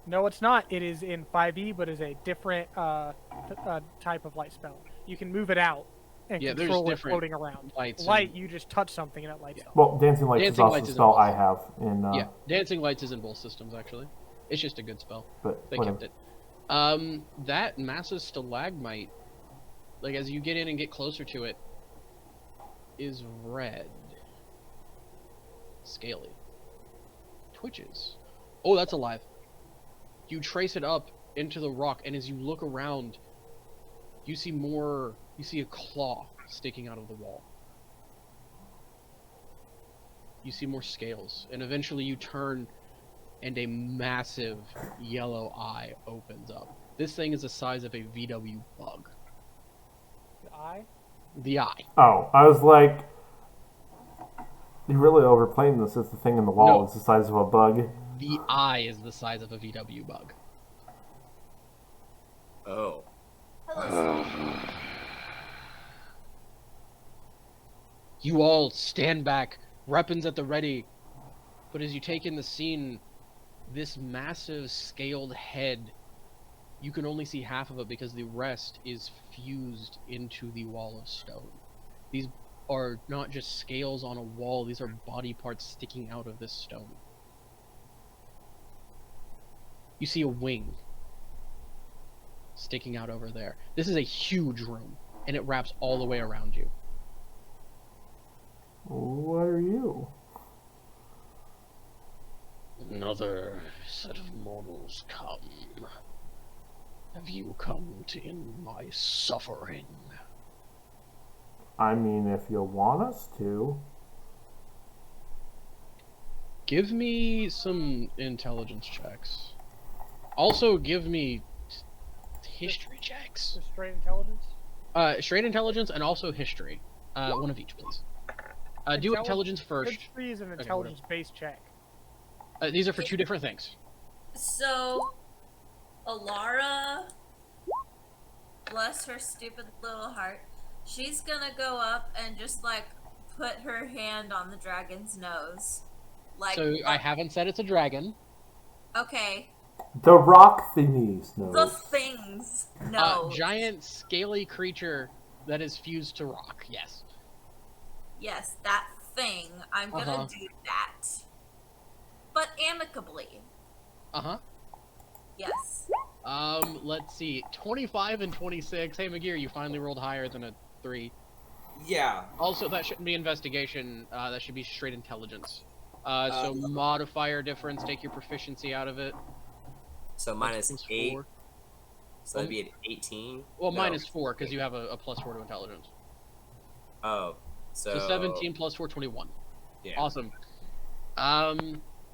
No, it's not. It is in 5e, but is a different type of light spell. You can move it out and Yeah, there's control it different floating around. lights Light, and- you just touch something and it lights up. Well, dancing lights is Dancing also lights a is spell in I have in. Yeah, dancing lights is in both systems actually. It's just a good spell. But They whatever. kept it. That massive stalagmite, like as you get in and get closer to it, is red. Scaly. Twitches. Oh, that's alive. You trace it up into the rock, and as you look around, you see more. You see a claw sticking out of the wall. You see more scales, and eventually you turn, and a massive yellow eye opens up. This thing is the size of a VW bug. The eye? The eye. Oh, I was like, you're really overplaying this. It's the thing in the wall. No. It's the size of a bug. The eye is the size of a VW bug. Oh. Hello. You all stand back, weapons at the ready. But as you take in the scene, this massive scaled head, you can only see half of it because the rest is fused into the wall of stone. These are not just scales on a wall, these are body parts sticking out of this stone. You see a wing sticking out over there. This is a huge room, and it wraps all the way around you. What are you? Another set of mortals come. Have you come to end my suffering? I mean, if you want us to. Give me some intelligence checks. Also, give me history checks. Just straight intelligence? Straight intelligence and also history. One of each, please. Do intelligence first. History is an Okay, intelligence-based check. These are for two different things. So, Alara, bless her stupid little heart, she's gonna go up and just like put her hand on the dragon's nose. Like, So I haven't said it's a dragon. okay, The rock thingies. No. the things. No. Giant scaly creature that is fused to rock. Yes. Yes, that thing. I'm gonna Uh-huh. do that. But amicably. Uh-huh. Yes. Let's see. 25 and 26. Hey, McGear, you finally rolled higher than a 3. Yeah. Also, that shouldn't be investigation. That should be straight intelligence. So modifier difference, take your proficiency out of it. So That's minus plus 8. 4. So that'd be an 18. Well, No. minus 4, because you have a plus 4 to intelligence. Oh. So, So 17 plus 4, 21. Yeah. Awesome.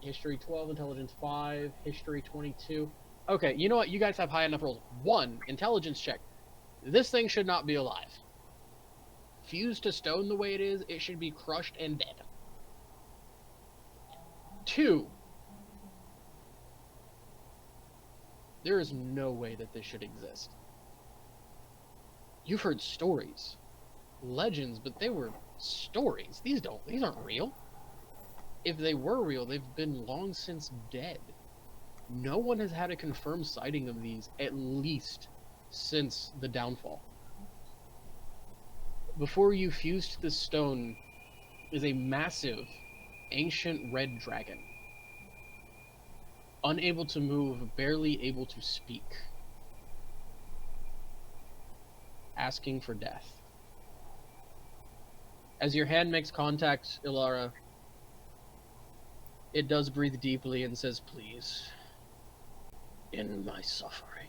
History 12, intelligence 5, history 22. Okay, you know what? You guys have high enough rolls. 1, intelligence check. This thing should not be alive. Fused to stone the way it is, it should be crushed and dead. 2, there is no way that this should exist. You've heard stories, legends, but they were stories. These aren't real. If they were real, they've been long since dead. no one has had a confirmed sighting of these, at least since the downfall. Before you fused this stone is a massive, ancient red dragon. Unable to move, barely able to speak. Asking for death. As your hand makes contact, Ilara, it does breathe deeply and says, please, end my suffering.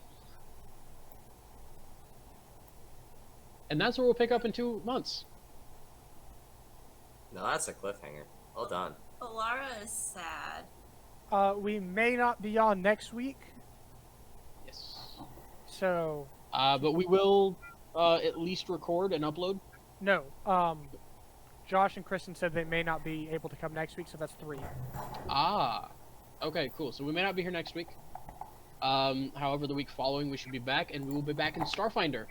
And that's where we'll pick up in 2 months. No, that's a cliffhanger. Well done. Alara is sad. We may not be on next week, Yes. so But we will at least record and upload. no. Josh and Kristen said they may not be able to come next week, so that's 3. Ah. Okay, cool. So we may not be here next week. However, the week following we should be back, and we will be back in Starfinder.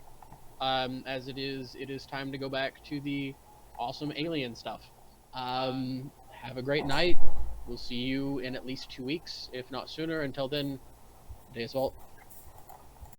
As it is time to go back to the awesome alien stuff. Have a great night. We'll see you in at least 2 weeks, if not sooner. Until then, Deus Vult.